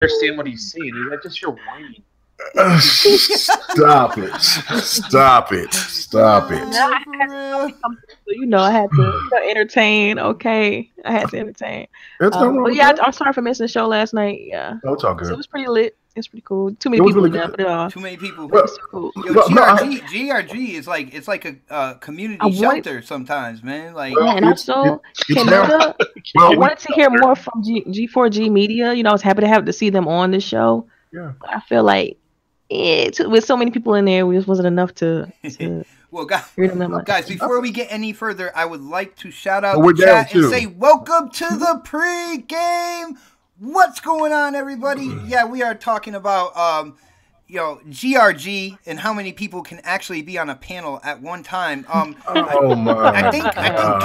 understand what he's saying. Is that just your whining? Stop it! Stop it! Stop it! I had to entertain. Okay, I had to entertain. That's not wrong. But yeah, I'm sorry for missing the show last night. Yeah, it's all good. So it was pretty lit. It's pretty cool. Too many people there, but too many people. Well, cool. Yo, GRG is like a community shelter sometimes, man. Like, and also Canada. I wanted to hear more from G4G Media. I was happy to see them on the show. Yeah, I feel like with so many people in there, we just wasn't enough to well, guys, before we get any further, I would like to shout out the chat and say welcome to the pregame. What's going on, everybody? Yeah, we are talking about GRG and how many people can actually be on a panel at one time. I think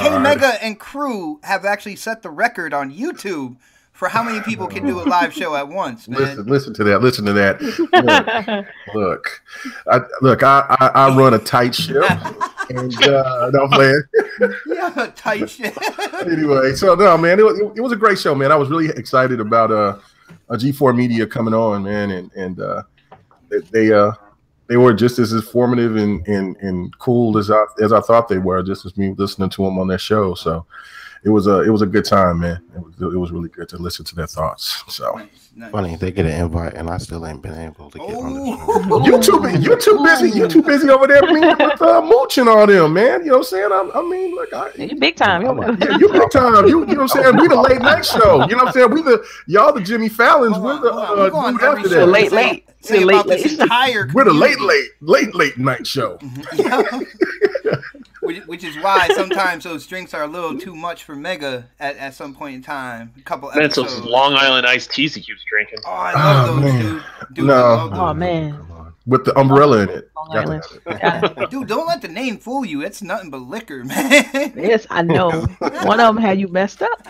K Mega and crew have actually set the record on YouTube for how many people can do a live show at once, man. Listen to that. Look, I run a tight ship, and no, playing. Yeah, tight ship. Anyway, so no, man, it was a great show, man. I was really excited about a G4 Media coming on, man, and they were just as informative and cool as I thought they were, just as me listening to them on their show. So. It was a good time, man. It was really good to listen to their thoughts. So nice. Funny, they get an invite and I still ain't been able to get on the show. You too busy. You too busy over there with Mooch and all them, man. You know what I'm saying? You big time. You big time. You know what I'm saying? We the late night show. You know what I'm saying? Y'all the Jimmy Fallons. We're the after that. Late. We're the late night show. Which is why sometimes those drinks are a little too much for Mega at some point in time. A couple episodes. That's those Long Island iced teas he keeps drinking. Oh, I love those, dude. Oh, man. With the umbrella in it. Dude, don't let the name fool you. It's nothing but liquor, man. Yes, I know. One of them had you messed up.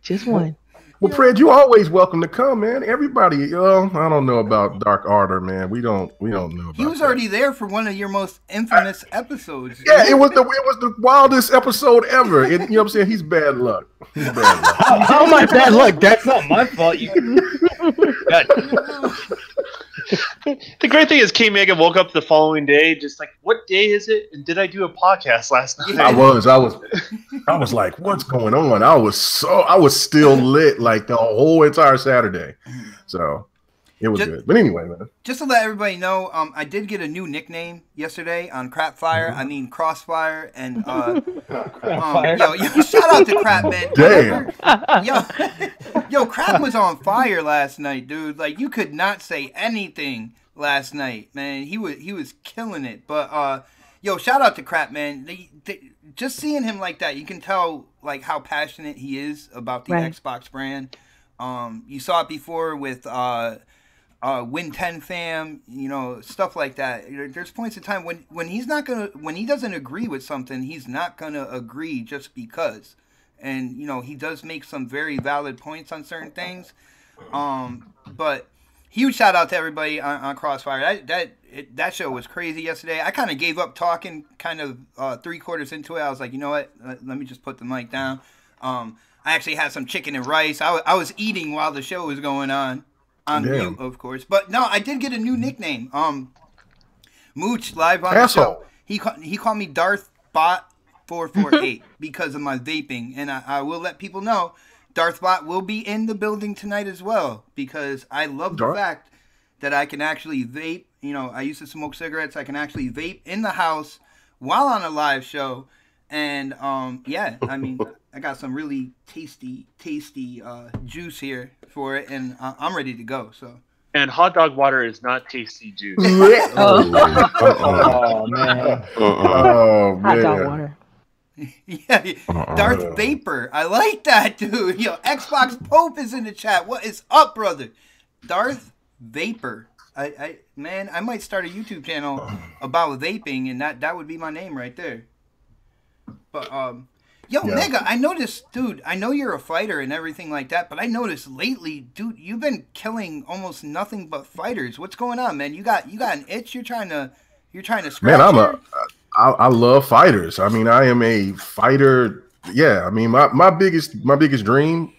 Just one. Well, Fred, you always welcome to come, man. Everybody, I don't know about Dark Ardor, man. We don't know about He was already there for one of your most infamous episodes. Yeah, it was the wildest episode ever. You know what I'm saying? He's bad luck. How am I bad luck? That's not my fault. The great thing is K Mega woke up the following day just like, what day is it? And did I do a podcast last night? I was like, what's going on? I was still lit like the whole entire Saturday. So it was good. But anyway, man. Just to let everybody know, I did get a new nickname yesterday on Crapfire. I mean Crossfire, and yo, shout out to Crap, man. Damn. Yo, Crap was on fire last night, dude. Like, you could not say anything last night, man. He was killing it. But yo, shout out to Crap, man. Just seeing him like that, you can tell like how passionate he is about the Xbox brand. You saw it before with Win 10 fam, stuff like that. There's points in time when he doesn't agree with something, he's not gonna agree just because. And he does make some very valid points on certain things. But huge shout out to everybody on Crossfire. That show was crazy yesterday. I kind of gave up talking, kind of 3/4 into it. I was like, you know what? Let me just put the mic down. I actually had some chicken and rice. I was eating while the show was going on mute, of course. But no, I did get a new nickname. Mooch live on the show. He called me Darth Bot 448 because of my vaping, and I will let people know Darth Bot will be in the building tonight as well because I love the fact that I can actually vape. I used to smoke cigarettes. I can actually vape in the house while on a live show, and I mean, I got some really tasty juice here for it, and I'm ready to go. So. And hot dog water is not tasty juice. Oh man! Hot dog water. Yeah, Darth Vapor. I like that, dude. Yo, Xbox Pope is in the chat. What is up, brother? Darth Vapor. I might start a YouTube channel about vaping, and that would be my name right there. But Mega, I noticed, dude. I know you're a fighter and everything like that, but I noticed lately, dude, you've been killing almost nothing but fighters. What's going on, man? You got an itch you're trying to scratch? Man, I love fighters. I mean, I am a fighter. Yeah, I mean, my biggest dream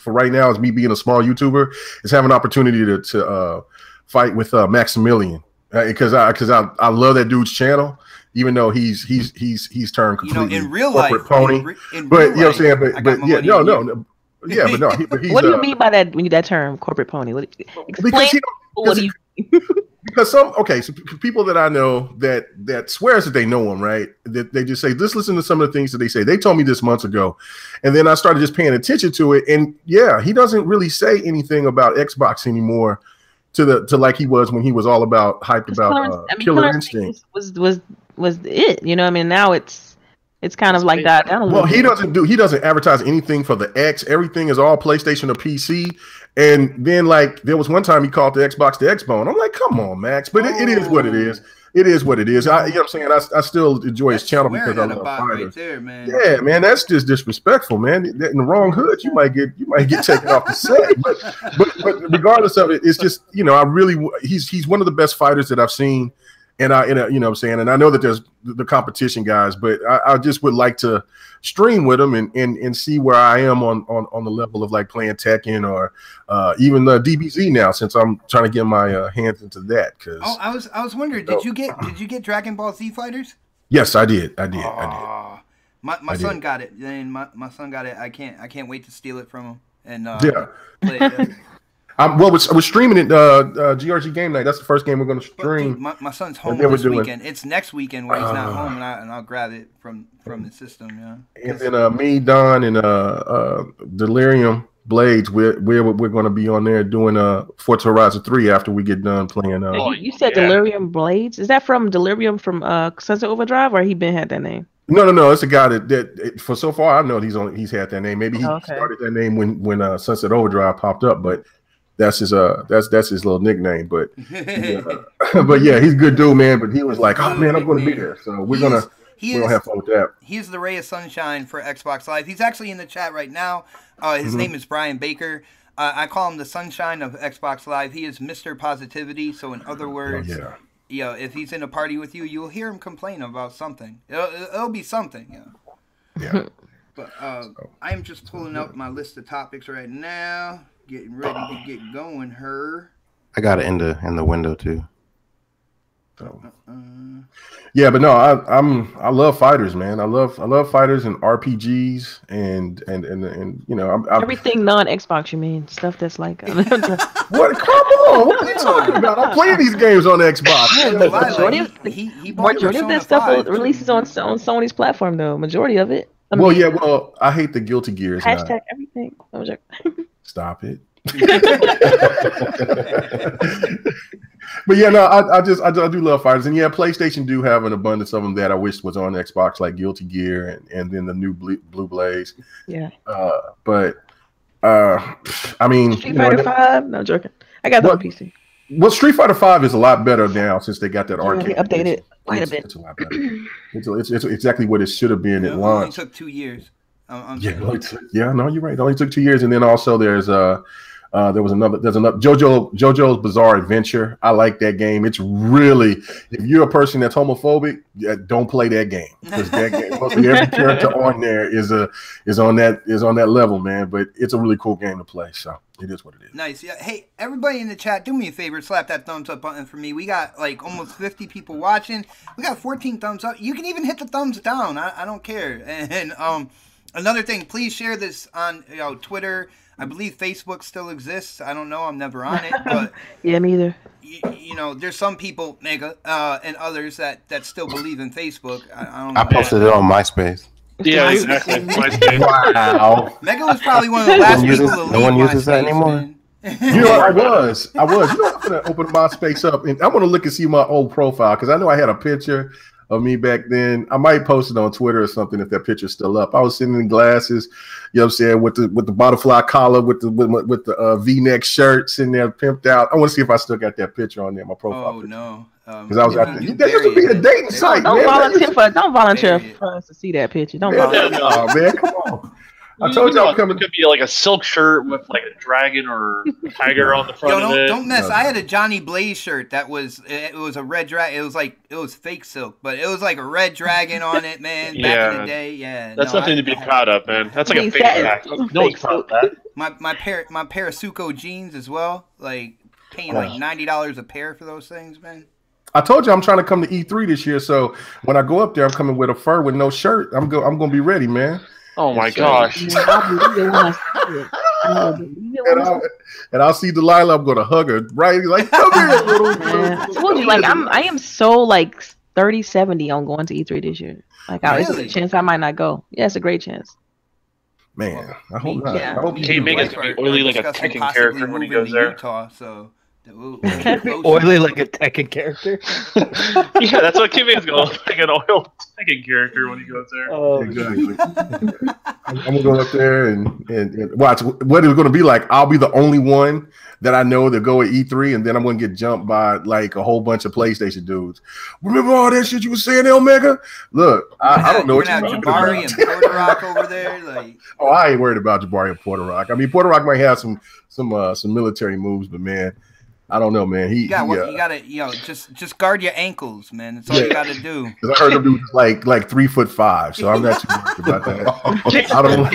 for right now, as me being a small YouTuber, is having an opportunity to fight with Maximilian because I love that dude's channel, even though he's turned completely in real corporate life, pony. But you know what I'm saying? But yeah, no. Yeah, but no. But he's, what do you mean by that? When you that term, corporate pony? Explain. What do you? Because so people that I know that swears that they know him, right? That they just say, just listen to some of the things that they say. They told me this months ago, and then I started just paying attention to it. And yeah, he doesn't really say anything about Xbox anymore, to like he was when he was all about hyped about Killer Instinct. Was it? You know, I mean, now it's kind of like that. Well, he doesn't advertise anything for the X. Everything is all PlayStation or PC. And then like there was one time he called the Xbox the X-Bone. I'm like, come on, Max. But it is what it is. It is what it is. You know what I'm saying? I still enjoy his channel because I love fighters. Right there, man. Yeah, man, that's just disrespectful, man. In the wrong hood, you might get taken off the set. But regardless of it, it's just, you know, he's one of the best fighters that I've seen. And you know what I'm saying? And I know that there's the competition guys, but I just would like to stream with them and see where I am on the level of like playing Tekken or even the DBZ now, since I'm trying to get my hands into that. Cause I was wondering, did you get Dragon Ball Z Fighters? Yes, I did. I did. My son got it. And my son got it. I can't wait to steal it from him and play it. We're streaming it, GRG Game Night. That's the first game we're going to stream. Dude, my son's home this weekend. It's next weekend where he's not home, and I'll grab it from the system. Yeah. And then me, Don, and Delirium Blades, we're going to be on there doing Forza Horizon 3 after we get done playing. You said Delirium Blades? Is that from Delirium from Sunset Overdrive, or he been had that name? No. It's a guy that for so far I know he's had that name. Maybe he started that name when Sunset Overdrive popped up, but. That's his little nickname, but but yeah, he's a good dude, man. But he was like, "Oh man, I'm going to be there," so we're gonna have fun with that. He's the ray of sunshine for Xbox Live. He's actually in the chat right now. His name is Brian Baker. I call him the sunshine of Xbox Live. He is Mr. Positivity. So in other words, if he's in a party with you, you'll hear him complain about something. It'll be something. Yeah. But I'm just pulling up my list of topics right now. Getting ready to get going, I got it in the window too. So. Yeah, but no, I love fighters, man. I love fighters and RPGs and you know everything non-Xbox. You mean stuff that's like what? Come on, what are you talking about? I'm playing these games on Xbox. Majority of that stuff releases on Sony's platform, though. Majority of it. I hate the Guilty Gears. Hashtag everything. Stop it. But yeah, no, I do love fighters, and yeah, PlayStation do have an abundance of them that I wish was on Xbox, like Guilty Gear and then the new Blue Blaze. Yeah. But I mean, Street Fighter 5. No joking. I got that on PC. Well, Street Fighter 5 is a lot better now since they got that arcade. They updated quite a bit. It's a lot better. It's exactly what it should have been at launch. It only took 2 years. No, you're right. It only took 2 years, and then also there's there's another JoJo's Bizarre Adventure. I like that game. It's really, if you're a person that's homophobic, don't play that game, because that game, mostly every character on there is on that level, man. But it's a really cool game to play, so it is what it is. Nice. Yeah. Hey, everybody in the chat, do me a favor, slap that thumbs up button for me. We got like almost 50 people watching. We got 14 thumbs up. You can even hit the thumbs down. I don't care. And another thing, please share this on Twitter. I believe Facebook still exists. I don't know. I'm never on it. But yeah, me either. You know, there's some people, Mega, and others that still believe in Facebook. I don't know. I posted it on MySpace. Yeah, exactly. MySpace. Wow. Mega was probably one of the last people to leave. No one uses that anymore. Man. You know, I was. You know, I'm gonna open MySpace up and I'm gonna look and see my old profile, because I know I had a picture of me back then. I might post it on Twitter or something if that picture's still up. I was sitting in glasses, you know what I'm saying, with the butterfly collar, with the V-neck shirt, sitting there pimped out. I want to see if I still got that picture on there, my profile. Oh, no. Because I was out there. That used to be a dating site, don't volunteer for us to see that picture. Don't volunteer. No, man, come on. I told you I'm coming. It could be like a silk shirt with like a dragon or a tiger on the front of it. Don't mess. I had a Johnny Blaze shirt that was a red dragon. It was fake silk, but it was like a red dragon on it, man. Back in the day, yeah. That's nothing to be proud of, man. That's like a fake fact. No one's proud of that. My pair of Suco jeans as well. Like paying like $90 a pair for those things, man. I told you I'm trying to come to E3 this year, so when I go up there, I'm coming with a fur with no shirt. I'm gonna be ready, man. Oh my gosh! And I'll see Delilah. I'm gonna hug her, right? Like, come here, little. I told you, like I am so like 30-70 on going to E3 this year. Like, it's a chance I might not go. Yeah, it's a great chance. Man, I hope not. Yeah. I hope Can't make it oily like a Tekken character when he goes there. Utah, so. Oily like a Tekken character. Yeah, that's what Kim is going like an oil Tekken character when he goes there. Oh, exactly. I'm gonna go up there and watch what it's gonna be like. I'll be the only one that I know that go at E3, and then I'm gonna get jumped by like a whole bunch of PlayStation dudes. Remember all that shit you were saying, Omega? Look, I don't know what you're talking about. Jabari and Puerto Rock over there, like. Oh, I ain't worried about Jabari and Puerto Rock. I mean, Puerto Rock might have some military moves, but man. I don't know, man. You gotta, just guard your ankles, man. That's all you gotta do. Because I heard him do like 3'5", so I'm not too worried about that. I don't know.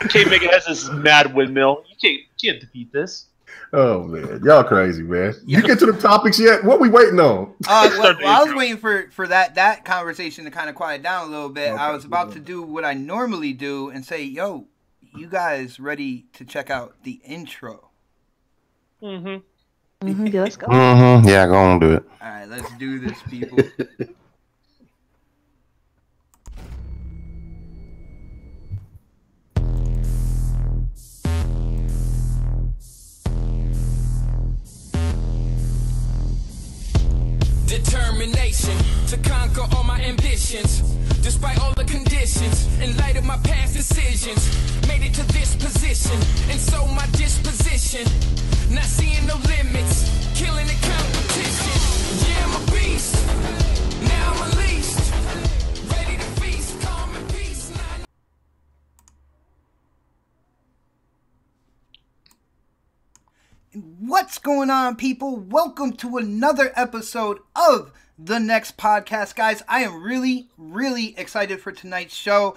K-Mega has this mad windmill. You can't defeat this. Oh man, y'all crazy, man. You get to the topics yet? What we waiting on? Well, I was waiting for that conversation to kind of quiet down a little bit. Okay, I was about to do what I normally do and say, "Yo, you guys ready to check out the intro?" Mm-hmm. Yeah, let's go. Mm-hmm. Yeah, go on, do it. All right, let's do this, people. Determination to conquer all my ambitions, despite all the conditions. In light of my past decisions, made it to this position, and so my disposition. Not seeing no limits, killing the competition. Yeah, I'm a beast. Now I'm unleashed, ready to feast, calm and peace. What's going on, people? Welcome to another episode of The Next Podcast, guys. I am really, really excited for tonight's show.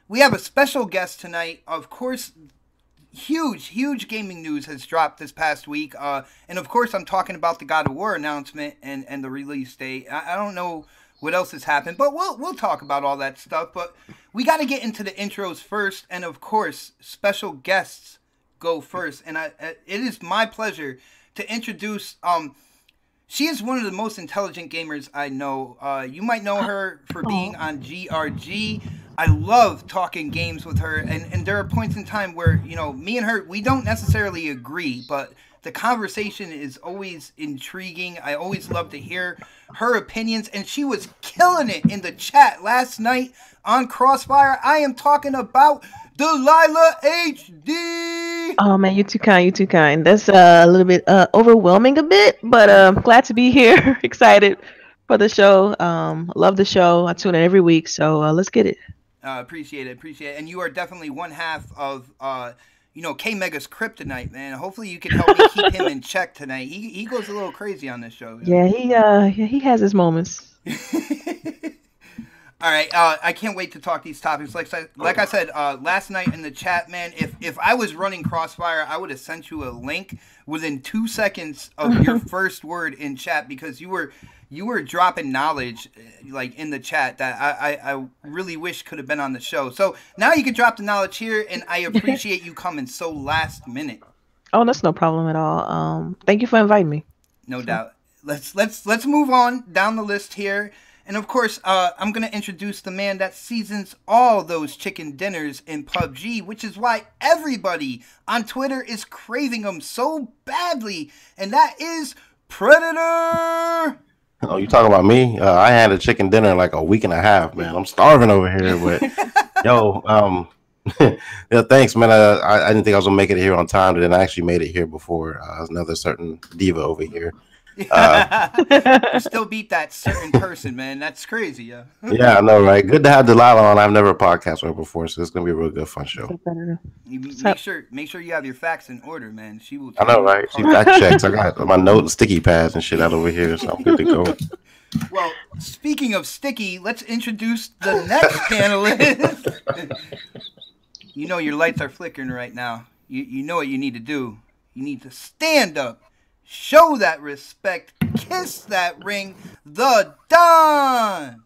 We have a special guest tonight. Of course, huge gaming news has dropped this past week. And of course, I'm talking about the God of War announcement and the release date. I don't know what else has happened, but we'll talk about all that stuff. But we got to get into the intros first. And of course, special guests go first. And it is my pleasure to introduce, she is one of the most intelligent gamers I know. You might know her for being on GRG. I love talking games with her, and there are points in time where, me and her, we don't necessarily agree, but the conversation is always intriguing. I always love to hear her opinions, and she was killing it in the chat last night on Crossfire. I am talking about Delilah HD. Oh man, you're too kind. That's a little bit overwhelming a bit, but glad to be here. Excited for the show. Love the show. I tune in every week, so let's get it. Appreciate it. And you are definitely one half of K-Mega's kryptonite, man. Hopefully you can help me keep him in check tonight. He goes a little crazy on this show. Yeah, he has his moments. All right, I can't wait to talk these topics. Like I said last night in the chat, man, if I was running Crossfire, I would have sent you a link within 2 seconds of your first word in chat, because you were dropping knowledge like in the chat that I really wish could have been on the show. So now you can drop the knowledge here, and I appreciate you coming so last minute. Oh, that's no problem at all. Thank you for inviting me. No doubt. Let's move on down the list here. And of course, I'm going to introduce the man that seasons all those chicken dinners in PUBG, which is why everybody on Twitter is craving them so badly. And that is Predator. Oh, you talking about me? I had a chicken dinner in like a week and a half, man. I'm starving over here, but yo, yeah, thanks, man. I didn't think I was gonna make it here on time, but then I actually made it here before another certain diva over here. You still beat that certain person, man. That's crazy, yeah. Yeah, I know, right? Good to have Delilah on. I've never podcasted with her before, so it's gonna be a real good fun show. Make sure you have your facts in order, man. She will. I know, right? She got checks. I got my note sticky pads and shit out over here, so I'm good to go. Well, speaking of sticky, let's introduce the next panelist. You know your lights are flickering right now. You know what you need to do. You need to stand up, show that respect, kiss that ring, the Don.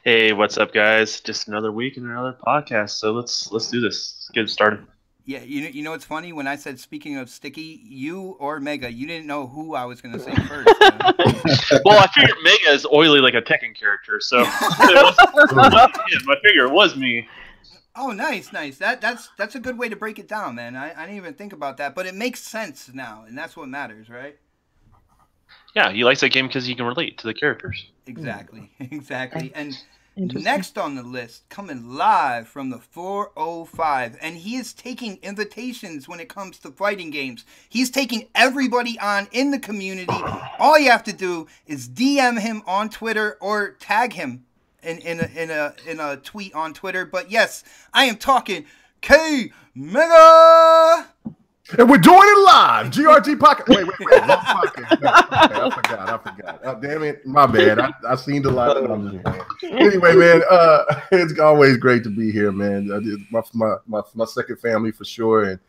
Hey, what's up, guys? Just another week and another podcast. So let's do this. Let's get it started. Yeah, you know what's funny? When I said speaking of sticky, you or Mega, you didn't know who I was gonna say first. Well, I figured Mega is oily like a Tekken character, so I figure it was me. Oh, nice. That's a good way to break it down, man. I didn't even think about that, but it makes sense now, and that's what matters, right? Yeah, he likes that game because he can relate to the characters. Exactly. And next on the list, coming live from the 405, and he is taking invitations when it comes to fighting games. He's taking everybody on in the community. All you have to do is DM him on Twitter or tag him in a tweet on Twitter. But yes, I am talking K Mega. And we're doing it live. GRT podcast. Wait. Wrong podcast. No, I forgot. Oh, damn it. My bad. I seen the live. Anyway, man, it's always great to be here, man. My second family for sure.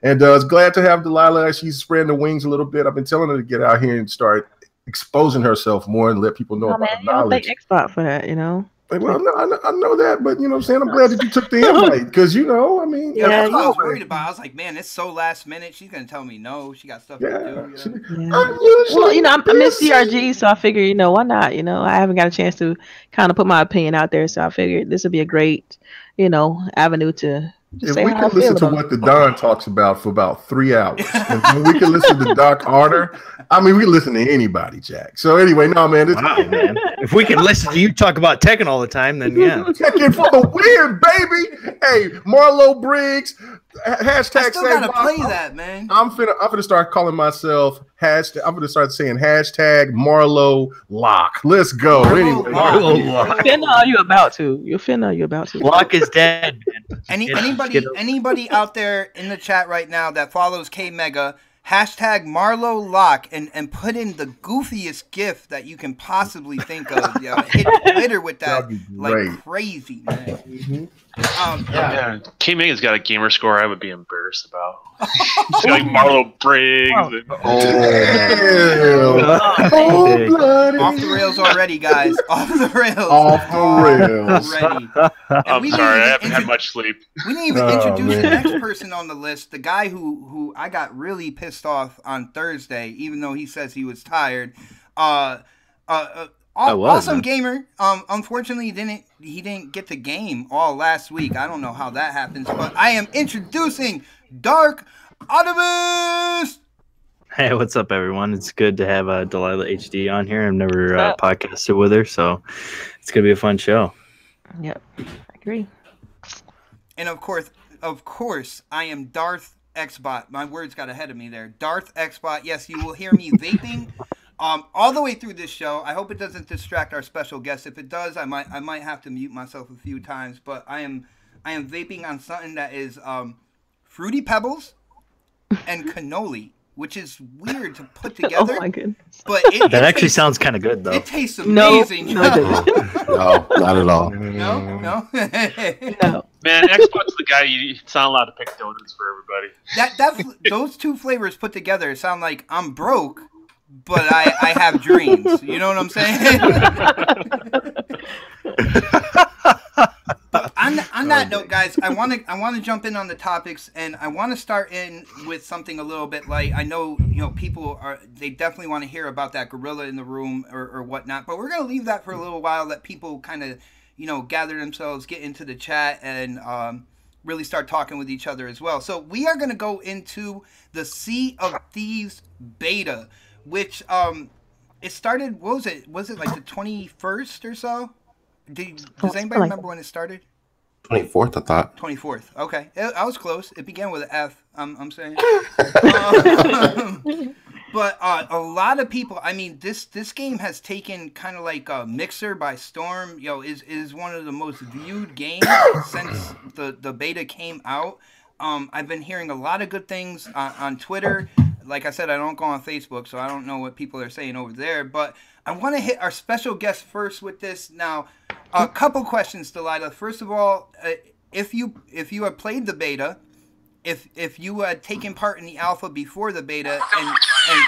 And it's glad to have Delilah. She's spreading the wings a little bit. I've been telling her to get out here and start exposing herself more and let people know about the knowledge. Thank Xbox for that, you know. Well, no, I know that, but you know what I'm saying? I'm glad that you took the invite because, you know, I mean. Yeah, that's what I was worried about. I was like, man, it's so last minute. She's going to tell me no. She got stuff to do. Yeah. Well, you know, I miss CRG, so I figured, you know, why not? You know, I haven't got a chance to kind of put my opinion out there, so I figured this would be a great, you know, avenue to if we could listen to what the Don talks about for about 3 hours, and we can listen to Doc Harder, I mean, we can listen to anybody, Jack. So anyway, no, man. Wow, man. If we can listen to you talk about Tekken all the time, then yeah. Tekken for the win, baby. Hey, Marlo Briggs, hashtag. I still gotta play that, man. I'm finna start calling myself hashtag. I'm gonna start saying hashtag Marlo Lock. Let's go. Anyway, Marlo Lock. You'll finna all you about to. Lock is dead, man. Anybody out there in the chat right now that follows K Mega, hashtag Marlo Lock and put in the goofiest GIF that you can possibly think of. Yo. Hit Twitter with that like crazy, man. Mm-hmm. Yeah. K Mega's got a gamer score I would be embarrassed about. She's like Marlo Briggs. Off the rails already, guys. Off the rails. Already. I'm sorry, I haven't had much sleep. We didn't even introduce the next person on the list, the guy who I got really pissed off on Thursday, even though he says he was tired. Awesome gamer. Unfortunately, he didn't get the game all last week. I don't know how that happens, but I am introducing Dark Optimus. Hey, what's up, everyone? It's good to have Delilah HD on here. I've never podcasted with her, so it's gonna be a fun show. Yep, I agree. And of course, I am Darth Xbot. My words got ahead of me there. Darth Xbot. Yes, you will hear me vaping all the way through this show. I hope it doesn't distract our special guest. If it does, I might have to mute myself a few times. But I am vaping on something that is Fruity Pebbles and cannoli, which is weird to put together. Oh my goodness! But that actually sounds kind of good, though. It tastes amazing. No, not at all. No. No. Man, Xbox the guy it's not allowed to pick donuts for everybody. Those two flavors put together sound like I'm broke, but I have dreams. You know what I'm saying? But on that note, guys, I want to jump in on the topics, and I want to start in with something a little bit light. I know people they definitely want to hear about that gorilla in the room or whatnot, but we're gonna leave that for a little while. Let people kind of gather themselves, get into the chat, and really start talking with each other as well. So we are gonna go into the Sea of Thieves beta, which it started. What was it? Was it like the 21st or so? Does anybody remember when it started? 24th, I thought. 24th. Okay, I was close. It began with an F. I'm saying. But a lot of people, I mean, this game has taken kind of like Mixer by storm. Is one of the most viewed games since the beta came out. I've been hearing a lot of good things on Twitter. Like I said, I don't go on Facebook, so I don't know what people are saying over there. But I want to hit our special guest first with this. Now, a couple questions, Delilah. First of all, if you had played the beta, if you had taken part in the alpha before the beta, and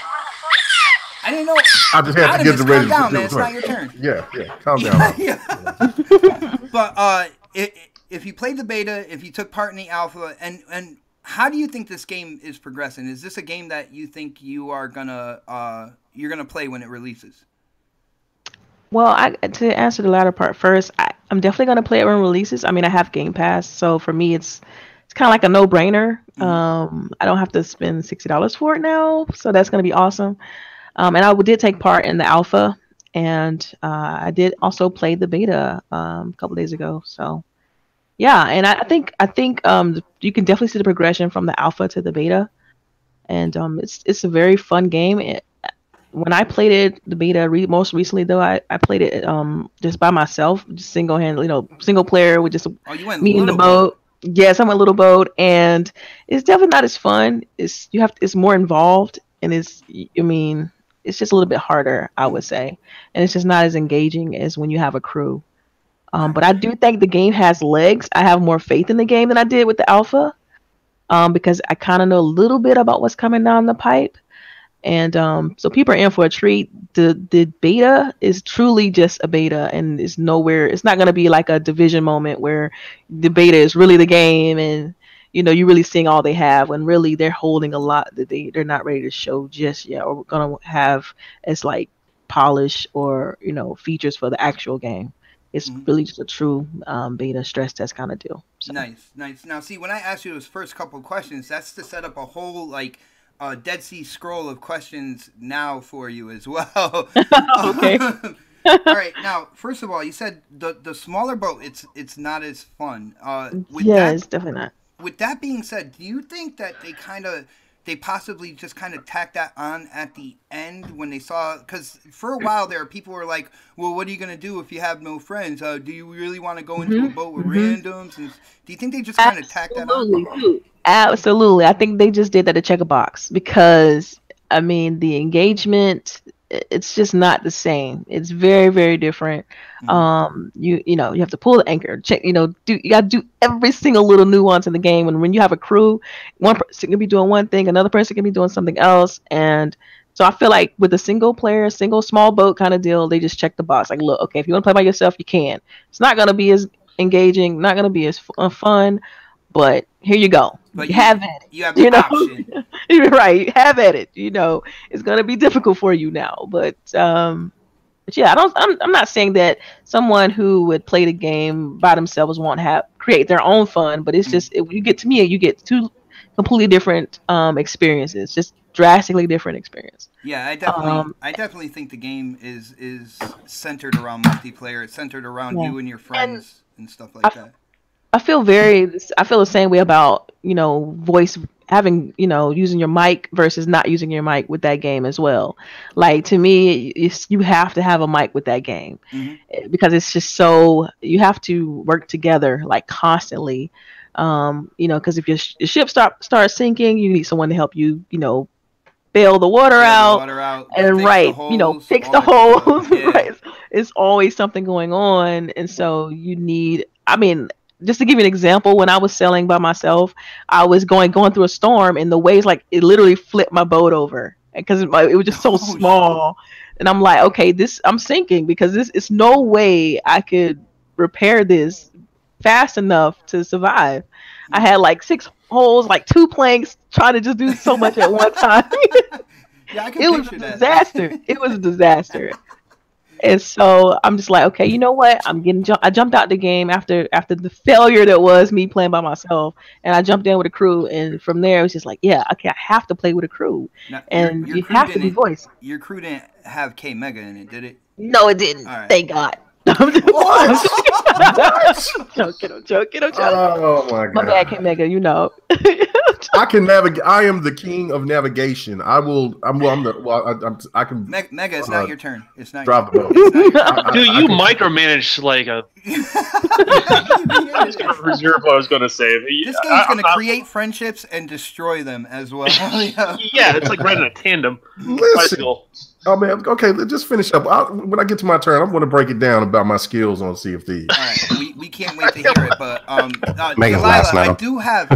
I didn't know. I just had to give the rating. Calm down, man. It's not your turn. Yeah. Calm down. Yeah. But if you played the beta, if you took part in the alpha, and how do you think this game is progressing? Is this a game that you think you're gonna play when it releases? Well, to answer the latter part first, I'm definitely gonna play it when it releases. I mean, I have Game Pass, so for me, it's kind of like a no-brainer. I don't have to spend $60 for it now, so that's gonna be awesome. And I did take part in the alpha, and I did also play the beta a couple days ago. So. Yeah, and I think you can definitely see the progression from the alpha to the beta, and it's a very fun game. When I played it, the beta most recently though, I played it just by myself, just single player with just me in the boat. Yes, I'm a little boat, and it's definitely not as fun. It's more involved, and it's just a little bit harder, I would say, and it's just not as engaging as when you have a crew. But I do think the game has legs. I have more faith in the game than I did with the alpha, because I kind of know a little bit about what's coming down the pipe. And so people are in for a treat. The beta is truly just a beta, and it's not going to be like a Division moment where the beta is really the game and you're really seeing all they have, when really they're holding a lot that they're not ready to show just yet, or going to have as like polish or features for the actual game. It's really just a true beta stress test kind of deal. So. Nice. Now, see, when I asked you those first couple of questions, that's to set up a whole Dead Sea Scroll of questions now for you as well. Okay. All right. Now, first of all, you said the smaller boat, it's not as fun. It's definitely not. With that being said, do you think that they possibly just kind of tacked that on at the end when they saw, because for a while there, people were like, well, what are you going to do if you have no friends? Do you really want to go into a boat with randoms? And do you think they just kind of tacked that on? Absolutely. I think they just did that to check a box, because, the engagement, it's just not the same. It's very, very different. You have to pull the anchor, check, you got to do every single little nuance in the game. And when you have a crew, one person can be doing one thing, another person can be doing something else. And so I feel like with a single small boat kind of deal, they just check the box. Like, look, okay, if you want to play by yourself, you can. It's not going to be as engaging, not going to be as fun, but here you go. But you have at it. You have the option. You're right. Have at it. It's going to be difficult for you now, but yeah, I'm not saying that someone who would play the game by themselves won't create their own fun, but it's just you get two completely different experiences, just drastically different experience. Yeah, I definitely think the game is centered around multiplayer. It's centered around you and your friends and stuff like that. I feel the same way about, voice having, using your mic versus not using your mic with that game as well. Like, to me, you have to have a mic with that game, because it's just so, you have to work together like constantly. Because if your ship starts sinking, you need someone to help you, bail the water out, and fix the holes. Yeah. Right. It's always something going on. And so you need, just to give you an example, when I was sailing by myself, I was going through a storm, and the waves, it literally flipped my boat over because it was just so small. And I'm like, okay, I'm sinking, because this is no way I could repair this fast enough to survive. I had 6 holes, 2 planks, trying to just do so much at one time. Yeah, I can it was a disaster. It was a disaster. And so I'm just like, okay, you know what? I jumped out the game after the failure that was me playing by myself, and I jumped in with a crew. And from there, it was just like, yeah, okay, I have to play with a crew, now, and you have to be voiced. Your crew didn't have K Mega in it, did it? No, it didn't. Right. Thank God. I'm joking. Oh my god. My bad, King Mega. You know. I can navigate. I am the king of navigation. I will. I can. Mega, it's not your turn. It's not. Drop the boat. Dude, you micromanage like a. I was gonna reserve what I was going to say. This game's going to create friendships and destroy them as well. Yeah, it's like riding a tandem. Listen. Oh man, okay. Let's just finish up. When I get to my turn, I'm going to break it down about my skills on Sea of Thieves. All right, we can't wait to hear it. But Megan's Delilah, last now.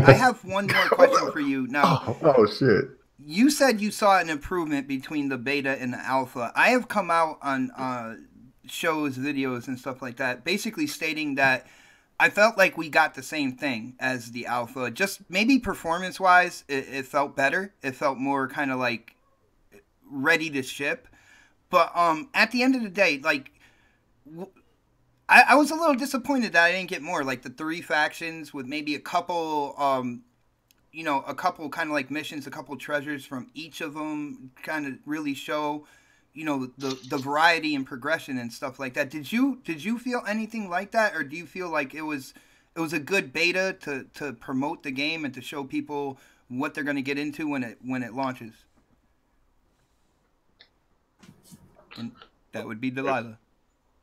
I have one more question for you now. Oh shit. You said you saw an improvement between the beta and the alpha. I have come out on shows, videos, and stuff like that, basically stating that I felt like we got the same thing as the alpha. Just maybe performance-wise, it felt better. It felt more kind of like ready to ship. But at the end of the day, like, I was a little disappointed that I didn't get more. Like the 3 factions with maybe a couple, a couple kind of like missions, a couple treasures from each of them, kind of really show, the variety and progression and stuff like that. Did you feel anything like that, or do you feel like it was a good beta to promote the game and to show people what they're going to get into when it launches? And that would be Delilah.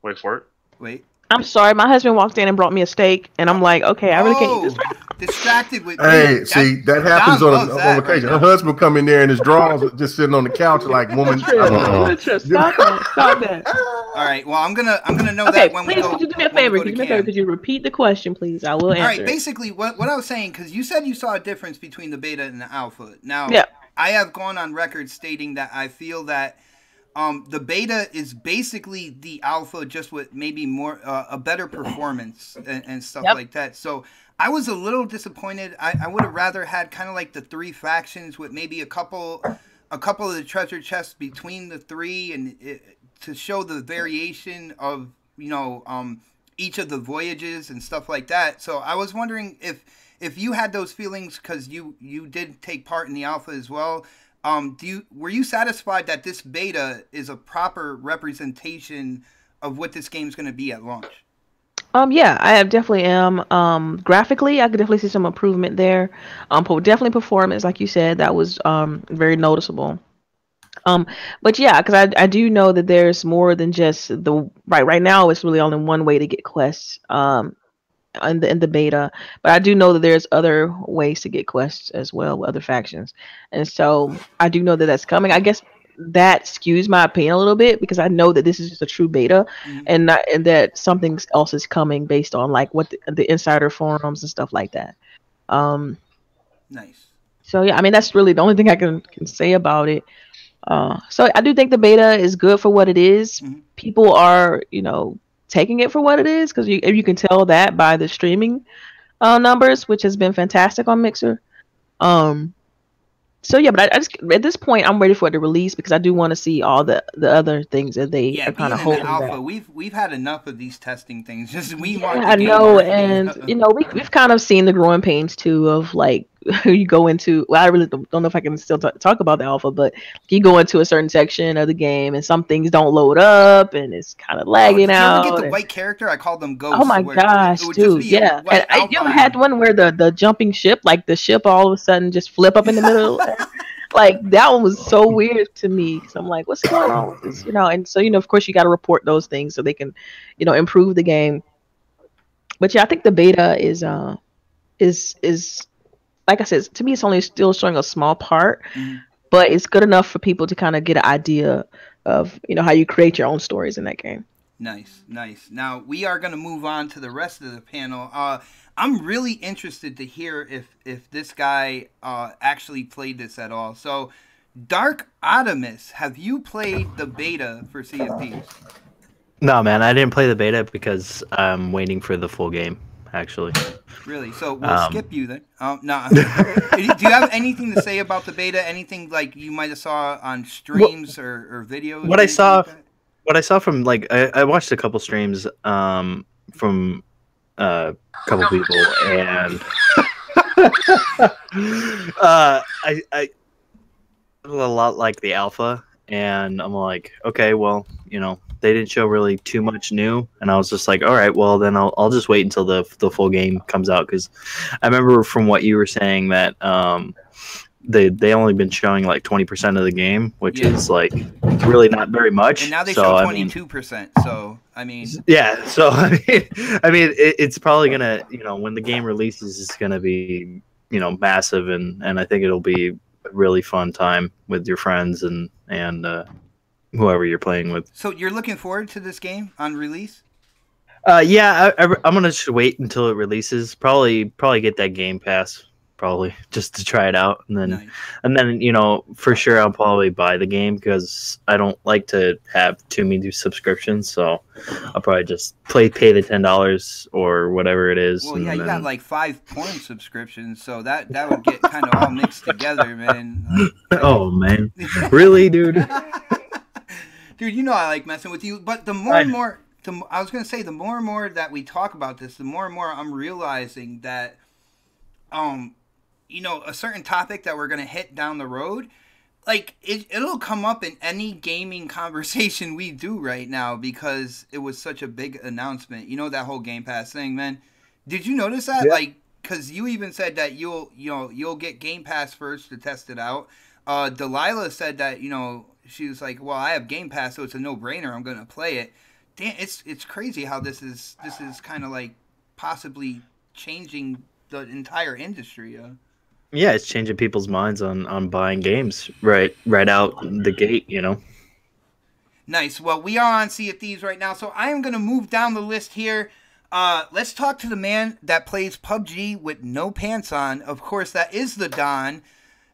Wait for it. Wait. I'm sorry, my husband walked in and brought me a steak, and I'm like, okay, I really can't eat this. Distracted with. Hey, see, that happens on occasion. Her husband come in there and his drawers just sitting on the couch like, woman. Stop that. All right. Well, I'm gonna know Okay, that when please, we go. could you do me a favor? Could you repeat the question, please? I will answer. All right. Basically, what I was saying, because you said you saw a difference between the beta and the alpha. Now, yeah. I have gone on record stating that I feel that the beta is basically the alpha, just with maybe more a better performance and stuff like that. So I was a little disappointed. I would have rather had kind of like the 3 factions with maybe a couple of the treasure chests between the 3, and to show the variation of each of the voyages and stuff like that. So I was wondering if you had those feelings, because you did take part in the alpha as well. Were you satisfied that this beta is a proper representation of what this game's going to be at launch? Yeah, I definitely am. Graphically, I could definitely see some improvement there. Definitely performance, like you said, that was very noticeable. But yeah, because I do know that there's more than just right now. It's really only one way to get quests. In the beta, but I do know that there's other ways to get quests as well with other factions, and so I do know that that's coming. I guess that skews my opinion a little bit, because I know that this is just a true beta, and that something else is coming based on like what the insider forums and stuff like that. Nice. So yeah, I mean, that's really the only thing I can say about it. So I do think the beta is good for what it is. People are, taking it for what it is, because you can tell that by the streaming numbers, which has been fantastic on Mixer. So yeah, but I just at this point I'm ready for it to release, because I do want to see all the other things that they are kind of holding alpha. back. We've had enough of these testing things. Just want. I know, and we've kind of seen the growing pains too of like you go into. Well, I really don't know if I can still talk about the alpha, but you go into a certain section of the game and some things don't load up and it's kind of lagging out. Did you ever get the white character? I called them ghosts. Oh my gosh, dude! Yeah, and you ever had one where the jumping ship, like the ship, all of a sudden just flip up in the middle? Like that one was so weird to me, because I'm like, what's going on with this? And so of course you got to report those things so they can, improve the game. But yeah, I think the beta is like I said, to me it's only still showing a small part, but it's good enough for people to kind of get an idea of how you create your own stories in that game. Nice. Now we are going to move on to the rest of the panel. I'm really interested to hear if this guy actually played this at all. So, Dark Optimus, have you played the beta for Sea of Thieves? No, man, I didn't play the beta because I'm waiting for the full game, actually. Really? So we'll skip you then. No. Do you have anything to say about the beta? Anything like you might have saw on streams or videos? What I saw from I watched a couple streams from a couple people, and I a lot like the alpha, and I'm like, okay, well, didn't show really too much new, and I was just like, all right, well then I'll just wait until the full game comes out, because I remember from what you were saying that they only been showing like 20% of the game, which is like really not very much. And now they show 22%. So I mean, yeah. So I mean, it's probably gonna, when the game releases, it's gonna be, massive, and I think it'll be a really fun time with your friends and whoever you're playing with. So you're looking forward to this game on release? Yeah, I'm gonna just wait until it releases. Probably get that Game Pass. Probably just to try it out, and then for sure I'll probably buy the game, because I don't like to have too many subscriptions, so I'll probably just pay the $10 or whatever it is. Well, yeah, you got like 5 porn subscriptions, so that would get kind of all mixed together, man. Oh man, really, dude? Dude, I like messing with you, but the more and more that we talk about this, the more and more I'm realizing that a certain topic that we're going to hit down the road, like it'll come up in any gaming conversation we do right now, because it was such a big announcement. That whole Game Pass thing, man. Did you notice that? Yeah. Like, because you even said that you'll get Game Pass first to test it out. Delilah said that, she was like, well, I have Game Pass, so it's a no-brainer. I'm going to play it. Damn, it's crazy how this is kind of like possibly changing the entire industry. Yeah, it's changing people's minds on buying games right out the gate, Nice. Well, we are on Sea of Thieves right now, so I am going to move down the list here. Let's talk to the man that plays PUBG with no pants on. Of course, that is the Don.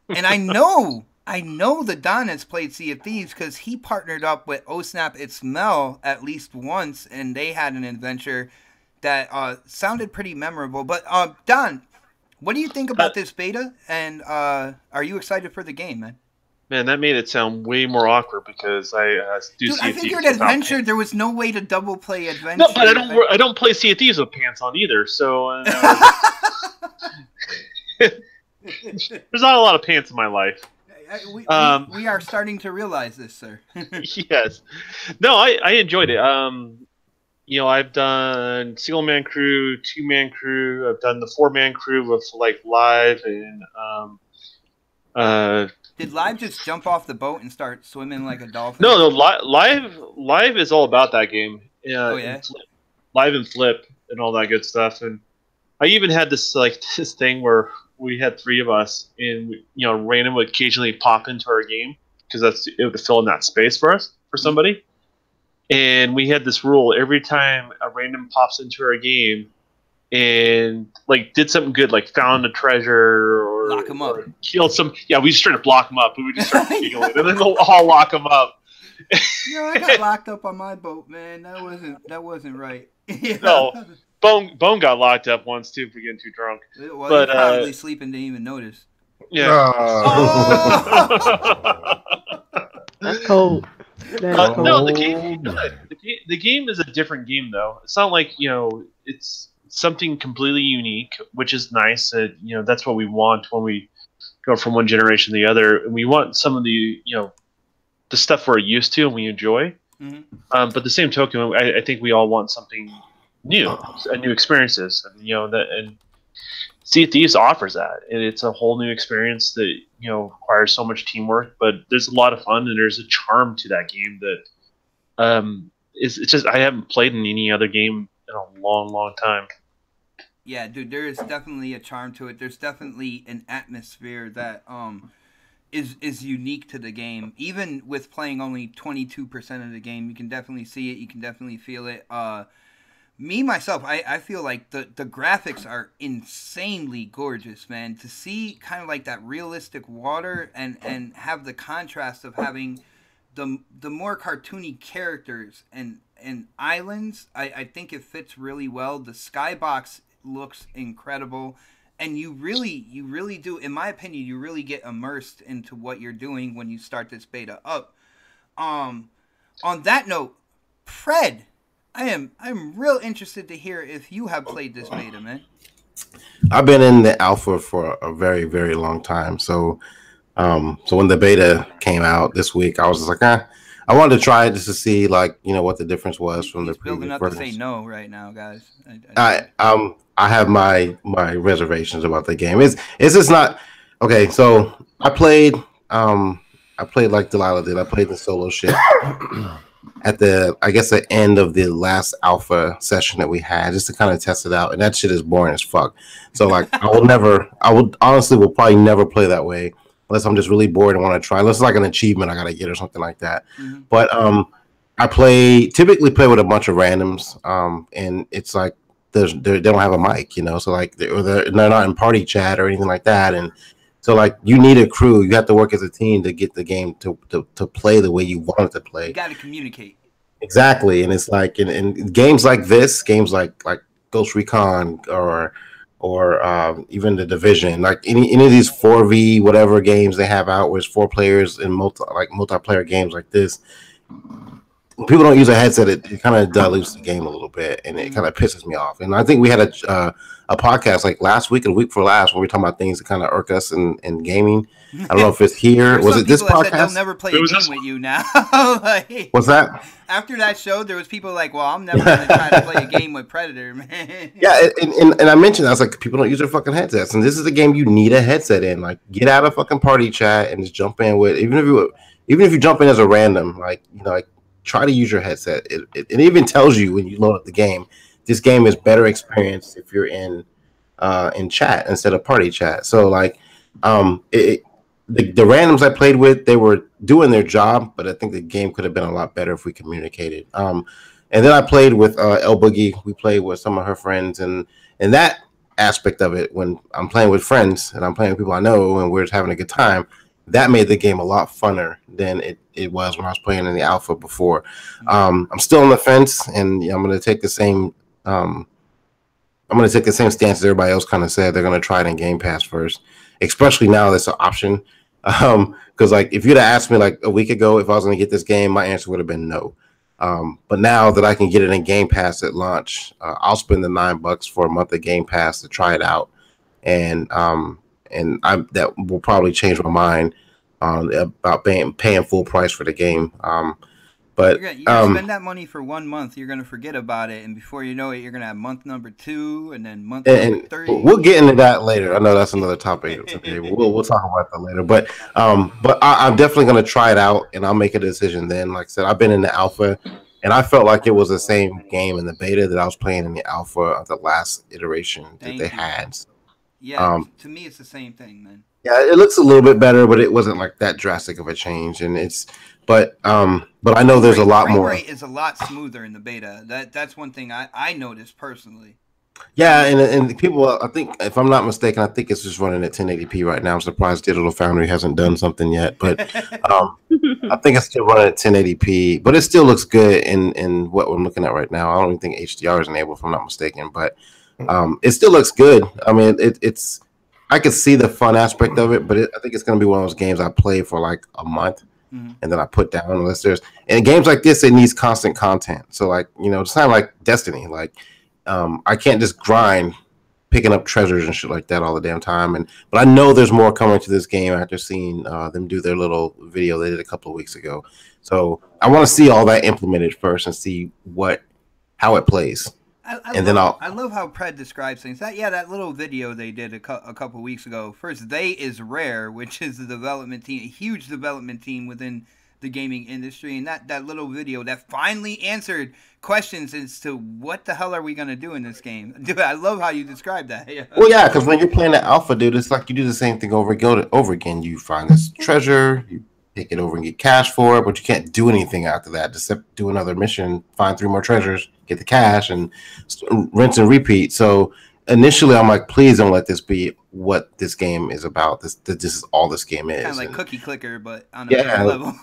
And I know the Don has played Sea of Thieves, because he partnered up with Oh Snap It's Mel at least once, and they had an adventure that sounded pretty memorable. But Don, what do you think about this beta? And are you excited for the game, man? Man, that made it sound way more awkward, because I do Dude, Sea of Thieves. I figured Adventure, there was no way to double play Adventure. No, but I don't play Sea of Thieves with pants on either, so there's not a lot of pants in my life. We are starting to realize this, sir. Yes. No, I enjoyed it. I've done single-man crew, two-man crew. I've done the four-man crew with like live and Did Live just jump off the boat and start swimming like a dolphin? No, live is all about that game. Oh yeah. Live and flip and all that good stuff. And I even had this thing where we had 3 of us, and random would occasionally pop into our game, because it would fill in that space for somebody. And we had this rule: every time a random pops into our game and did something good, like found a treasure or lock them up, or killed some, we just try to block them up. We would just start giggling, and then they'll all lock them up. I got locked up on my boat, man. That wasn't right. No, Bone got locked up once too for getting too drunk. Well, but he probably sleeping, didn't even notice. Yeah. That's cold. No, the game is a different game, though. It's not like it's something completely unique, which is nice. That's what we want when we go from one generation to the other. And we want some of the the stuff we're used to and we enjoy. Mm-hmm. But the same token, I think we all want something new, new experiences. And Sea of Thieves offers that, and it's a whole new experience that requires so much teamwork. But there's a lot of fun, and there's a charm to that game that it's just I haven't played in any other game in a long, long time. Yeah, dude, there is definitely a charm to it. There's definitely an atmosphere that is unique to the game. Even with playing only 22% of the game, you can definitely see it. You can definitely feel it. Me, myself, I feel like the graphics are insanely gorgeous, man. To see kind of like that realistic water and have the contrast of having the more cartoony characters and islands, I think it fits really well. The skybox looks incredible. And you really do, in my opinion, you really get immersed into what you're doing when you start this beta up. On that note, Fred, I'm real interested to hear if you have played this beta, man. I've been in the alpha for a very, very long time. So when the beta came out this week, I was just like, I wanted to try it just to see, like, you know, what the difference was from the previous building up versions. to say no right now, guys. I have my reservations about the game. It's just not okay. So I played like Delilah did. I played the solo shit at the end of the last alpha session that we had, just to kind of test it out, and that shit is boring as fuck. So like I would honestly will probably never play that way unless I'm just really bored and want to try. Unless it's like an achievement I gotta get or something like that. Mm-hmm. But I typically play with a bunch of randoms, and it's like they don't have a mic, you know, so like they're not in party chat or anything like that, and so like you need a crew. You have to work as a team to get the game to play the way you want it to play. You got to communicate. Exactly, and it's like in games like this, games like Ghost Recon or even the Division, like any of these 4v whatever games they have out, where it's 4 players in multiplayer games like this. When people don't use a headset, it kind of dilutes the game a little bit, and it kind of pisses me off. And I think we had a podcast like last week and the week before last when we were talking about things that kind of irk us in gaming. I don't know if it's here. Was it this podcast? They'll never play a game with you now. Like, what's that? After that show, there was people like, well, I'm never going to try to play a game with Predator, man. Yeah, and I mentioned, I was like, people don't use their fucking headsets. And this is a game you need a headset in. Like, get out of fucking party chat and just jump in with, even if you jump in as a random, like, you know, like, try to use your headset. It even tells you when you load up the game, this game is better experience if you're in chat instead of party chat. So like the randoms I played with, they were doing their job, but I think the game could have been a lot better if we communicated. And then I played with El Boogie. We played with some of her friends, and that aspect of it, when I'm playing with friends and I'm playing with people I know and we're just having a good time, that made the game a lot funner than it was when I was playing in the alpha before. I'm still on the fence, and I'm going to take the same stance as everybody else kind of said. They're going to try it in Game Pass first, especially now that's an option. Because like if you'd have asked me like a week ago if I was going to get this game, my answer would have been no. But now that I can get it in Game Pass at launch, I'll spend the $9 for a month of Game Pass to try it out, and that will probably change my mind about paying full price for the game. But you're gonna spend that money for 1 month. You're gonna forget about it, and before you know it, you're gonna have month number 2, and then month number 3. We'll get into that later. I know that's another topic. We'll talk about that later. But I'm definitely gonna try it out, and I'll make a decision then. Like I said, I've been in the alpha, and I felt like it was the same game in the beta that I was playing in the alpha of the last iteration that they had. Yeah, to me, it's the same thing, man. Yeah, it looks a little bit better, but it wasn't like that drastic of a change. And but I know there's a lot more. Frame rate is a lot smoother in the beta. That's one thing I noticed personally. Yeah, and people, I think, if I'm not mistaken, I think it's just running at 1080p right now. I'm surprised Digital Foundry hasn't done something yet, but I think it's still running at 1080p. But it still looks good in what we're looking at right now. I don't even think HDR is enabled, if I'm not mistaken, but. It still looks good. I mean, it's. I could see the fun aspect of it, but I think it's going to be one of those games I play for like a month, and then I put down unless there's. And games like this, it needs constant content. So like it's not like Destiny. Like, I can't just grind, picking up treasures and shit like that all the damn time. But I know there's more coming to this game after seeing them do their little video they did a couple of weeks ago. So I want to see all that implemented first and see how it plays. I love how Pred describes things. That little video they did a couple weeks ago. First, they is Rare, which is the development team, a huge development team within the gaming industry, and that little video that finally answered questions as to what the hell are we gonna do in this game. Dude, I love how you describe that. Well, yeah, because when you're playing the alpha, dude, it's like you do the same thing over again. You find this treasure, you take it over and get cash for it, but you can't do anything after that except do another mission, find 3 more treasures, get the cash, and rinse and repeat. So initially, I'm like, please don't let this be what this game is about. This is all this game is. Kind of like Cookie Clicker, but on a different level.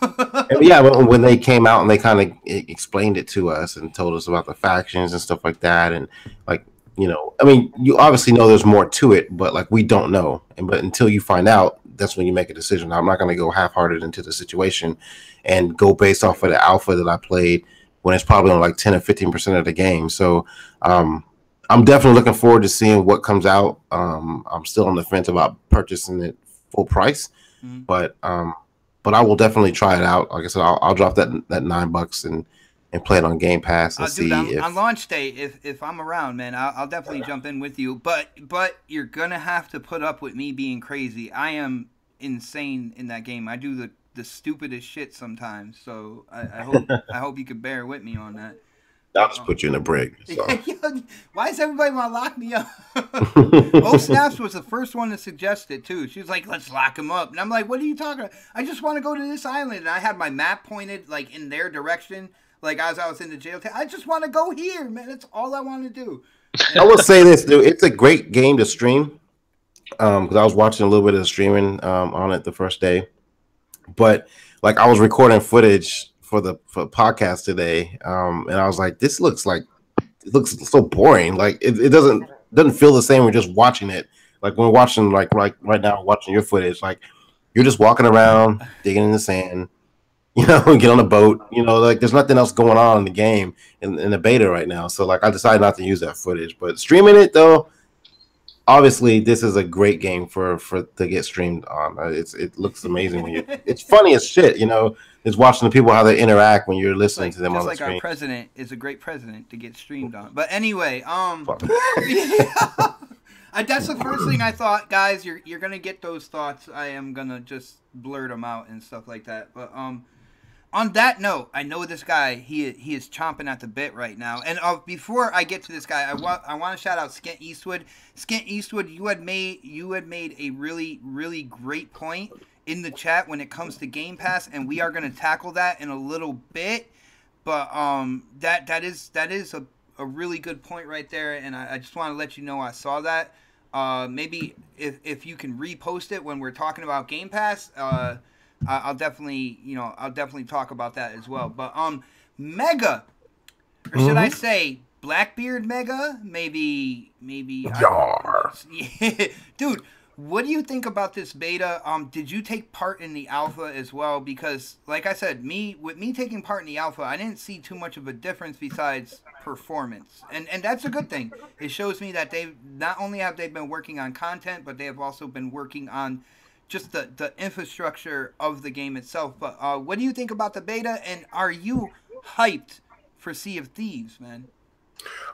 Yeah, when they came out and they kind of explained it to us and told us about the factions and stuff like that, and like, I mean, you obviously know there's more to it, but like we don't know, but until you find out, that's when you make a decision. I'm not going to go half-hearted into the situation and go based off of the alpha that I played when it's probably on like 10 or 15% of the game. So I'm definitely looking forward to seeing what comes out. I'm still on the fence about purchasing it full price, but but I will definitely try it out. Like I said, I'll drop that $9 and play it on Game Pass and see if on launch day, if I'm around, man, I'll definitely jump in with you. But you're gonna have to put up with me being crazy. I am insane in that game. I do the stupidest shit sometimes. So I hope you can bear with me on that. I'll just put you in a brig. So. Why does everybody want to lock me up? Oh Snaps was the first one to suggest it too. She was like, "Let's lock him up," and I'm like, "What are you talking about? I just want to go to this island." And I had my map pointed like in their direction, like as I was in the jail. I just want to go here, man. That's all I want to do. I will say this, dude. It's a great game to stream because I was watching a little bit of the streaming on it the first day, but like I was recording footage for podcast today, and I was like, it looks so boring. Like it doesn't feel the same when just watching it. Like when we're watching like right now, watching your footage, like you're just walking around, digging in the sand, you know, get on a boat, you know, like there's nothing else going on in the game in the beta right now. So like I decided not to use that footage, but streaming it though, obviously this is a great game for to get streamed on. It looks amazing when it's funny as shit, you know. Is watching the people how they interact when you're listening to them on the screen. Our president is a great president to get streamed on. But anyway, that's the first thing I thought, guys. You're gonna get those thoughts. I am gonna just blurt them out and stuff like that. But on that note, I know this guy. He is chomping at the bit right now. And before I get to this guy, I want to shout out Skent Eastwood. Skent Eastwood, you had made a really, really great point in the chat when it comes to Game Pass, and we are going to tackle that in a little bit. But that is a really good point right there, and I just want to let you know I saw that. Maybe if you can repost it when we're talking about Game Pass, I'll definitely talk about that as well. But Mega, or should I say Blackbeard Mega? Maybe. Yar. Dude. What do you think about this beta? Did you take part in the alpha as well? Because, like I said, with me taking part in the alpha, I didn't see too much of a difference besides performance, and that's a good thing. It shows me that they not only have been working on content, but they have also been working on just the infrastructure of the game itself. But what do you think about the beta? And are you hyped for Sea of Thieves, man?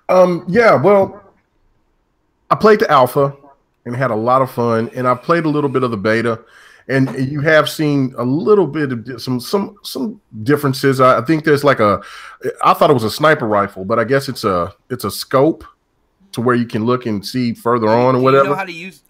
Yeah. Well, I played the alpha and had a lot of fun, and I played a little bit of the beta, and you have seen a little bit of some differences. I think there's like I thought it was a sniper rifle, but I guess it's a scope to where you can look and see further on or whatever. Do you know how to use?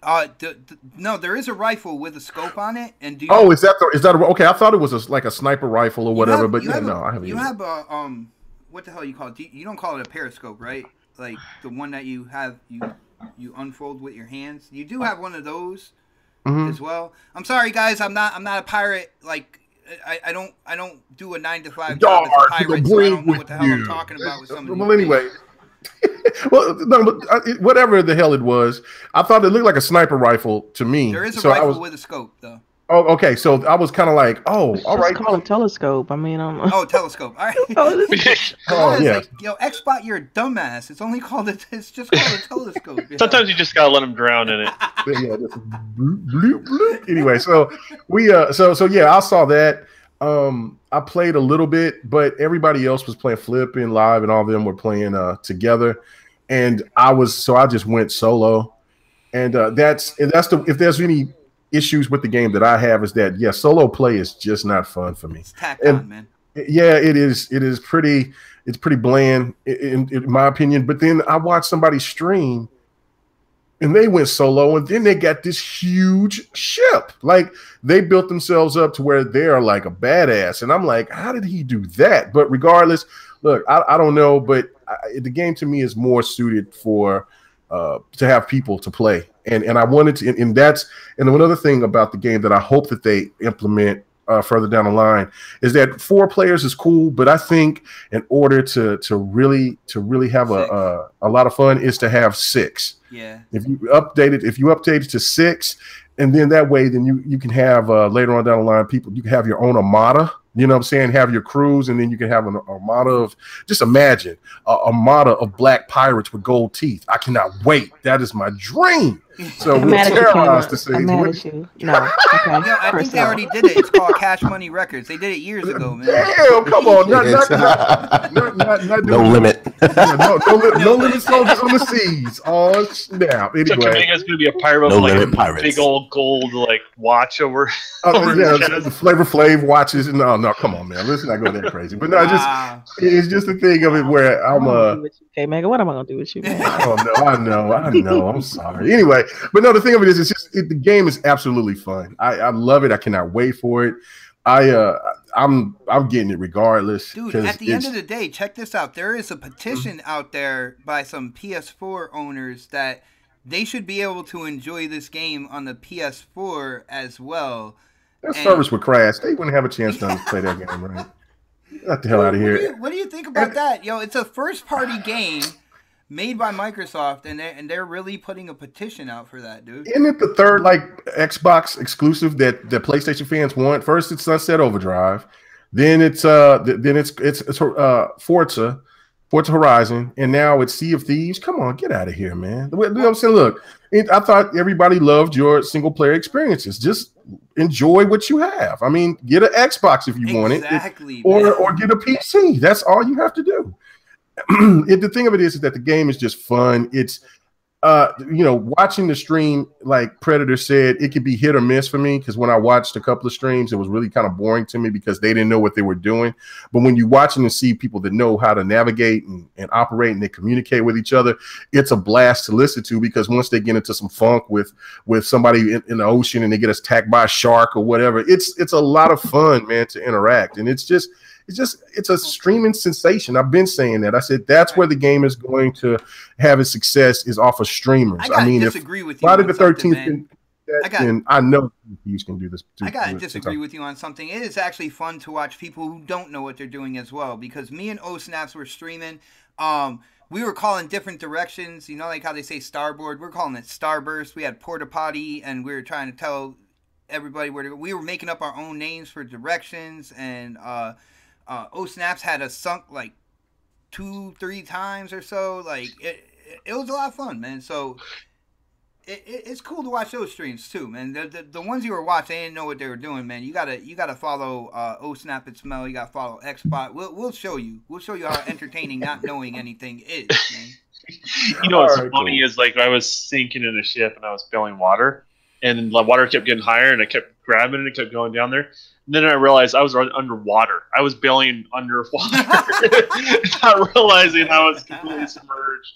No, there is a rifle with a scope on it, and is that okay? I thought it was like a sniper rifle or whatever, but yeah, no, I haven't. You have a what the hell you call it? You don't call it a periscope, right? Like the one that you have you unfold with your hands. You do have one of those as well. I'm sorry, guys. I'm not a pirate. Like I don't do a 9-to-5 job as a pirate, so I don't know what the hell I'm talking about with some of Well, anyway. Well, no, but whatever the hell it was, I thought it looked like a sniper rifle to me. There is a rifle with a scope, though. Oh, okay. So I was kind of like, oh, all right. Call it telescope. I mean, telescope. All right. Yeah. Like, yo, Xbot, you're a dumbass. It's only called it's just called a telescope. Sometimes you just gotta let them drown in it. Yeah. Just bloop, bloop, bloop. Anyway, so we so yeah, I saw that. I played a little bit, but everybody else was playing Flipping Live, and all of them were playing together. And I just went solo. And if there's any issues with the game that I have, is that solo play is just not fun for me. It's tacked on, man. Yeah, it is. It's pretty bland in my opinion. But then I watched somebody stream, and they went solo, and then they got this huge ship. Like they built themselves up to where they're like a badass. And I'm like, how did he do that? But regardless, look, I don't know, but the game to me is more suited for to have people to play. And I wanted to, and another thing about the game that I hope that they implement further down the line is that 4 players is cool, but I think in order to really have a lot of fun is to have 6. Yeah. If you update it to 6, and then that way, then you can have later on down the line you can have your own armada. You know what I'm saying? Have your crews, and then you can have an armada of, just imagine, a armada of black pirates with gold teeth. I cannot wait. That is my dream. So I'm we'll mad at you, terrorize Kayla. the seeds. I'm mad at you. No. Okay. Yeah, I think they already did it. It's called Cash Money Records. They did it years ago, man. Damn, come on, not No doing limit. Yeah, no limit soldiers on the seas. Oh snap! So Anyway, Kaminga's gonna be a pirate No with like limit a pirates. big old gold like watch over. over his yeah, chest. the Flavor Flav watches. No, come on, man. Let's not go that crazy. But no, Wow. it's just a thing of it where I'm Okay, Mega, what am I gonna do with you, man? I know. I'm sorry. Anyway, but no, the thing of it is, it's just the game is absolutely fun. I love it. I cannot wait for it. I'm getting it regardless. Dude, at the end of the day, check this out. There is a petition out there by some PS4 owners that they should be able to enjoy this game on the PS4 as well. Their service would crash. They wouldn't have a chance to play that game, right? Get the hell out of here. What do you think about that? Yo, it's a first-party game made by Microsoft, and they're really putting a petition out for that, dude. Isn't it the third Xbox exclusive that the PlayStation fans want? First, it's Sunset Overdrive, then it's Forza Horizon, and now it's Sea of Thieves. Come on, get out of here, man. You know what I'm saying? Look, I thought everybody loved your single player experiences. Just enjoy what you have. I mean, get an Xbox if you want it, or get a PC. That's all you have to do. The thing of it is that the game is just fun. It's watching the stream, like Predator said, it could be hit or miss for me, because when I watched a couple of streams, it was really kind of boring to me because they didn't know what they were doing. But when you're watching and see people that know how to navigate and operate and they communicate with each other, it's a blast to listen to, because once they get into some funk with somebody in the ocean and they get attacked by a shark or whatever, it's a lot of fun, man, to interact. And it's a streaming sensation. I've been saying that. I said that's where the game is going to have its success, is off of streamers. I mean, disagree with you. Friday the 13th, then I know Thieves can do this. I gotta disagree with you on something. It is actually fun to watch people who don't know what they're doing as well. Because me and O-Snaps were streaming. We were calling different directions. You know, like how they say starboard. We're calling it starburst. We had porta potty, and we were trying to tell everybody where to go. We were making up our own names for directions, and O-Snaps had us sunk like 2-3 times or so. Like it was a lot of fun, man. So it's cool to watch those streams too, man. The ones you were watching, they didn't know what they were doing, man. You gotta follow O-Snap and Smell. You gotta follow Xbot. We'll show you. We'll show you how entertaining not knowing anything is, man. You know what's funny is, like, I was sinking in a ship and I was spilling water, and the water kept getting higher, and I kept grabbing it and kept going down there. And then I realized I was underwater. I was bailing underwater, not realizing I was completely submerged.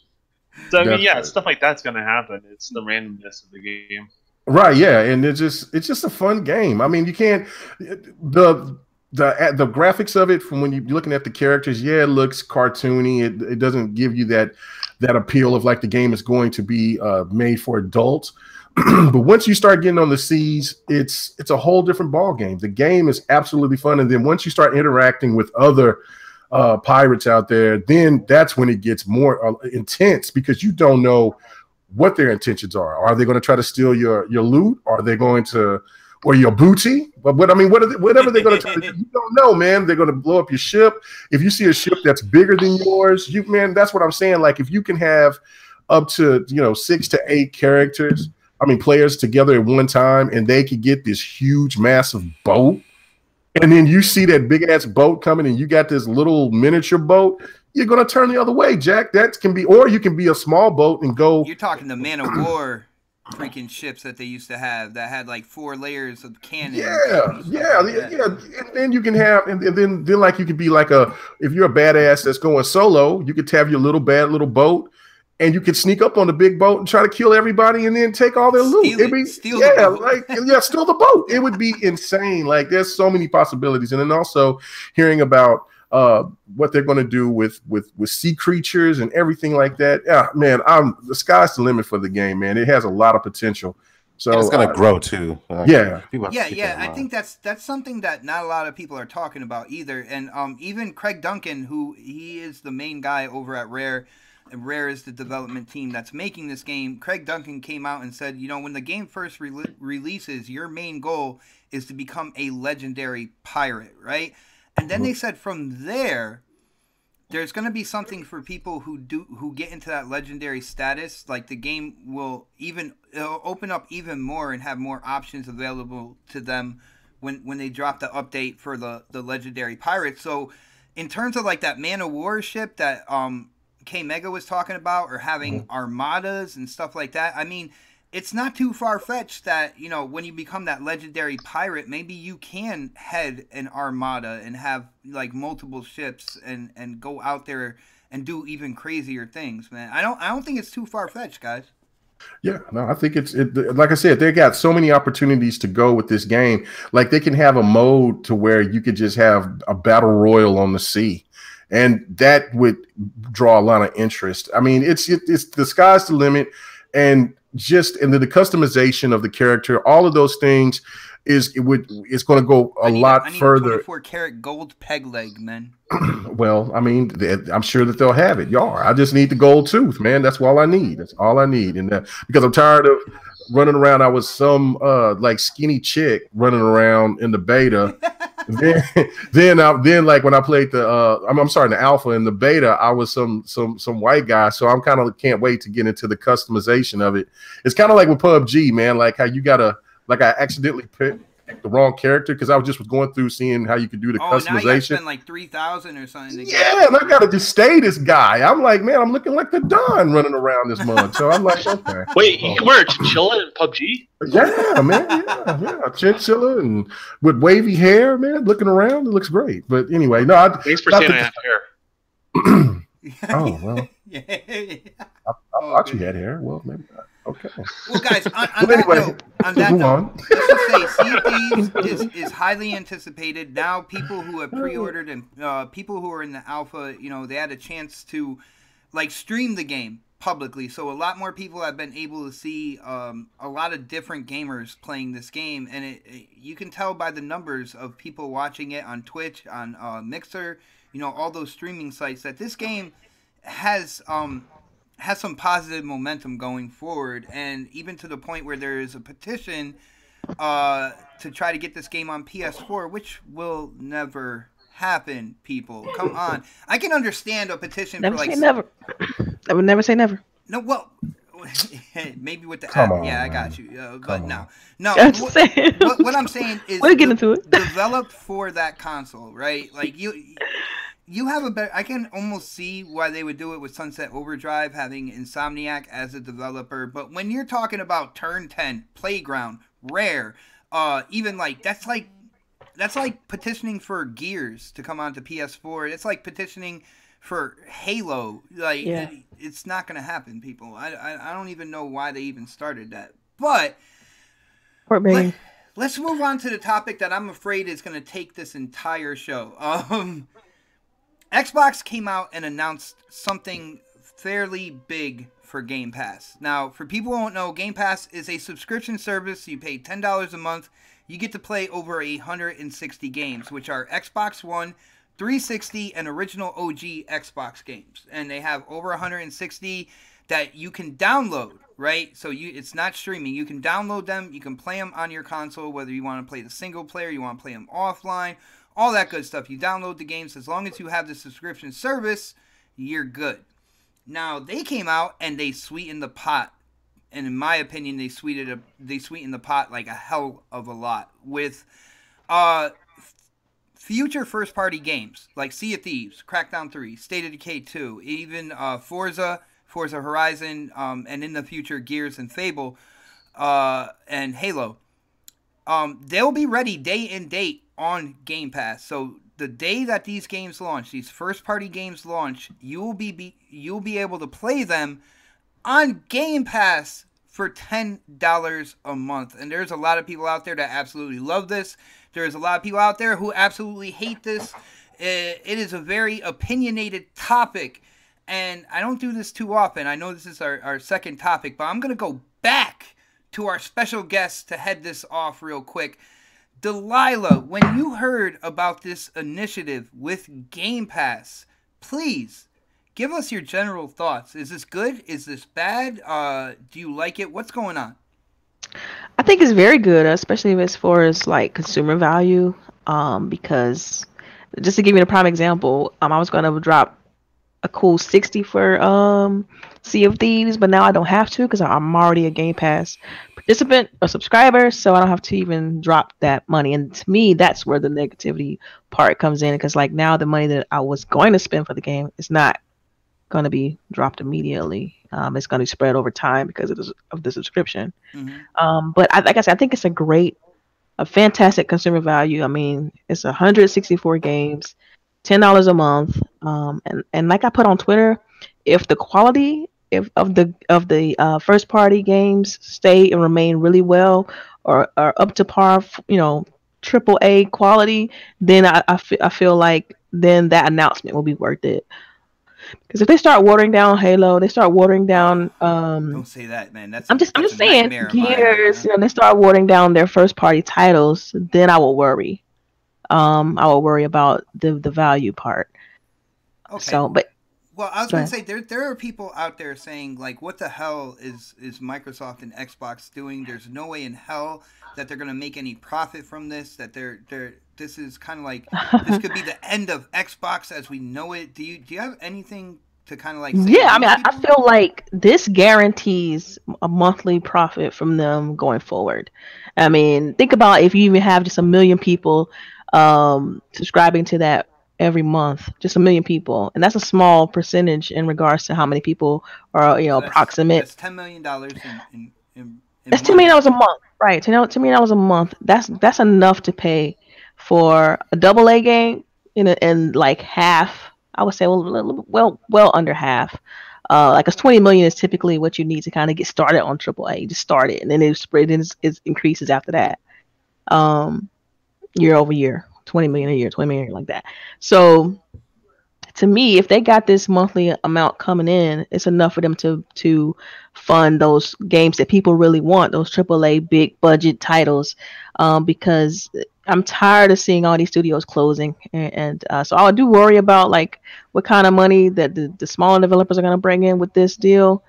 So I mean, yeah, stuff like that's gonna happen. It's the randomness of the game, right? Yeah, and it's just a fun game. I mean, you can't the graphics of it, from when you're looking at the characters. Yeah, it looks cartoony. It doesn't give you that appeal of like the game is going to be made for adults. But once you start getting on the seas, it's a whole different ball game. The game is absolutely fun, and then once you start interacting with other pirates out there, then that's when it gets more intense, because you don't know what their intentions are. Are they going to try to steal your loot? Are they going to, or your booty? But whatever they're going to try to do, you don't know, man. They're going to blow up your ship. If you see a ship that's bigger than yours, man, that's what I'm saying. Like, if you can have up to 6 to 8 players together at one time, and they could get this huge, massive boat, and then you see that big ass boat coming, and you got this little miniature boat, you're gonna turn the other way, Jack. That can be, or you can be a small boat and go. You're talking the Man of War freaking ships that they used to have that had like 4 layers of cannons. Yeah. And then you can have, and then like you could be like if you're a badass that's going solo, you could have your little boat. And you can sneak up on the big boat and try to kill everybody, and then take all their loot. Steal the boat. It would be insane. Like, there's so many possibilities. And then also hearing about what they're going to do with sea creatures and everything like that. Yeah, man, the sky's the limit for the game, man. It has a lot of potential. So it's going to grow too. I think that's something that not a lot of people are talking about either. And even Craig Duncan, who he is the main guy over at Rare. Rare is the development team that's making this game. Craig Duncan came out and said, when the game first releases, your main goal is to become a legendary pirate, right? And then they said from there, there's going to be something for people who get into that legendary status. Like the game will it'll open up even more and have more options available to them when they drop the update for the legendary pirates. So in terms of like that Man of War ship that K Mega was talking about, or having armadas and stuff like that, I mean, it's not too far-fetched that, you know, when you become that legendary pirate, maybe you can head an armada and have, like, multiple ships and go out there and do even crazier things, man. I don't think it's too far-fetched, guys. Yeah, no, I think it's like I said, they got so many opportunities to go with this game. Like, they can have a mode to where you could just have a battle royal on the sea, and that would draw a lot of interest. I mean, it's the sky's the limit, and the customization of the character, all of those things it's going to go a lot further. 24-karat gold peg leg, man. Well, I mean, I'm sure that they'll have it. Y'all, I just need the gold tooth, man. That's all I need. That's all I need. And because I'm tired of running around. I was some like skinny chick running around in the beta. then like when I played the I'm sorry, the alpha and the beta, I was some white guy. So I'm kind of can't wait to get into the customization of it. It's kind of like with PUBG, man. Like how you gotta, like, I accidentally picked the wrong character because I was going through seeing how you could do the customization. Now you gotta spend like 3,000 or something. Yeah, and I gotta just stay this guy. I'm like, man, I'm looking like the Don running around this month. So I'm like, okay. Wait, you can wear a chinchilla in PUBG? Yeah, man, yeah, chinchilla and with wavy hair, man. Looking around, it looks great. But anyway, no. Thanks for saying I have hair. Oh well. Yeah. I thought you had hair. Well, maybe not. Okay. Well, guys, on that note, let's just say Sea of Thieves is highly anticipated. Now, people who have pre-ordered and people who are in the alpha, you know, they had a chance to, like, stream the game publicly. So a lot more people have been able to see a lot of different gamers playing this game. And you can tell by the numbers of people watching it on Twitch, on Mixer, you know, all those streaming sites, that this game has some positive momentum going forward, and even to the point where there is a petition to try to get this game on PS4, which will never happen. People, come on! I can understand a petition never for like say never. I would never say never. No, well, maybe with the come app, on, yeah, I man. got you. But no. What I'm saying is, we'll get into it. Developed for that console, right? Like you have a better. I can almost see why they would do it with Sunset Overdrive, having Insomniac as a developer. But when you're talking about Turn 10, Playground, Rare, even like that's like petitioning for Gears to come onto PS4. It's like petitioning for Halo. Like, yeah. It's not going to happen, people. I don't even know why they even started that. But let's move on to the topic that I'm afraid is going to take this entire show. Xbox came out and announced something fairly big for Game Pass. Now, for people who don't know, Game Pass is a subscription service. You pay $10 a month. You get to play over 160 games, which are Xbox One, 360, and original OG Xbox games. And they have over 160 that you can download, right? So it's not streaming. You can download them. You can play them on your console, whether you want to play the single player, you want to play them offline, all that good stuff. You download the games. As long as you have the subscription service, you're good. Now, they came out and they sweetened the pot. And in my opinion, they sweetened the pot like a hell of a lot with future first-party games like Sea of Thieves, Crackdown 3, State of Decay 2, even Forza Horizon, and in the future Gears and Fable, and Halo. They'll be ready day and date on Game Pass. So the day that these games launch, these first-party games launch, you'll be able to play them on Game Pass for $10 a month. And there's a lot of people out there that absolutely love this. There's a lot of people out there who absolutely hate this. It is a very opinionated topic, and I don't do this too often. I know this is our second topic, but I'm going to go back to our special guest to head this off real quick. Delilah, when you heard about this initiative with Game Pass, please give us your general thoughts. Is this good? Is this bad? Do you like it? What's going on? I think it's very good, especially as far as like consumer value. Because just to give you a prime example, I was going to drop a cool 60 for Sea of Thieves, but now I don't have to because I'm already a Game Pass participant or subscriber, so I don't have to even drop that money. And to me, that's where the negativity part comes in, because like now the money that I was going to spend for the game is not going to be dropped immediately. It's going to be spread over time because of the subscription. But like I said, I think it's a fantastic consumer value. I mean, it's 164 games, $10 a month. And like I put on Twitter, if the quality of the first party games stay and remain really well or are up to par, triple A quality, then I feel like then that announcement will be worth it. Because if they start watering down Halo, they start watering down. Don't say that, man. I'm just saying, Gears. Mine, they start watering down their first party titles. Then I will worry. I will worry about the value part. Okay. So, but well, I was going to say there are people out there saying like, what the hell is Microsoft and Xbox doing? There's no way in hell that they're going to make any profit from this. That this is kind of like this could be the end of Xbox as we know it. Do you have anything to kind of like say? Yeah, I mean, I feel like this guarantees a monthly profit from them going forward. I mean, think about if you even have just 1 million people subscribing to that every month, just 1 million people, and that's a small percentage in regards to how many people are approximate. That's $10 million in that's $10 million a month, right? $10 million a month. That's enough to pay for a AA game in like half. I would say well under half. Like 20 million is typically what you need to kind of get started on AAA. Just start it, and then it spread and it increases after that. Year over year, 20 million a year, 20 million like that. So to me, if they got this monthly amount coming in, it's enough for them to fund those games that people really want, those AAA big budget titles. Because I'm tired of seeing all these studios closing, and so I do worry about like what kind of money that the smaller developers are going to bring in with this deal.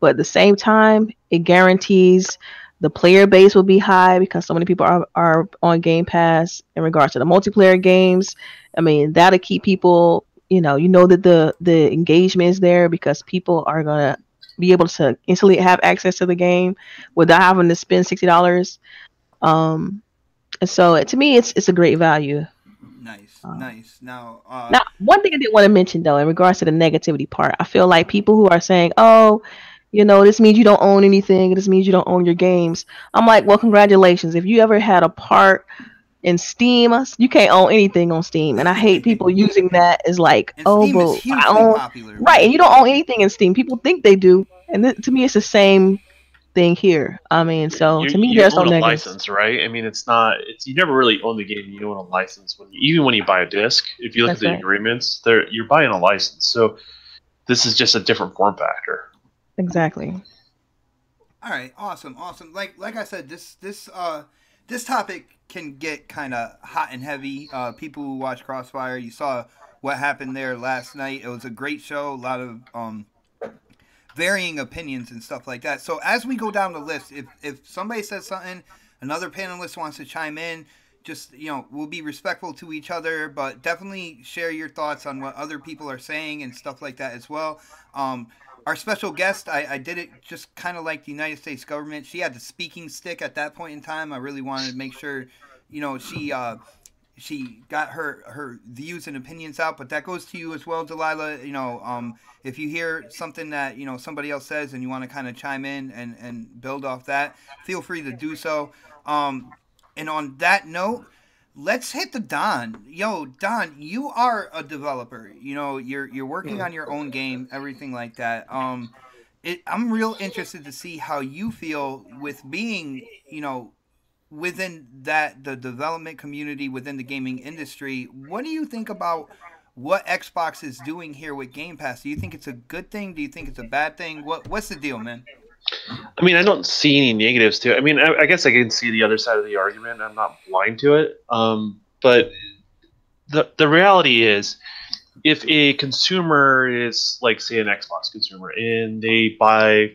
But at the same time, it guarantees the player base will be high because so many people are on Game Pass in regards to the multiplayer games. I mean, that'll keep people, that the engagement is there because people are going to be able to instantly have access to the game without having to spend $60. And so to me, it's a great value. Nice. Now, one thing I didn't want to mention though, in regards to the negativity part, I feel like people who are saying, "Oh, this means you don't own anything. This means you don't own your games." I'm like, well, congratulations. If you ever had a part in Steam, you can't own anything on Steam. And I hate people using that as like, Steam but is hugely I own popular, right, and you don't own anything in Steam. People think they do, and to me, it's the same thing here. I mean, so to me, there's no own a negatives. license, right? I mean, you never really own the game. You own a license even when you buy a disc. If you look at the agreements, you're buying a license. So this is just a different form factor. Exactly. All right, awesome. Like I said, this topic can get kind of hot and heavy. People who watch Crossfire, you saw what happened there last night. It was a great show. A lot of varying opinions and stuff like that. So as we go down the list, if somebody says something, another panelist wants to chime in, just, we'll be respectful to each other, but definitely share your thoughts on what other people are saying and stuff like that as well. Our special guest, I did it just kind of like the United States government. She had the speaking stick at that point in time. I really wanted to make sure, she got her views and opinions out, but that goes to you as well, Delilah. If you hear something that, somebody else says and you want to kind of chime in and build off that, feel free to do so. And on that note, let's hit the Don. Yo, Don, you are a developer. You're working on your own game, everything like that. I'm real interested to see how you feel with being, within the development community, within the gaming industry. What do you think about what Xbox is doing here with Game Pass? Do you think it's a good thing? Do you think it's a bad thing? What's the deal, man? I mean, I don't see any negatives to it. I mean, I guess I can see the other side of the argument. I'm not blind to it. But the reality is, if a consumer is like, say, an Xbox consumer, and they buy,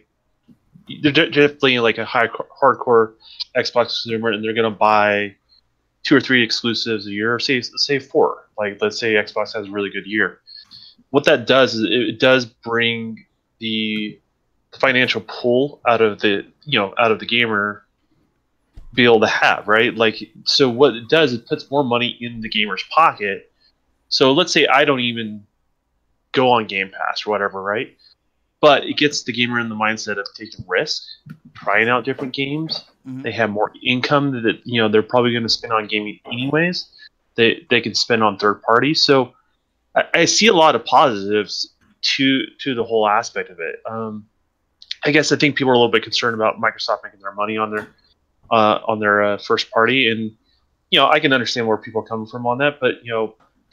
they're definitely like a hardcore Xbox consumer, and they're going to buy 2 or 3 exclusives a year, or say 4. Like, let's say Xbox has a really good year. what that does is it does bring the financial pull out of the gamer be able to have, right? Like, so what it does, it puts more money in the gamer's pocket. So let's say I don't even go on Game Pass or whatever, right? But it gets the gamer in the mindset of taking risks, trying out different games. They have more income that they're probably going to spend on gaming anyways. They can spend on third parties. So I see a lot of positives to the whole aspect of it. I guess I think people are a little bit concerned about Microsoft making their money on their first party, and I can understand where people are coming from on that. But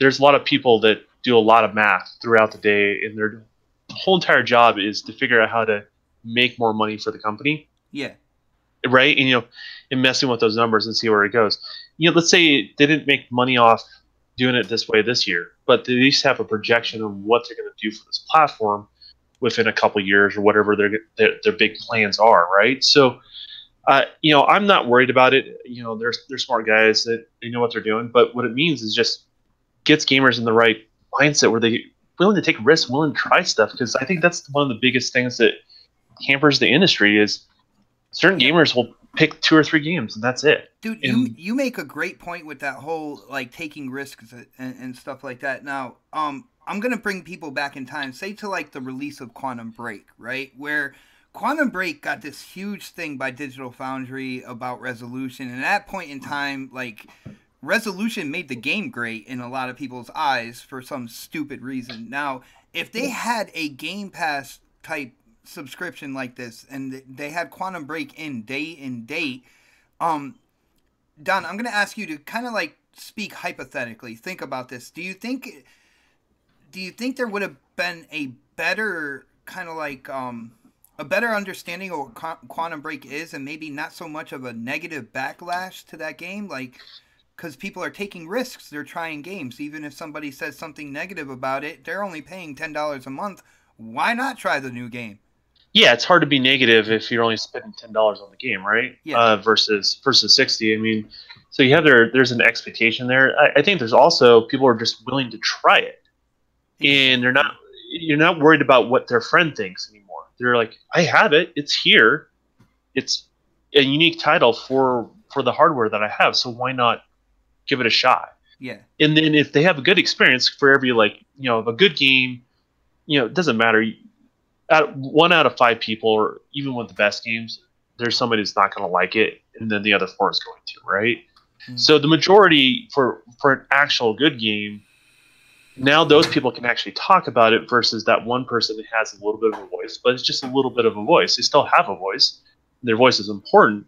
there's a lot of people that do a lot of math throughout the day, and their whole entire job is to figure out how to make more money for the company. Yeah. Right, and messing with those numbers and see where it goes. Let's say they didn't make money off doing it this way this year, but they at least have a projection of what they're going to do for this platform within a couple years or whatever their big plans are, right? So, I'm not worried about it. They're smart guys that they know what they're doing, but what it means is just gets gamers in the right mindset where they willing to take risks, willing to try stuff, because I think that's one of the biggest things that hampers the industry is certain gamers will pick 2 or 3 games and that's it. Dude, you make a great point with that whole like taking risks and stuff like that. Now, I'm gonna bring people back in time, say to like the release of Quantum Break, right? Where Quantum Break got this huge thing by Digital Foundry about resolution, and at that point in time, like resolution made the game great in a lot of people's eyes for some stupid reason. Now, if they had a Game Pass type subscription like this and they had Quantum Break in day and date, Don, I'm going to ask you to kind of like speak hypothetically. Think about this. Do you think there would have been a better kind of like a better understanding of what Quantum Break is, and maybe not so much of a negative backlash to that game, like, because people are taking risks, they're trying games. Even if somebody says something negative about it, they're only paying $10 a month. Why not try the new game? Yeah, it's hard to be negative if you're only spending $10 on the game, right? Yeah. Versus 60. I mean, so you have there's an expectation there. I think there's also people are just willing to try it, and you're not worried about what their friend thinks anymore. They're like, I have it. It's here. It's a unique title for the hardware that I have. So why not give it a shot? Yeah. And then if they have a good experience for every a good game, it doesn't matter. 1 out of 5 people, or even with the best games, there's somebody who's not going to like it, and then the other 4 is going to, right? Mm-hmm. So the majority for an actual good game, now those people can actually talk about it versus that one person that has a little bit of a voice, but it's just a little bit of a voice. They still have a voice. Their voice is important,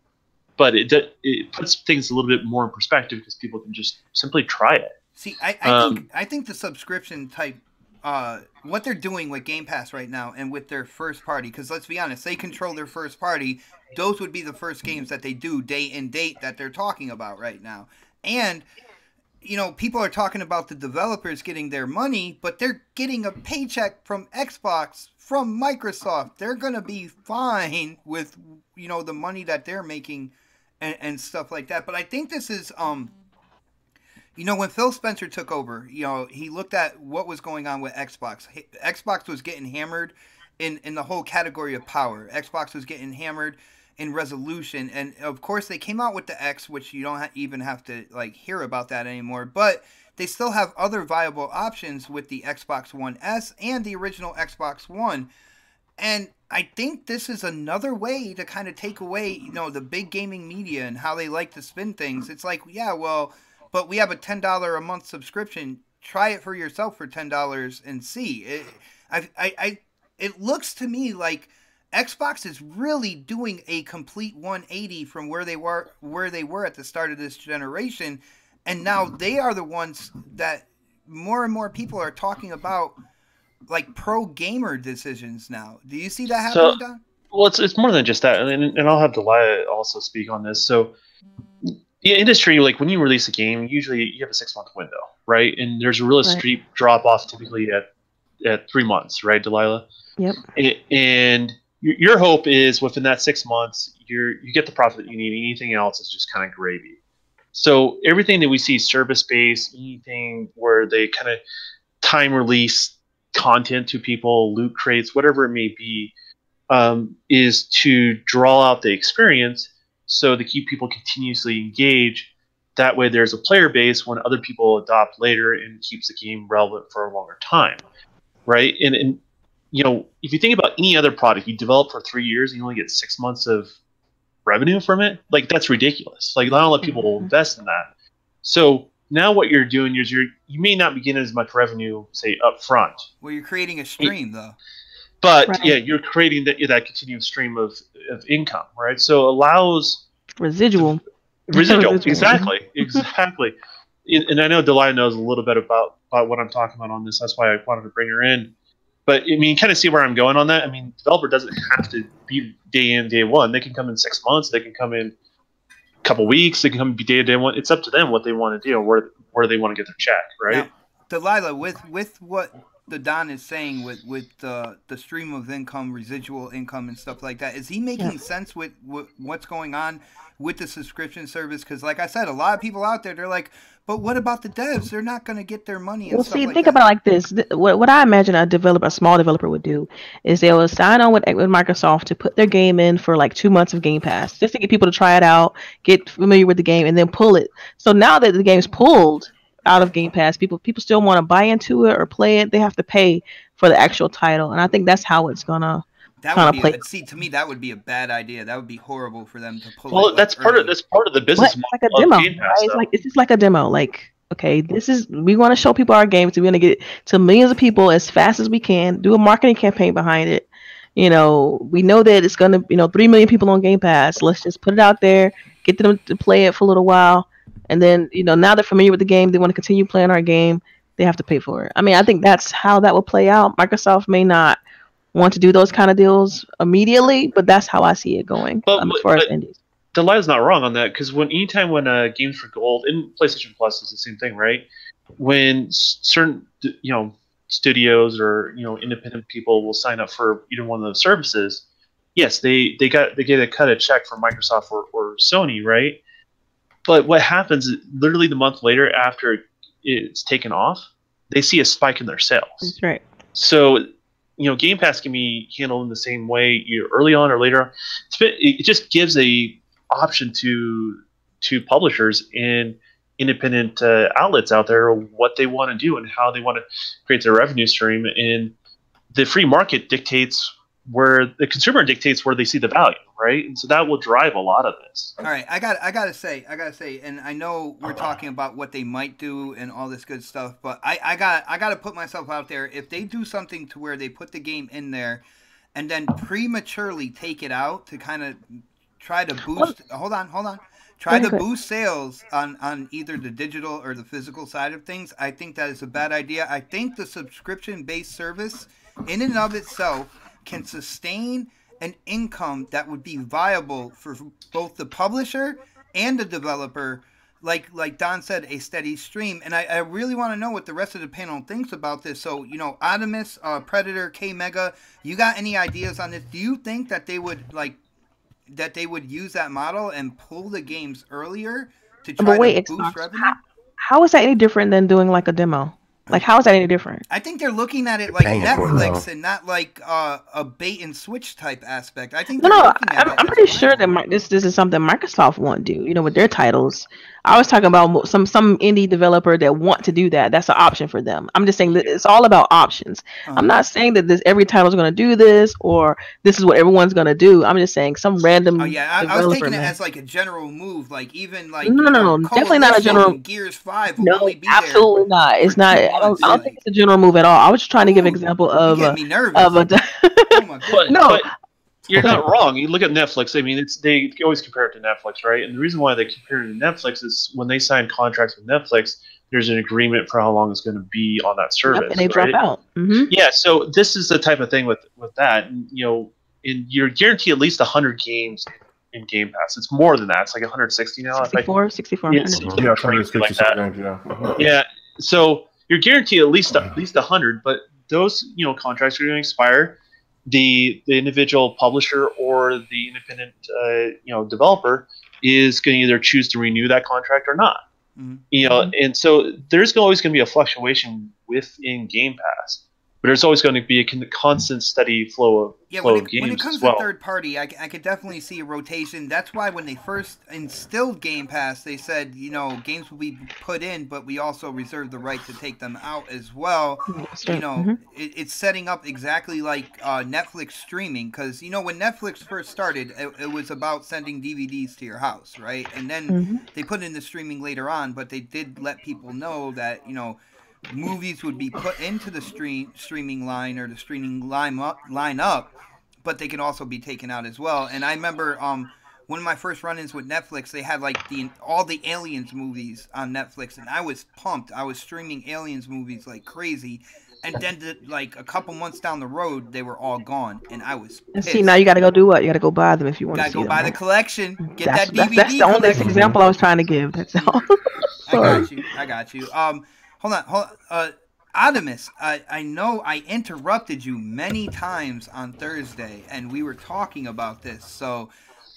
but it puts things a little bit more in perspective because people can just simply try it. See, I think the subscription type, what they're doing with Game Pass right now and with their first party, because let's be honest, they control their first party. Those would be the first games that they do day and date that they're talking about right now. And, people are talking about the developers getting their money, but they're getting a paycheck from Xbox, from Microsoft. They're going to be fine with, the money that they're making and stuff like that. But I think this is, when Phil Spencer took over, he looked at what was going on with Xbox. Xbox was getting hammered in the whole category of power. Xbox was getting hammered in resolution. And, of course, they came out with the X, which you don't even have to, hear about that anymore. But they still have other viable options with the Xbox One S and the original Xbox One. And I think this is another way to kind of take away, the big gaming media and how they like to spin things. It's like, yeah, well, but we have a $10 a month subscription. Try it for yourself for $10 and see. It looks to me like Xbox is really doing a complete 180 from where they were at the start of this generation, and now they are the ones that more and more people are talking about, like pro gamer decisions now. Do you see that happening, Don? Well, it's more than just that, and I'll have Delilah also speak on this. So, the industry, like when you release a game, usually you have a 6-month window, right? And there's a real steep drop off typically at 3 months, right, Delilah? Yep. And your hope is within that 6 months, you get the profit that you need. Anything else is just kind of gravy. So everything that we see service based, anything where they kind of time release content to people, loot crates, whatever it may be, is to draw out the experience so to keep people continuously engaged. That way there's a player base when other people adopt later and keeps the game relevant for a longer time, right? And you know, if you think about any other product you develop for 3 years and you only get 6 months of revenue from it, like that's ridiculous. Like, not a lot of people will invest in that. So now what you're doing is you may not be getting as much revenue, say, up front. Well, you're creating a stream, though. But Right. yeah, you're creating that continuous stream of income, right? So it allows Residual. residual. Residual. Exactly. And I know Delilah knows a little bit about what I'm talking about on this. That's why I wanted to bring her in. But I mean, kind of see where I'm going on that. I mean, developer doesn't have to be day in, day one. They can come in 6 months. They can come in a couple weeks. They can come be day one. It's up to them what they want to do, where they want to get their check, right? Now, Delilah, with what the Don is saying with the stream of income, residual income, and stuff like that, is he making sense with what's going on with the subscription service? Because, like I said, a lot of people out there, they're like, but what about the devs? They're not going to get their money. And Well, stuff see, like think that. about it like this. What I imagine a small developer would do is they will sign on with Microsoft to put their game in for like 2 months of Game Pass, just to get people to try it out, get familiar with the game, and then pull it. So now that the game's pulled out of Game Pass, people still want to buy into it or play it. They have to pay for the actual title, and I think that's how it's gonna kind of play. See, to me, that would be a bad idea. That would be horrible for them to pull. Well, it, that's like, part early. of the business But model it's like a of demo, Game Pass, right? It's just like a demo. Like, okay, we want to show people our games. We want to get it to millions of people as fast as we can. Do a marketing campaign behind it. You know, we know that it's gonna, 3 million people on Game Pass. Let's just put it out there, get them to play it for a little while, and then now they're familiar with the game. They want to continue playing our game. They have to pay for it. I mean, I think that's how that will play out. Microsoft may not want to do those kind of deals immediately, but that's how I see it going as far as indies. Delilah's not wrong on that, because anytime when Games for Gold and PlayStation Plus is the same thing, right? When certain studios or independent people will sign up for either one of those services, yes, they get a cut a check from Microsoft or Sony, right? But what happens is, literally the month later after it's taken off, they see a spike in their sales. That's right. So Game Pass can be handled in the same way, early on or later on. It just gives a option to publishers and independent outlets out there what they want to do and how they want to create their revenue stream. And the free market dictates where the consumer dictates where they see the value, right? And so that will drive a lot of this. All right, I gotta say, and I know we're talking about what they might do and all this good stuff, but I gotta put myself out there. If they do something to where they put the game in there and then prematurely take it out to kind of try to boost, hold on, try to boost sales on either the digital or the physical side of things, I think that is a bad idea. I think the subscription-based service in and of itself can sustain an income that would be viable for both the publisher and the developer, like Don said, a steady stream. And I really want to know what the rest of the panel thinks about this. So, Adamus, Predator, K-Mega, you got any ideas on this? Do you think that they would use that model and pull the games earlier to try to boost revenue? How is that any different than doing like a demo? Like, how is that any different? I think they're looking at it like Netflix and not like a bait and switch type aspect. I think I'm pretty sure that this is something Microsoft won't do. With their titles. I was talking about some indie developer that want to do that. That's an option for them. I'm just saying that it's all about options. I'm not saying that every title is going to do this or this is what everyone's going to do. I'm just saying some random. Oh yeah, I was taking it as like a general move, like even like no, definitely not a general. Gears 5 will only be absolutely not. It's not. I don't think it's a general move at all. I was just trying to give an example of. You get me nervous. Oh my God. But you're not wrong. You look at Netflix. I mean, they always compare it to Netflix, right? And the reason why they compare it to Netflix is when they sign contracts with Netflix, there's an agreement for how long it's going to be on that service. And they drop out. Mm-hmm. Yeah. So this is the type of thing with that. And, and you're guaranteed at least 100 games in Game Pass. It's more than that. It's like 160 now. 64. Yeah, 160 like that. Yeah. So you're guaranteed at least 100, but those contracts are going to expire. The individual publisher or the independent developer is going to either choose to renew that contract or not. Mm-hmm. And so there's always going to be a fluctuation within Game Pass. but there's always going to be a constant, steady flow of games when it comes as well. to third party, I could definitely see a rotation. That's why when they first instilled Game Pass, they said, you know, games will be put in, but we also reserve the right to take them out as well. You know, it's setting up exactly like Netflix streaming, because, you know, when Netflix first started, it was about sending DVDs to your house, right? And then they put in the streaming later on, but they did let people know that, you know, movies would be put into the streaming line or the streaming line up, but they can also be taken out as well. And I remember one of my first run-ins with Netflix, they had like all the Aliens movies on Netflix, and I was pumped. I was streaming Aliens movies like crazy, and then like a couple months down the road, they were all gone, and I was pissed. See, now you got to go do what? You got to go buy them if you want to see them. Gotta go buy the collection. Get That's that DVD. That's the only collection. example I was trying to give. That's all. I got you. Hold on. Adamus, I know I interrupted you many times on Thursday, and we were talking about this, so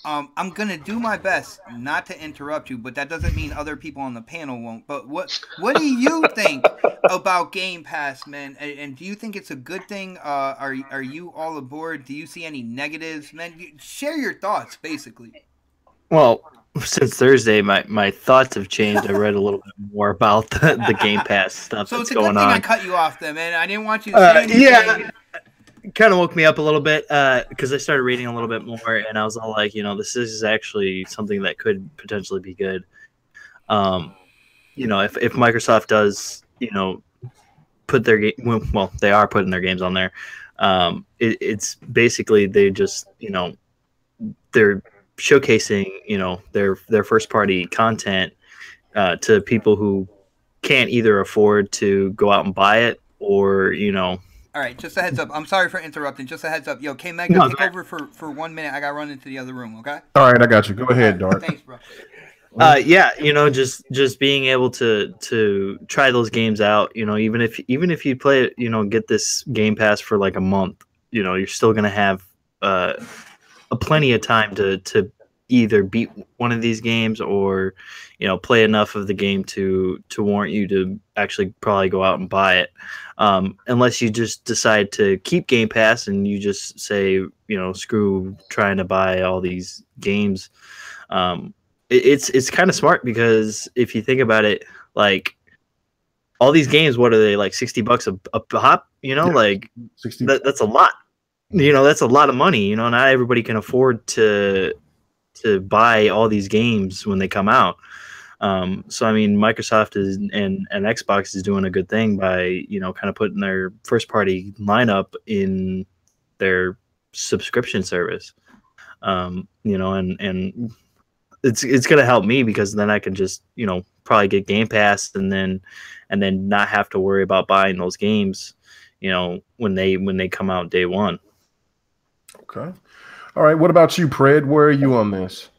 I'm going to do my best not to interrupt you, but that doesn't mean other people on the panel won't. But what do you think about Game Pass, man? And do you think it's a good thing? Are you all aboard? Do you see any negatives? Man, share your thoughts, basically. Well, since Thursday, my thoughts have changed. I read a little bit more about the Game Pass stuff so that's it's a good going thing on. I cut you off then, man. I didn't want you to say anything. Yeah, kind of woke me up a little bit because I started reading a little bit more, and I was all like, you know, this is actually something that could potentially be good. You know, if Microsoft does, you know, put their game, well, they are putting their games on there. It's basically they just, you know, they're showcasing, you know, their first party content to people who can't either afford to go out and buy it or, you know. All right, just a heads up. I'm sorry for interrupting. Just a heads up. Yo, K-Mega, take over for 1 minute. I got to run into the other room, okay? All right, I got you. Go ahead, Dart. Thanks, bro. Yeah, you know, just being able to try those games out, you know, even if you play it, you know, get this Game Pass for like a month, you know, you're still gonna have a plenty of time to either beat one of these games or, you know, play enough of the game to warrant you to actually probably go out and buy it. Unless you just decide to keep Game Pass and you just say, you know, screw trying to buy all these games. It's kind of smart because if you think about it, like all these games, what are they, like $60 a pop? You know, like 60. That's a lot. You know, that's a lot of money. You know, not everybody can afford to buy all these games when they come out. So I mean, Microsoft is and Xbox is doing a good thing by, you know, kind of putting their first party lineup in their subscription service. You know, and it's gonna help me because then I can just, you know, probably get Game Pass and then not have to worry about buying those games, you know, when they come out day one. Okay. All right. What about you, Pred? Where are you on this?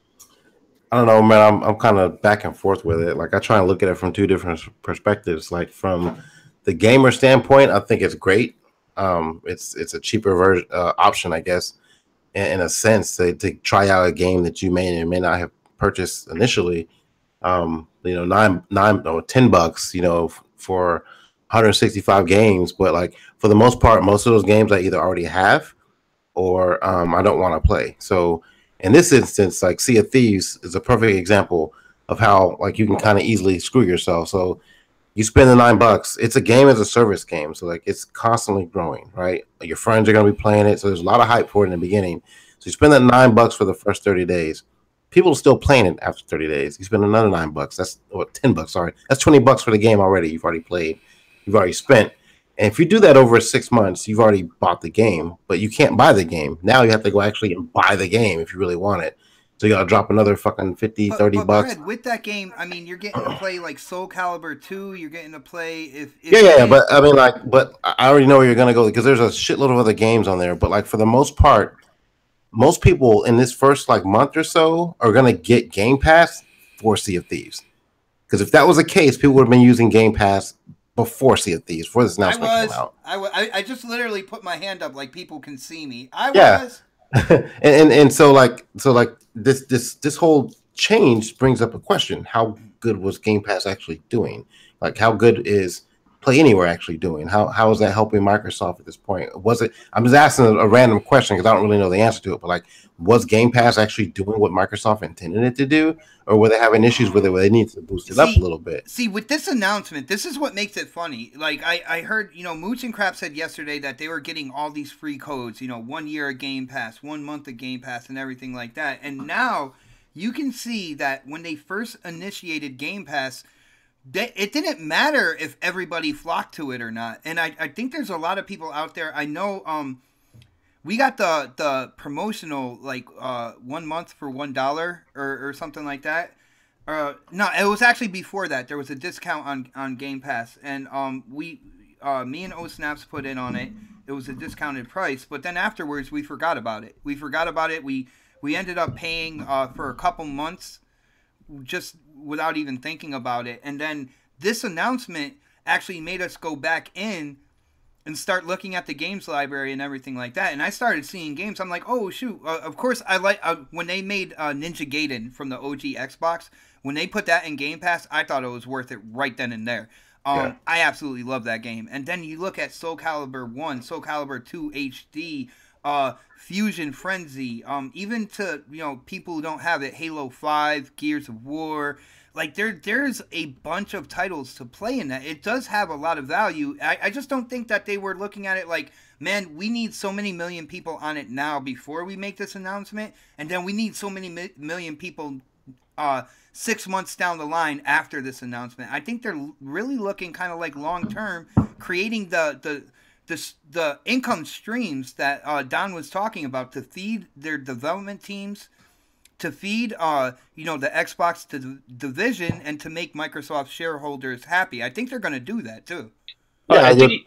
I don't know, man. I'm kind of back and forth with it. Like I try and look at it from two different perspectives. Like from the gamer standpoint, I think it's great. It's a cheaper version option, I guess, in a sense to try out a game that you may or may not have purchased initially. You know, $10, you know, for 165 games. But like for the most part, most of those games I either already have or I don't want to play. So in this instance, like Sea of Thieves is a perfect example of how like you can kind of easily screw yourself. So you spend the $9. It's a game as a service game, so like it's constantly growing, right? Your friends are gonna be playing it, so there's a lot of hype for it in the beginning. So you spend that $9 for the first 30 days. People are still playing it after 30 days. You spend another $9. That's $10. Sorry, that's $20 for the game already. You've already played. You've already spent. And if you do that over 6 months, you've already bought the game, but you can't buy the game. Now you have to go actually and buy the game if you really want it. So you got to drop another fucking $30 bucks. Fred, with that game, I mean, you're getting to play like Soul Calibur 2. You're getting to play if yeah. But I mean, like, but I already know where you're gonna go because there's a shitload of other games on there. But like for the most part, most people in this first like month or so are gonna get Game Pass for Sea of Thieves. Because if that was the case, people would have been using Game Pass before Sea of Thieves, before this announcement came out. I just literally put my hand up like people can see me. I was. and so this whole change brings up a question: how good was Game Pass actually doing? Like, how good is Play Anywhere actually doing? How is that helping Microsoft at this point? Was it? I'm just asking a random question because I don't really know the answer to it. But like, was Game Pass actually doing what Microsoft intended it to do, or were they having issues with it where they need to boost it up a little bit? See, with this announcement, this is what makes it funny. Like I heard, Mooch and Crap said yesterday that they were getting all these free codes. 1 year of Game Pass, 1 month of Game Pass, and everything like that. And now you can see that when they first initiated Game Pass, it didn't matter if everybody flocked to it or not. And I think there's a lot of people out there. I know we got the promotional, like 1 month for $1 or something like that. No, it was actually before that. There was a discount on Game Pass. And me and O-Snaps put in on it. It was a discounted price. But then afterwards, we forgot about it. We ended up paying for a couple months just without even thinking about it. And then this announcement actually made us go back in and start looking at the games library and everything like that. And I started seeing games. I'm like, oh, shoot. Of course, I like when they made Ninja Gaiden from the OG Xbox. When they put that in Game Pass, I thought it was worth it right then and there. I absolutely love that game. And then you look at Soul Calibur 1, Soul Calibur 2 HD, Fusion Frenzy, even to people who don't have it, Halo 5, Gears of War. Like there's a bunch of titles to play in that. It does have a lot of value. I just don't think that they were looking at it like, man, we need so many million people on it now before we make this announcement, and then we need so many million people 6 months down the line after this announcement. I think they're really looking kind of like long term, creating the income streams that Don was talking about to feed their development teams, to feed the Xbox division, and to make Microsoft shareholders happy. I think they're going to do that too. Yeah, I think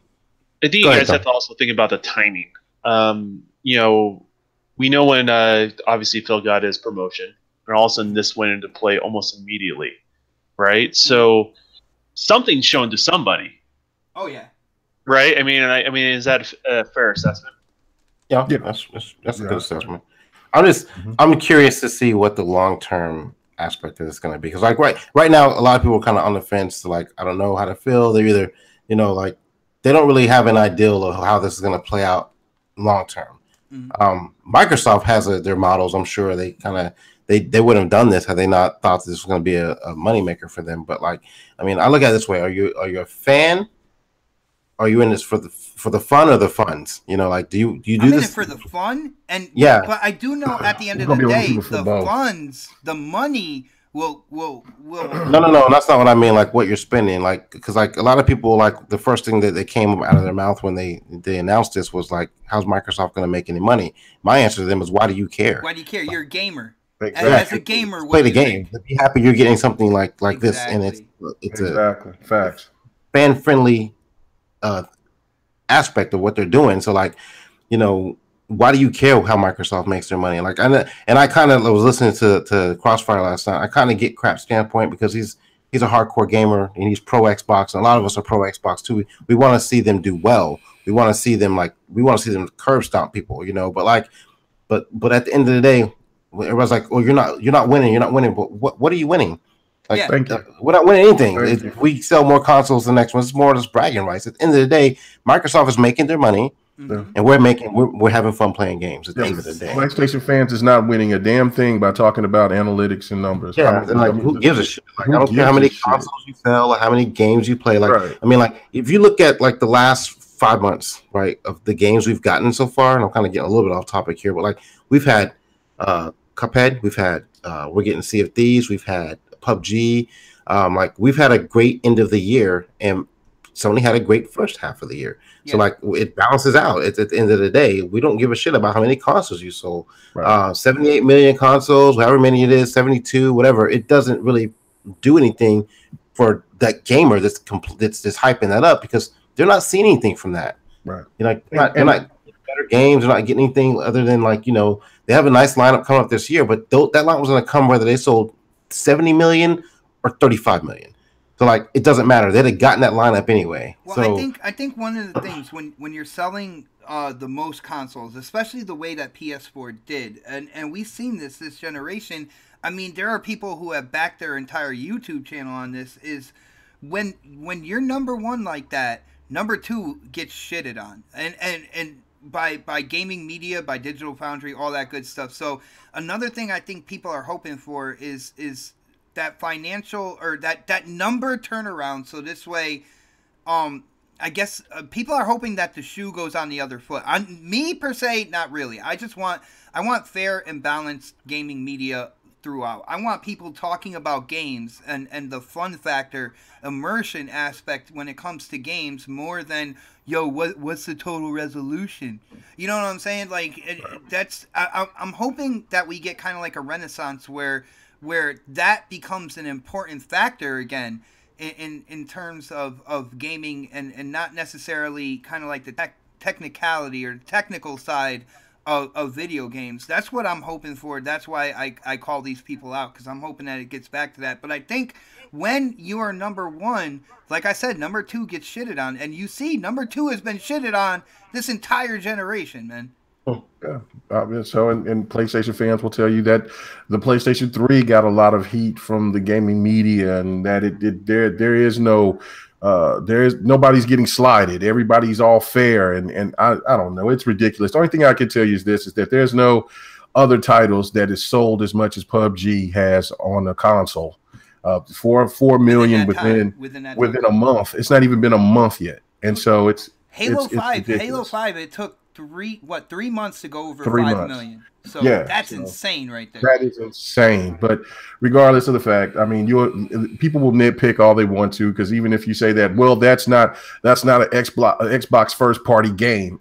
you guys have to also think about the timing. We know when obviously Phil got his promotion, and all of a sudden this went into play almost immediately, right? So something's shown to somebody. Oh yeah. Right. I mean, is that a fair assessment? Yeah, that's a good assessment. I'm curious to see what the long term aspect of this is going to be, because like right now a lot of people are kind of on the fence. Like, I don't know how to feel. They're either like they don't really have an ideal of how this is going to play out long term. Microsoft has their models. I'm sure they they wouldn't have done this had they not thought this was going to be a moneymaker for them. But like, I mean, I look at it this way: are you a fan? Are you in this for the fun or the funds? Like, do you do I'm this? in it for the fun, and yeah. But I do know at the end of the day, the funds, the money will. No, that's not what I mean. Like what you're spending, like, because like a lot of people, like the first thing that they came out of their mouth when they announced this was like, how's Microsoft going to make any money? My answer to them is, why do you care? Why do you care? You're a gamer. Exactly. As a gamer, play the game. Be happy you're getting something like this, and it's exactly facts, fan friendly aspect of what they're doing. So like, why do you care how Microsoft makes their money? Like, and I kind of was listening to Crossfire last night. I kind of get Crap's standpoint, because he's a hardcore gamer and he's pro Xbox, and a lot of us are pro Xbox too. We want to see them do well. We want to see them curb stomp people, but like, but at the end of the day, everyone's like, "Oh, you're not winning. But what are you winning? Like, we're not winning anything. If we sell more consoles the next one, it's more just bragging rights. At the end of the day, Microsoft is making their money, and we're having fun playing games at the end of the day. PlayStation fans is not winning a damn thing by talking about analytics and numbers. Yeah, who gives a shit? Like, I don't care how many consoles you sell or how many games you play. Like, I mean, like, if you look at like the last 5 months, right, of the games we've gotten so far, and I'm kind of getting a little bit off topic here, but like, we've had Cuphead, we've had we're getting Sea of Thieves, we've had PUBG, like, we've had a great end of the year, and Sony had a great first half of the year. So like, it balances out. It's at the end of the day, we don't give a shit about how many consoles you sold. 78 million consoles, however many it is, 72, whatever. It doesn't really do anything for that gamer that's hyping that up, because they're not seeing anything from that. Right. They're not getting better games. They're not getting anything other than, like, they have a nice lineup coming up this year, but that line was going to come whether they sold 70 million or 35 million. So like, it doesn't matter. They'd have gotten that lineup anyway. Well, so I think one of the things when you're selling the most consoles, especially the way that PS4 did, and we've seen this generation. I mean, there are people who have backed their entire YouTube channel on this. Is when you're number one like that, number two gets shitted on, and by gaming media, by Digital Foundry, all that good stuff. So another thing I think people are hoping for is that financial, or that number turnaround. So this way, I guess people are hoping that the shoe goes on the other foot. Me per se, not really. I want fair and balanced gaming media throughout. I want people talking about games and the fun factor, immersion aspect when it comes to games, more than, yo, what's the total resolution? You know what I'm saying? Like, I'm hoping that we get kind of like a renaissance where that becomes an important factor again in terms of gaming, and not necessarily kind of like the technicality or technical side of video games. That's what I'm hoping for. That's why I call these people out, because I'm hoping that it gets back to that. But I think when you are number one, like I said, number two gets shitted on. And you see, number two has been shitted on this entire generation, man. Yeah. So, and PlayStation fans will tell you that the PlayStation 3 got a lot of heat from the gaming media, and that there is no nobody's getting slighted. Everybody's all fair, and I don't know. It's ridiculous. The only thing I can tell you is that there's no other titles that is sold as much as PUBG has on a console. 4 million within a month. It's not even been a month yet, and so it's Halo 5. ridiculous. Halo 5. It took 3 months to go over 5 million. So yeah, that's insane right there. That is insane. But regardless of the fact, I mean, people will nitpick all they want to, because even if you say that, well, that's not an Xbox first party game.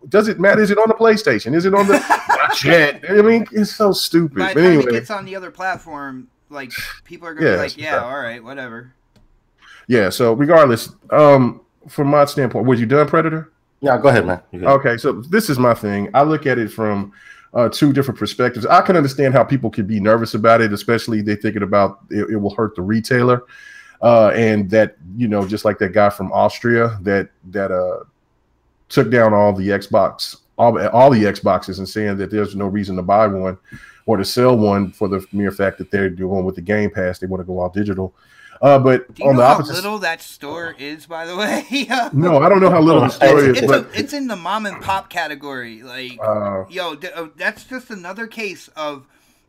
Does it matter? Is it on the PlayStation? Is it on the not yet? I mean, it's so stupid. By the time it gets on the other platform, like, people are gonna be like, yeah, all right, whatever. Yeah. So regardless, from my standpoint, was you done, Predator? Yeah, go ahead, man. Okay, so this is my thing. I look at it from two different perspectives. I can understand how people could be nervous about it, especially they're thinking about it will hurt the retailer, and that, you know, just like that guy from Austria that took down all the Xboxes and saying that there's no reason to buy one or to sell one for the mere fact that they're doing with the Game Pass. They want to go all digital. But do you know how little that store is, by the way? No, I don't know how little the store is. But it's in the mom and pop category. Like, that's just another case of.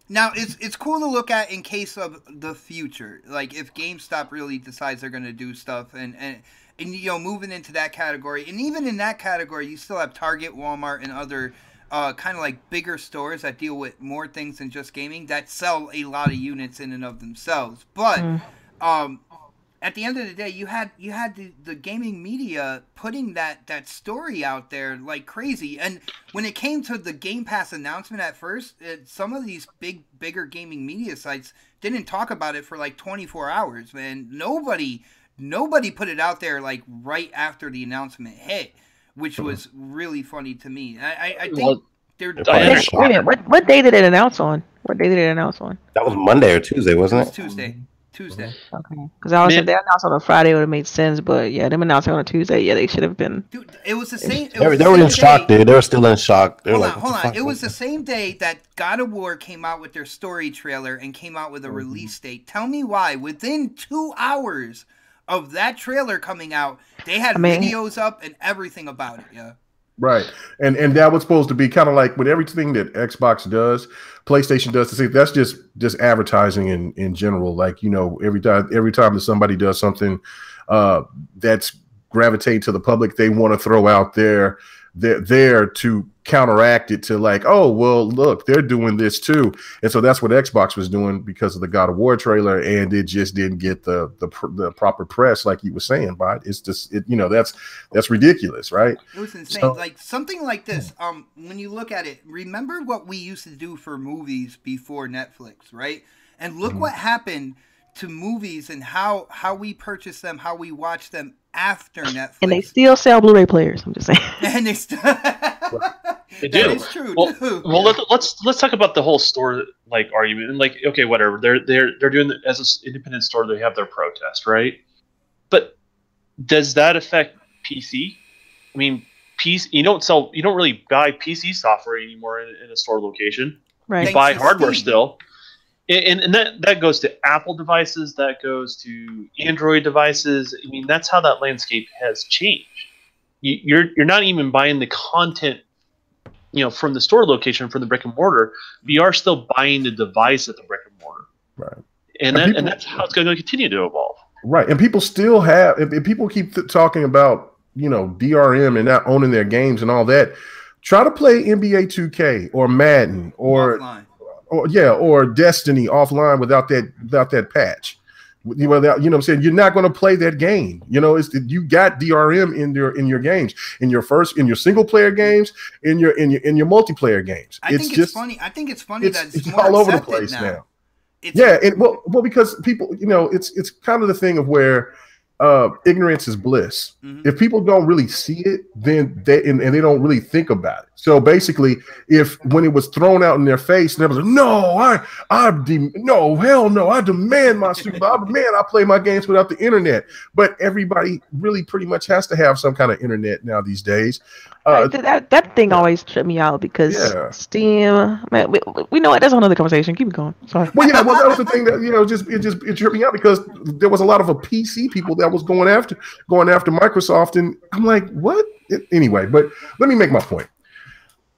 Now, it's cool to look at in case of the future. Like, if GameStop really decides they're going to do stuff and you know, moving into that category. And even in that category, you still have Target, Walmart, and other kind of like bigger stores that deal with more things than just gaming that sell a lot of units in and of themselves. But at the end of the day, you had the gaming media putting that story out there like crazy. And when it came to the Game Pass announcement at first, some of these bigger gaming media sites didn't talk about it for like 24 hours, man. Nobody put it out there like right after the announcement hit, which was really funny to me. I think wait a minute, what day did it announce on? What day did it announce on? That was Monday or Tuesday, wasn't it? It was Tuesday. Okay. Because I was saying they announced on a Friday would have made sense, but yeah, them announcing on a Tuesday, yeah, they should have been. Dude, it was the same. They were in shock, dude. They were still in shock. Hold on. It was the same day that God of War came out with their story trailer and came out with a release date. Tell me why. Within 2 hours of that trailer coming out, they had videos up and everything about it. Yeah. Right, and that was supposed to be kind of like with everything that Xbox does, PlayStation does. To say that's just advertising in general. Like, you know, every time that somebody does something that's gravitating to the public, they want to throw out there to counteract it to like, oh, well, look, they're doing this too. And so that's what Xbox was doing because of the God of War trailer, and it just didn't get the proper press, like you were saying. But it's just, you know, that's ridiculous, right? It was insane. So, like something like this, when you look at it, remember what we used to do for movies before Netflix, right? And look what happened to movies and how we purchase them, how we watch them after Netflix. And they still sell Blu-ray players, I'm just saying. And they still they do. That is true. Well, let's talk about the whole store like argument. And like, okay, whatever. They're doing it as an independent store. They have their protest, right? But does that affect PC? I mean, PC. You don't really buy PC software anymore in a store location. Right. You buy hardware still. And that goes to Apple devices, that goes to Android devices. I mean, that's how that landscape has changed. You're not even buying the content, from the store location, from the brick and mortar. But you are still buying the device at the brick and mortar, right? And that's how it's going to continue to evolve, right? And people still have. If people keep talking about DRM and not owning their games and all that, try to play NBA 2K or Madden or. Offline. Or Destiny offline without that patch. Without, what I'm saying, you're not going to play that game. You got DRM in your games, in your single player games, in your multiplayer games. I think it's funny that it's more all over the place now. Because people, it's kind of the thing of where ignorance is bliss. Mm-hmm. If people don't really see it, then they don't really think about it. So basically, when it was thrown out in their face, and they was like, no, hell no, I demand my Super Bowl. I play my games without the internet. But everybody really pretty much has to have some kind of internet now these days. That thing always tripped me out because Steam. Man, we know it. That's another conversation. Keep it going. Sorry. Well, that was the thing that it tripped me out because there was a lot of PC people that was going after Microsoft, and I'm like, what? Anyway, but let me make my point.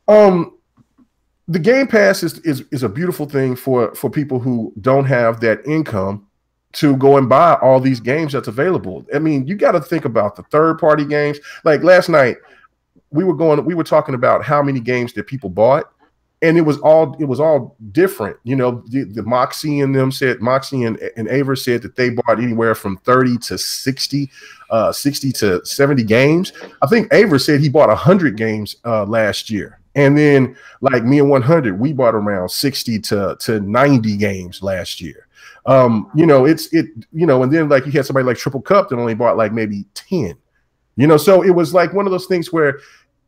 The Game Pass is a beautiful thing for people who don't have that income to go and buy all these games that's available. I mean, you got to think about the third-party games. Like last night, we were talking about how many games that people bought, and it was all different. The Moxie and them said, Moxie and Aver said that they bought anywhere from 30 to 60 to 70 games. I think Aver said he bought 100 games last year. And then like me and 100, we bought around 60 to 90 games last year. And then like you had somebody like Triple Cup that only bought like maybe 10. So it was like one of those things where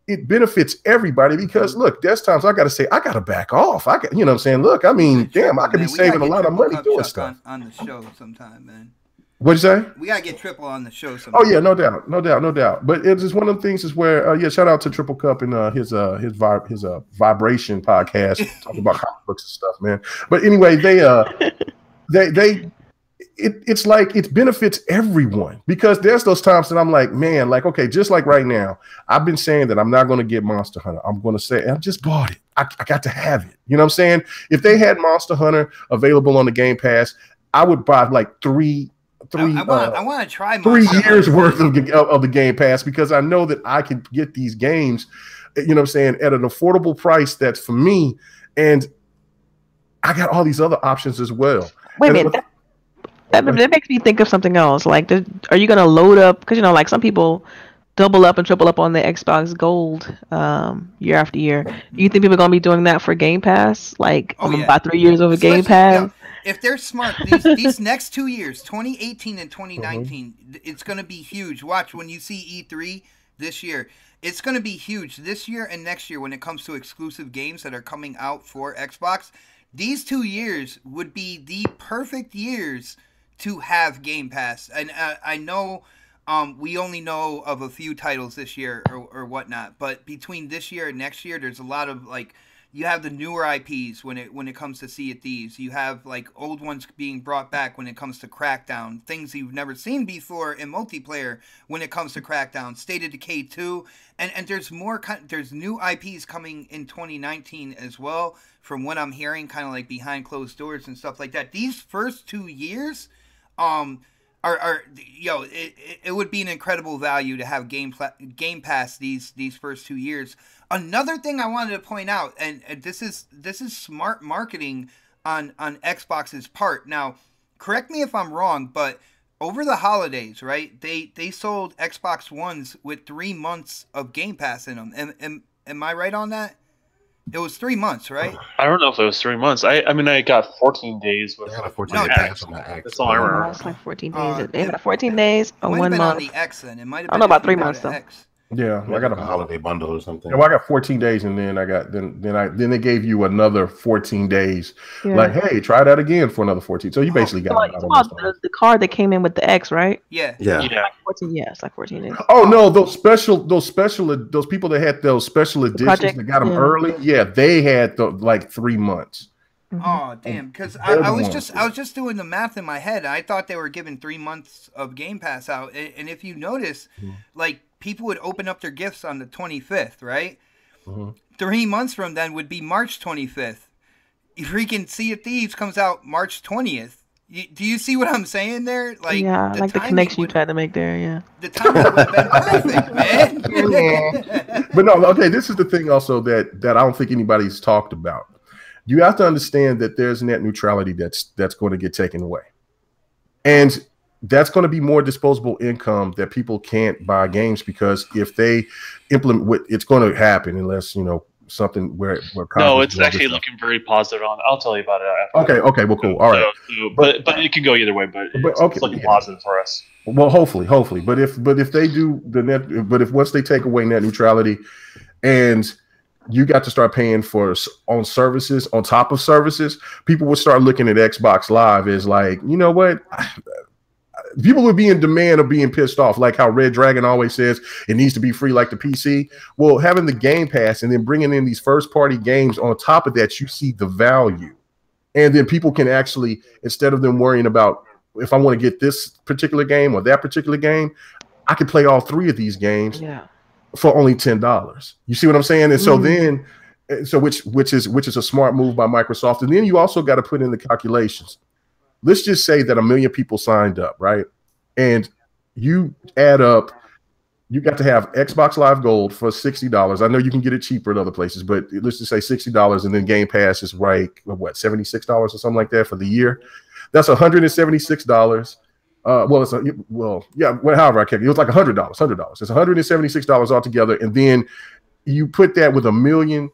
it benefits everybody because look, there's times I got to say, I got to back off. What I'm saying? Look, I mean, damn, I could be saving a lot of money doing stuff. On the show sometime, man. What'd you say? We got to get Triple on the show sometime. Oh yeah, no doubt. But it's just one of the things is where, shout out to Triple Cup and his Vibration podcast, talking about comic books and stuff, man. But anyway, it's like it benefits everyone because there's those times that I'm like, man, like, okay, just like right now, I've been saying that I'm not going to get Monster Hunter. I'm going to say I just bought it. I got to have it. You know what I'm saying? If they had Monster Hunter available on the Game Pass, I would buy like three. I want to try 3 years worth of the Game Pass because I know that I can get these games, you know what I'm saying, at an affordable price that's for me, and I got all these other options as well. Wait a minute. That makes me think of something else. Like, are you going to load up? Because, like some people double up and triple up on the Xbox Gold year after year. Do you think people are going to be doing that for Game Pass? Like, I'm going to buy 3 years of a Game Pass? If they're smart, these next 2 years, 2018 and 2019, it's going to be huge. Watch, when you see E3 this year, it's going to be huge this year and next year when it comes to exclusive games that are coming out for Xbox. These 2 years would be the perfect years to have Game Pass. And I know we only know of a few titles this year or whatnot, but between this year and next year, there's a lot of like, you have the newer IPs when it comes to Sea of Thieves. You have like old ones being brought back when it comes to Crackdown. Things you've never seen before in multiplayer when it comes to Crackdown. State of Decay 2. And there's there's new IPs coming in 2019 as well, from what I'm hearing, kind of like behind closed doors and stuff like that. These first 2 years it would be an incredible value to have Game Pass these first 2 years. Another thing I wanted to point out, and this is smart marketing on Xbox's part. Now, correct me if I'm wrong, but over the holidays, right? They sold Xbox Ones with 3 months of Game Pass in them. Am I right on that? It was 3 months, right? I don't know if it was 3 months. I mean, I got 14 days. I got a 14 day pass on my X. That's all I remember. It's like 14 days. They got 14 days or 1 month. On the X, then. It might have been I don't know about 3 months though. X. Yeah, I got a holiday bundle or something. Yeah, well, I got 14 days, and then then they gave you another 14 days. Yeah. Like, hey, try that again for another 14. So you basically got the card that came in with the X, right? Yeah. Like 14, it's like 14 days. Oh no, those people that had those special editions that got them early. Yeah, they had like 3 months. Oh damn! Because I was just doing the math in my head. I thought they were giving 3 months of Game Pass out, and if you notice, like people would open up their gifts on the 25th, right? 3 months from then would be March 25th. You freaking Sea of Thieves comes out March 20th. Do you see what I'm saying there? Like, yeah, like the connection you tried to make there. Yeah, the timing would have been perfect, man. But no, okay. This is the thing also that I don't think anybody's talked about. You have to understand that there's net neutrality that's going to get taken away, and that's going to be more disposable income that people can't buy games, because if they implement what it's going to happen, unless something where no, it's actually looking very positive on. I'll tell you about it after. Okay, well, cool. All right, but it can go either way. But it's looking positive for us. Well, hopefully. But if they do the net, but if once they take away net neutrality, and you got to start paying for on services on top of services, people would start looking at Xbox Live as like, you know what? People would be in demand of being pissed off, like how Red Dragon always says it needs to be free like the PC. Well, having the Game Pass and then bringing in these first-party games on top of that, you see the value. And then people can actually, instead of them worrying about if I want to get this particular game or that particular game, I can play all 3 of these games for only $10. You see what I'm saying? And so then, which is a smart move by Microsoft. And then you also got to put in the calculations. Let's just say that 1 million people signed up, right? And you add up, you got to have Xbox Live Gold for $60. I know you can get it cheaper at other places, but let's just say $60, and then Game Pass is like what, $76 or something like that for the year. That's $176. However I calculate, it was like $100. It's $176 altogether, and then you put that with 1 million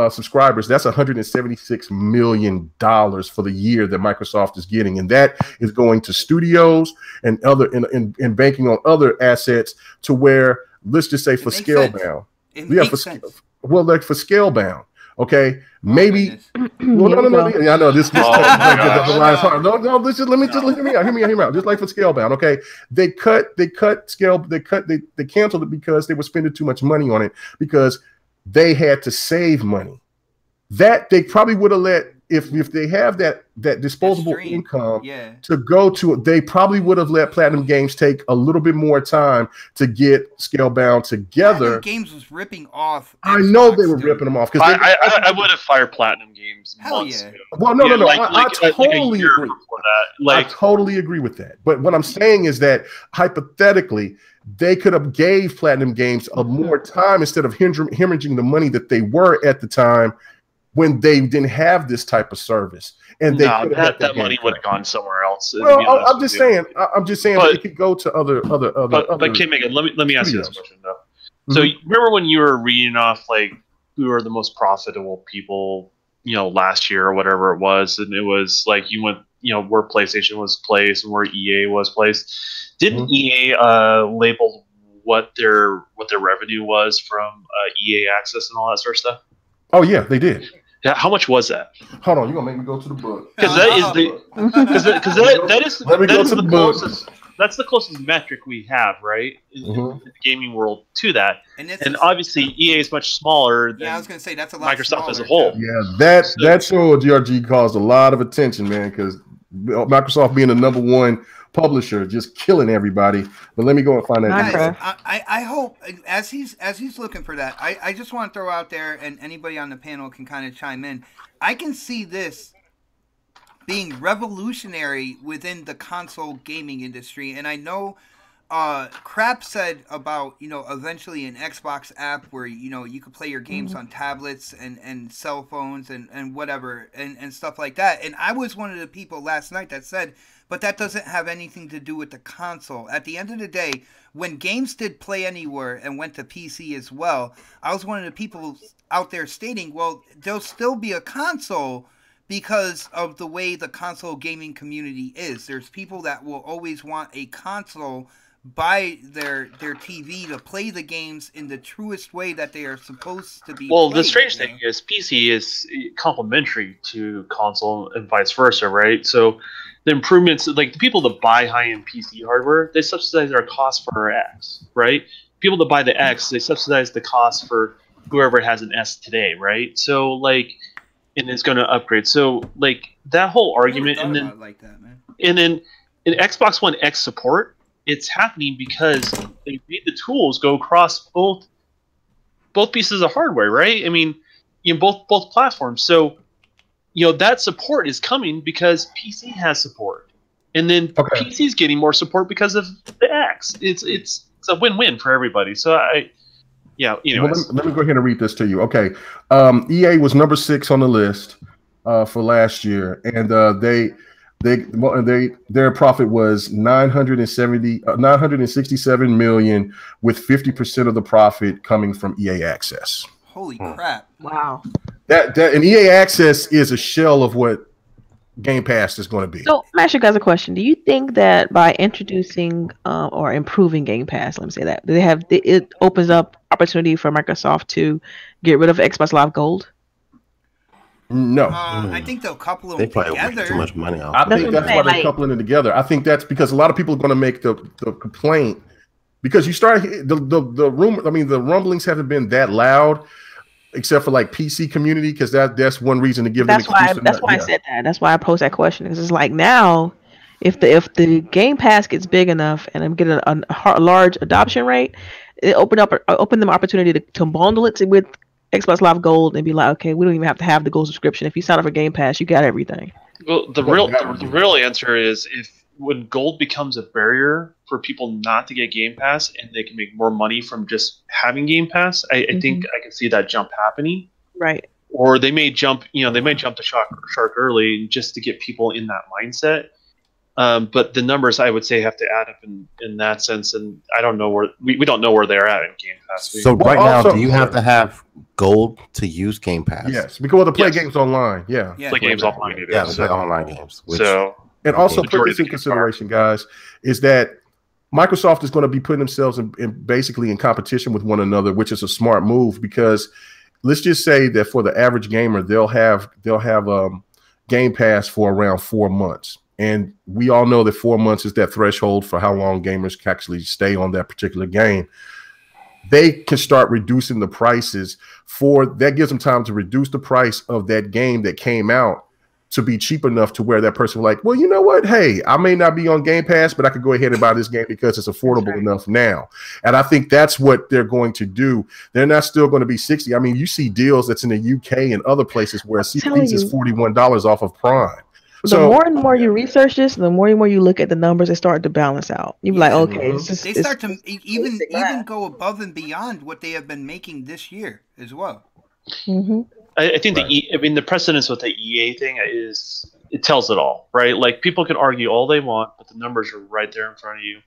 subscribers. That's $176 million for the year that Microsoft is getting, and that is going to studios and other and banking on other assets to where, let's just say, for Scalebound, for Scalebound. Okay, maybe. Well, no. Yeah, I know this. The line is hard. No. Let me hear me out. Just like for Scalebound, okay, they canceled it because they were spending too much money on it because they had to save money. That they probably would have let, if they have that disposable income to go to, they probably would have let Platinum Games take a little bit more time to get Scalebound together. Platinum Games was ripping off Xbox, I know they were ripping them off, because I would have fired Platinum Games months ago. Well, no. I totally agree. I totally agree with that. But what I'm saying is that hypothetically, they could have gave Platinum Games more time instead of hemorrhaging the money that they were at the time when they didn't have this type of service. And they that money would have gone somewhere else. Well, I'm just saying that it could go to other. But K-Megan, let me ask you this question though. So remember when you were reading off like who are the most profitable people, last year or whatever it was, and it was like you went, where PlayStation was placed and where EA was placed. Didn't EA label what their revenue was from EA Access and all that sort of stuff? Oh yeah, they did. Yeah, how much was that? Hold on, you're gonna make me go to the book. Because that is the closest. That's the closest metric we have, right, in the gaming world to that. And obviously, EA is much smaller than I was going to say, that's a lot Microsoft as a whole. Yeah, that show GRG caused a lot of attention, man, because Microsoft being the #1 publisher, just killing everybody. But let me go and find that. Guys, I hope as he's looking for that, I just want to throw out there, and anybody on the panel can kind of chime in. I can see this being revolutionary within the console gaming industry, and I know Crap said about eventually an Xbox app where you could play your games on tablets and cell phones and whatever and stuff like that. And I was one of the people last night that said, but that doesn't have anything to do with the console. At the end of the day, when games did Play Anywhere and went to PC as well, I was one of the people out there stating, well, there'll still be a console because of the way the console gaming community is. There's people that will always want a console by their TV to play the games in the truest way that they are supposed to be played, the strange thing is PC is complementary to console and vice versa, right? So the improvements, like the people that buy high-end PC hardware, they subsidize our cost for our X, right? People that buy the X, they subsidize the cost for whoever has an S today, right? So like and it's going to upgrade. So like that whole argument, and then like that, man. And then in Xbox One X support, it's happening because they made the tools go across both pieces of hardware, right? I mean, both platforms. So that support is coming because PC has support, and then PC is getting more support because of the X. It's a win-win for everybody. So anyways. Well, let me go ahead and read this to you. Okay, EA was number 6 on the list for last year, and their profit was 967 million, with 50% of the profit coming from EA Access. Holy crap! Wow. And EA Access is a shell of what Game Pass is going to be. So, let me ask you guys a question. Do you think that by introducing or improving Game Pass, let me say that, it opens up opportunity for Microsoft to get rid of Xbox Live Gold? No. I think they'll couple them They probably together. make too much money off. I think that's why they're coupling it together. I think that's because a lot of people are going to make the complaint, because you start the rumor. I mean, the rumblings haven't been that loud, except for like PC community, because that's one reason to give them. That's why I said that. That's why I posed that question, because it's like now, if the Game Pass gets big enough and I'm getting a large adoption rate, it open them opportunity to bundle it with Xbox Live Gold and be like, okay, we don't even have to have the Gold subscription. If you sign up for Game Pass, you got everything. Well, the real answer is when Gold becomes a barrier for people not to get Game Pass and they can make more money from just having Game Pass, I think I can see that jump happening. Right. Or they may jump, the shark early just to get people in that mindset. But the numbers, I would say, have to add up in that sense, and I don't know where we don't know where they're at in Game Pass. So now, do you have to have Gold to use Game Pass? Yes, because to play games online. Yeah, play games offline. Yeah, play online games. And also put this in consideration, guys, is that Microsoft is going to be putting themselves in basically in competition with one another, which is a smart move, because let's just say that for the average gamer, they'll have Game Pass for around 4 months. And we all know that 4 months is that threshold for how long gamers can actually stay on that particular game. They can start reducing the prices that gives them time to reduce the price of that game that came out to be cheap enough to where that person like, well, you know what? Hey, I may not be on Game Pass, but I could go ahead and buy this game because it's affordable enough now. And I think that's what they're going to do. They're not still going to be 60. I mean, you see deals that's in the UK and other places where CPs is $41 off of Prime. The more and more you research this, the more and more you look at the numbers, they start to balance out. You're like, okay, they start to even go above and beyond what they have been making this year as well. I think the precedence with the EA thing is it tells it all, right? Like people can argue all they want, but the numbers are right there in front of you.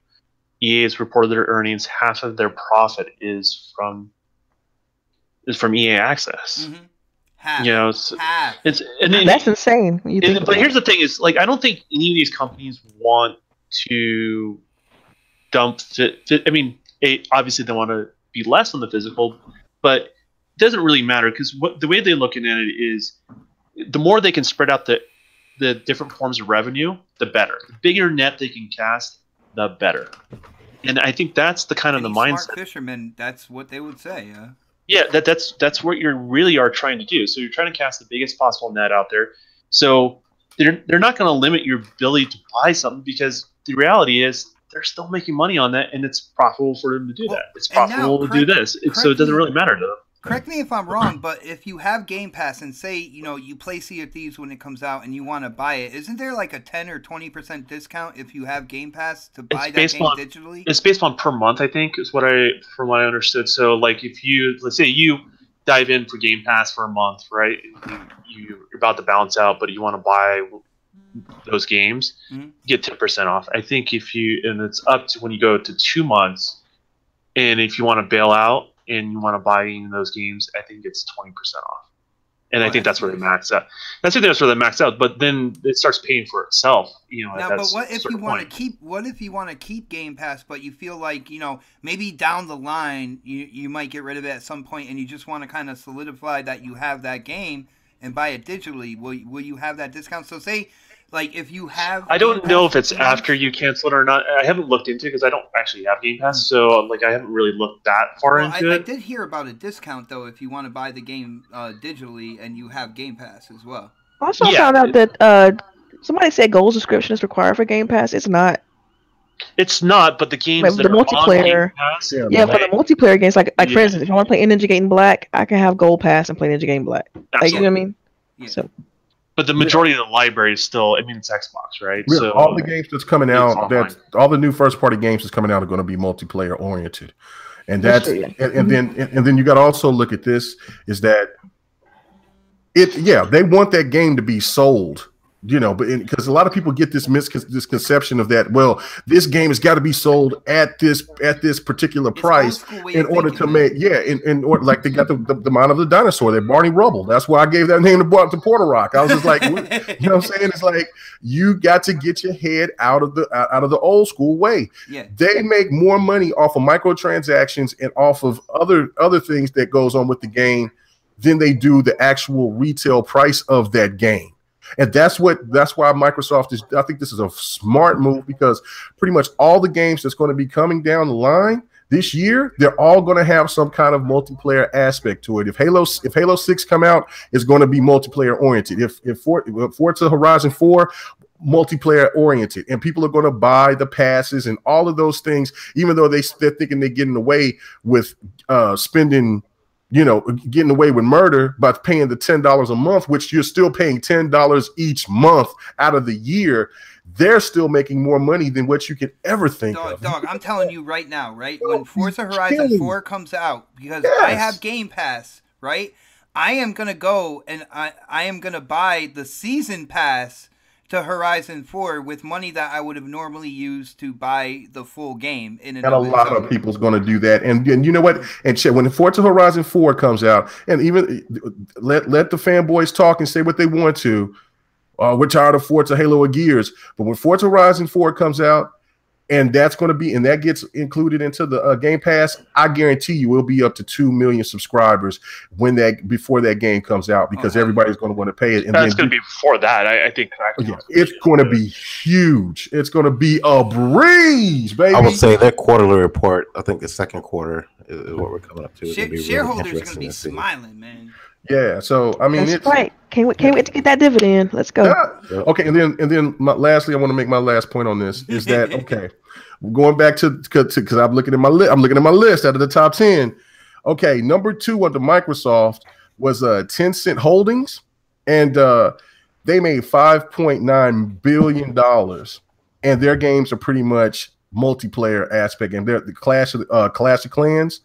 EA has reported their earnings; half of their profit is from EA Access. Half. Half. That's insane. But here's the thing: is like I don't think any of these companies want to dump. I mean, obviously they want to be less on the physical, but it doesn't really matter because the way they're looking at it is, the more they can spread out the different forms of revenue, the better. The bigger net they can cast, the better. And I think that's the kind of the mindset. Smart fishermen, that's what they would say. Yeah, that's what you really are trying to do. So you're trying to cast the biggest possible net out there. So they're not going to limit your ability to buy something, because the reality is they're still making money on that, and it's profitable for them to do that. It's profitable to do this. So it doesn't really matter to them. Correct me if I'm wrong, but if you have Game Pass and say, you play Sea of Thieves when it comes out and you want to buy it, isn't there like a 10 or 20% discount if you have Game Pass to buy that game digitally? It's based on per month, I think, is from what I understood. So like if let's say you dive in for Game Pass for a month, right? You're about to balance out, but you want to buy those games, you get 10% off. I think and it's up to when you go to 2 months, and if you want to bail out and you want to buy in those games, I think it's 20% off. And I think that's where they max out. That's where they max out, but then it starts paying for itself. Now, but what if you want to keep? What if you want to keep Game Pass, but you feel like maybe down the line you might get rid of it at some point, and you just want to kind of solidify that you have that game and buy it digitally? Will you have that discount? So say Like if you have, I don't know if it's after you cancel it or not. I haven't looked into it because I don't actually have Game Pass, so like I haven't really looked that far into it. I did hear about a discount though if you want to buy the game digitally and you have Game Pass as well. I also found out that somebody said gold subscription is required for Game Pass. It's not. It's not, but the games that the are multiplayer. on Game Pass, For the multiplayer games, like for instance, if I want to play Ninja Gaiden Black, I can have Gold Pass and play Ninja Gaiden Black. Like, you know what I mean? Yeah. So. But the majority of the library is still, I mean, it's Xbox, right? Really, so all the games that's coming out, all the new first-party games that's coming out are going to be multiplayer oriented, and that's and then you got to also look at this is that they want that game to be sold. You know, but because a lot of people get this misconception of that. Well, this game has got to be sold at this particular price in order to make in order, like they got the mind of the dinosaur, that Barney Rubble. That's why I gave that name to Porter Rock. I was just like, you know what I'm saying? It's like you got to get your head out of the old school way. Yeah, they make more money off of microtransactions and off of other things that goes on with the game than they do the actual retail price of that game. And that's why Microsoft is. I think this is a smart move because pretty much all the games that's going to be coming down the line this year, they're all going to have some kind of multiplayer aspect to it. If Halo 6 come out, it's going to be multiplayer oriented. If Forza Horizon 4, multiplayer oriented, and people are going to buy the passes and all of those things, even though they're thinking they're getting away with spending. You know, getting away with murder by paying the $10 a month, which you're still paying $10 each month out of the year. They're still making more money than what you could ever think of. Dog, I'm telling you right now, right? When Forza Horizon 4 comes out, because I have Game Pass, right? I am going to go and I am going to buy the season pass to Horizon 4 with money that I would have normally used to buy the full game. And a lot of people's going to do that. And you know what? And when Forza Horizon 4 comes out, and even let the fanboys talk and say what they want to. We're tired of Forza, Halo, or Gears. But when Forza Horizon 4 comes out, and that gets included into the Game Pass, I guarantee you it'll be up to 2 million subscribers before that game comes out, because everybody's going to want to pay it. And that's going to be before that. I think it's going to be huge. It's going to be a breeze, baby. I would say their quarterly report, I think the second quarter is what we're coming up to. Shareholders are going to be smiling, man. Yeah, so I mean, that's right. Can't wait to get that dividend. Let's go. Yeah. Okay, and then lastly, I want to make my last point on this is that going back to because I'm looking at my list out of the top 10. Okay, number 2 under Microsoft was Tencent Holdings, and they made $5.9 billion, and their games are pretty much multiplayer aspect, and they're the Clash of Clans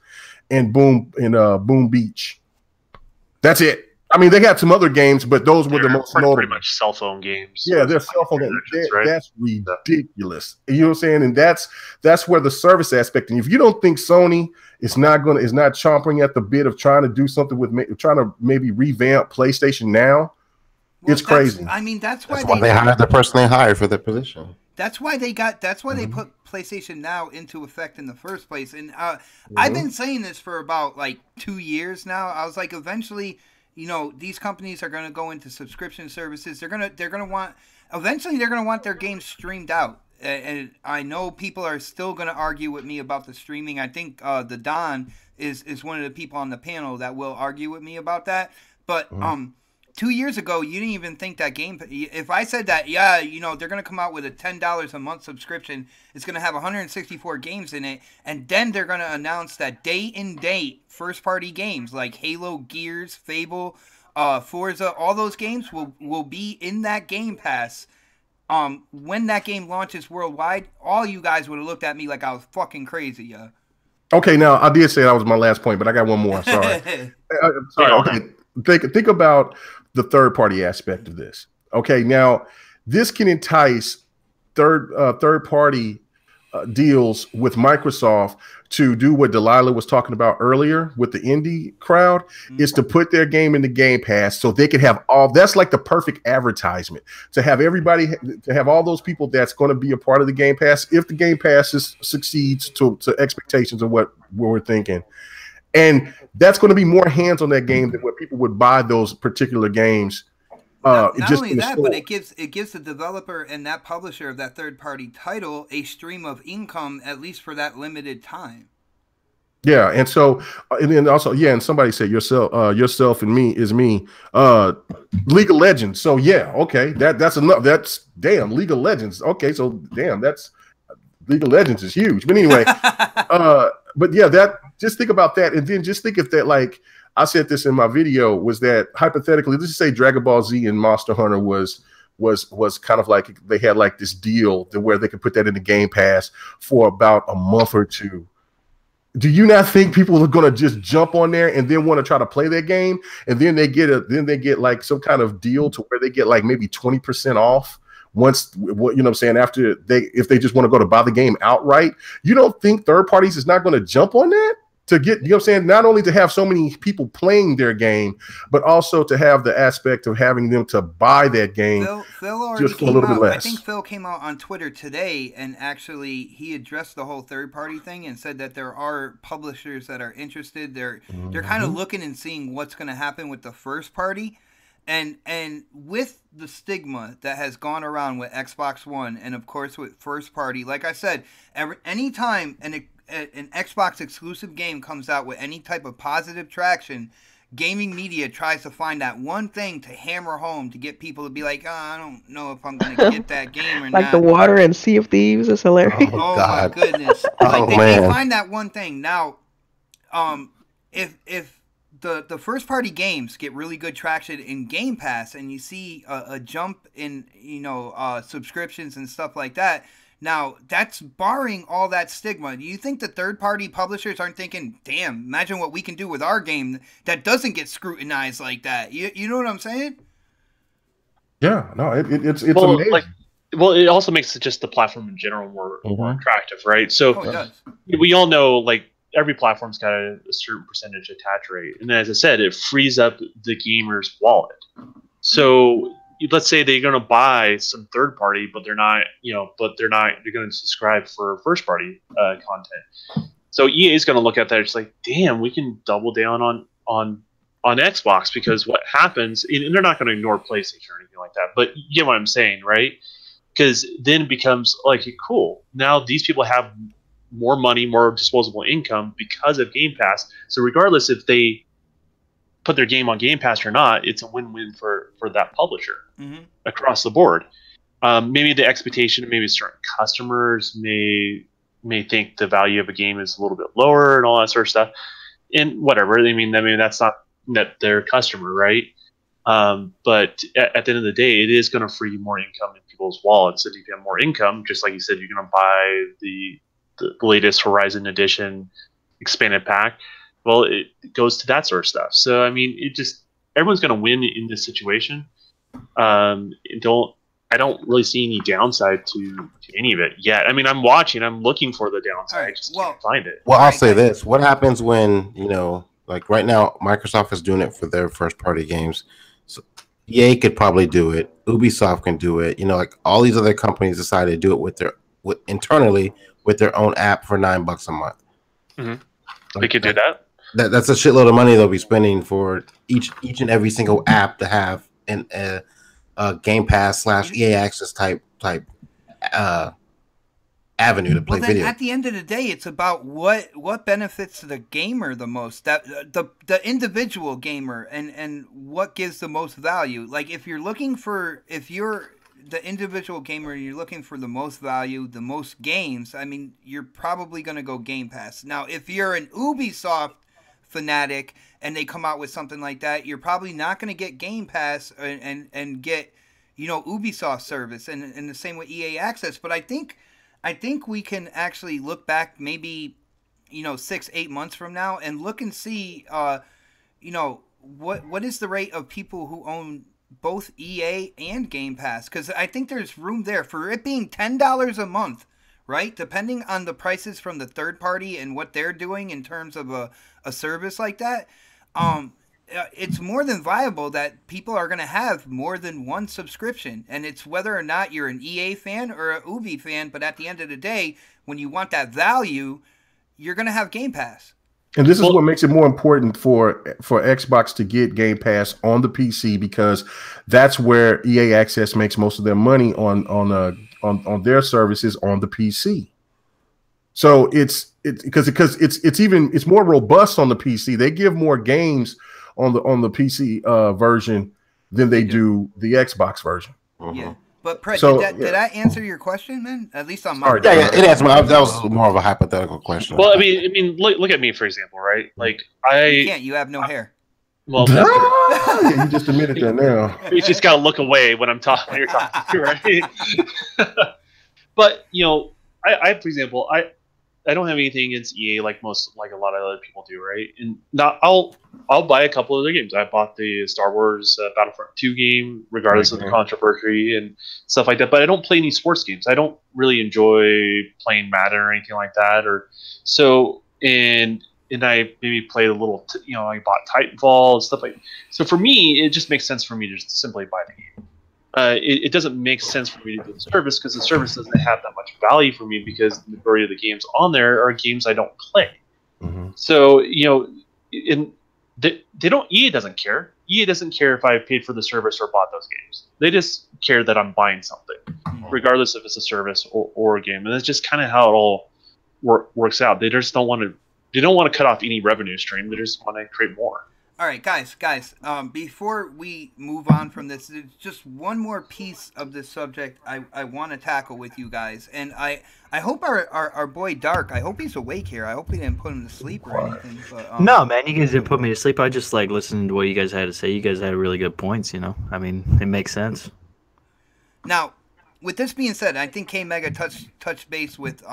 and Boom Beach. That's it. I mean, they got some other games, but those were the most notable. Pretty much cell phone games. Yeah, they're cell phone games. That's ridiculous. You know what I'm saying? And that's where the service aspect. And if you don't think Sony is not chomping at the bit of trying to do something with trying to maybe revamp PlayStation Now, it's crazy. I mean, that's why they hired the person they hired for that position. That's why they put PlayStation Now into effect in the first place. And I've been saying this for about like 2 years now. I was like, eventually, you know, these companies are going to go into subscription services. They're going to want their games streamed out. And I know people are still going to argue with me about the streaming. I think the Don is one of the people on the panel that will argue with me about that. But 2 years ago, you didn't even think that game. If I said that, yeah, you know, they're going to come out with a $10 a month subscription. It's going to have 164 games in it. And then they're going to announce that day and date first party games like Halo, Gears, Fable, Forza, all those games will be in that Game Pass. When that game launches worldwide, all you guys would have looked at me like I was fucking crazy, yeah. Okay, now I did say that was my last point, but I got one more. Sorry. Okay. Think about the third party aspect of this. Okay, now this can entice third party deals with Microsoft to do what Delilah was talking about earlier with the indie crowd, is to put their game in the Game Pass so they can have that's like the perfect advertisement to have everybody, to have all those people that's going to be a part of the Game Pass if the Game Pass succeeds to expectations of what we're thinking. And that's going to be more hands on that game than what people would buy those particular games Not just only in the that, store. but it gives the developer and that publisher of that third party title a stream of income, at least for that limited time. Yeah, and so, and then also, yeah, and somebody said yourself and me is me. League of Legends. So yeah, okay, that's enough. That's damn League of Legends. Okay, so damn, that's League of Legends is huge. But anyway, but yeah, that just think about that, and then just think if that, like I said this in my video, was that hypothetically, let's just say Dragon Ball Z and Monster Hunter was kind of like they had like this deal to where they could put that in the Game Pass for about a month or two. Do you not think people are going to just jump on there and then want to try to play that game, and then they get like some kind of deal to where they get like maybe 20% off once, you know what I'm saying, after if they just want to go to buy the game outright? You don't think third parties is not going to jump on that to get, you know what I'm saying, not only to have so many people playing their game, but also to have the aspect of having them to buy that game Phil already just for a little bit less. I think Phil came out on Twitter today and actually he addressed the whole third party thing and said that there are publishers that are interested. They're kind of looking and seeing what's going to happen with the first party. And with the stigma that has gone around with Xbox One and of course with first party, like I said, anytime an Xbox exclusive game comes out with any type of positive traction, gaming media tries to find that one thing to hammer home to get people to be like, oh, I don't know if I'm going to get that game or not. Like the water and Sea of Thieves is hilarious. Oh my goodness. Like they find that one thing. Now, if the first party games get really good traction in Game Pass and you see a jump in, subscriptions and stuff like that, now, that's barring all that stigma. Do you think the third-party publishers aren't thinking, damn, imagine what we can do with our game that doesn't get scrutinized like that? You know what I'm saying? Yeah, no, it's amazing. It also makes just the platform in general more attractive, right? So it does. We all know, like, every platform's got a certain percentage attach rate. And as I said, it frees up the gamer's wallet. So let's say they're going to buy some third party, but they're not going to subscribe for first party content. So EA is going to look at that. It's like, damn, we can double down on Xbox, because what happens, and they're not going to ignore PlayStation or anything like that, but you get what I'm saying, right? Because then it becomes like, cool. Now these people have more money, more disposable income because of Game Pass. So regardless if they put their game on Game Pass or not, it's a win-win for that publisher across the board. Maybe the expectation, maybe certain customers may think the value of a game is a little bit lower and all that sort of stuff, and whatever. I mean that's not their customer, right? But at the end of the day, it is going to free more income in people's wallets. And if you have more income, just like you said, you're going to buy the latest Horizon Edition expanded pack. Well, it goes to that sort of stuff. So I mean, everyone's going to win in this situation. I don't really see any downside to any of it yet. I mean, I'm looking for the downside. I just can't find it. Well, I'll say this: what happens when like right now, Microsoft is doing it for their first party games. So EA could probably do it. Ubisoft can do it. Like all these other companies decided to do it internally with their own app for $9 a month. Mm-hmm. They could do that. That's a shitload of money they'll be spending for each and every single app to have a Game Pass / EA Access type avenue to play video. At the end of the day, it's about what benefits the gamer the most, that the individual gamer, and what gives the most value. Like if you're the individual gamer, you're looking for the most value, the most games, I mean, you're probably going to go Game Pass. Now, if you're an Ubisoft fanatic and they come out with something like that, you're probably not going to get Game Pass and get, Ubisoft service, and the same with EA Access. But I think we can actually look back maybe, 6-8 months from now and look and see, what is the rate of people who own both EA and Game Pass, because I think there's room there for it being $10 a month, right? Depending on the prices from the third party and what they're doing in terms of a service like that, it's more than viable that people are going to have more than one subscription, and it's whether or not you're an EA fan or an Ubi fan. But at the end of the day, when you want that value, you're going to have Game Pass. And this is what makes it more important for Xbox to get Game Pass on the PC, because that's where EA Access makes most of their money on their services on the PC. So it's more robust on the PC. They give more games on the PC version than they do the Xbox version. Yeah. But Pret, did that answer your question, man? At least on my yeah, it answered my. That was more of a hypothetical question. Well, I mean, look at me for example, right? Like you can't. You have no hair. Well, yeah, you just admitted that now. You just gotta look away when I'm talking. You're talking, right? But you know, I for example, I don't have anything against EA like a lot of other people do, right? And I'll buy a couple of their games. I bought the Star Wars Battlefront 2 game, regardless of the controversy and stuff like that. But I don't play any sports games. I don't really enjoy playing Madden or anything like that. And I maybe played a little, I bought Titanfall and stuff like that. So for me, it just makes sense for me to just simply buy the game. It doesn't make sense for me to do the service, because the service doesn't have that much value for me, because the majority of the games on there are games I don't play. Mm-hmm. So, EA doesn't care. EA doesn't care if I paid for the service or bought those games. They just care that I'm buying something, regardless if it's a service or a game. And that's just kind of how it all works out. They just don't want to cut off any revenue stream. They just want to create more. All right, guys. Before we move on from this, there's just one more piece of this subject I want to tackle with you guys, and I hope our boy Dark, I hope he's awake here. I hope we didn't put him to sleep or anything. But, no, man, you guys didn't put me to sleep. I just like listening to what you guys had to say. You guys had really good points. I mean, it makes sense. Now, with this being said, I think K Mega touched base with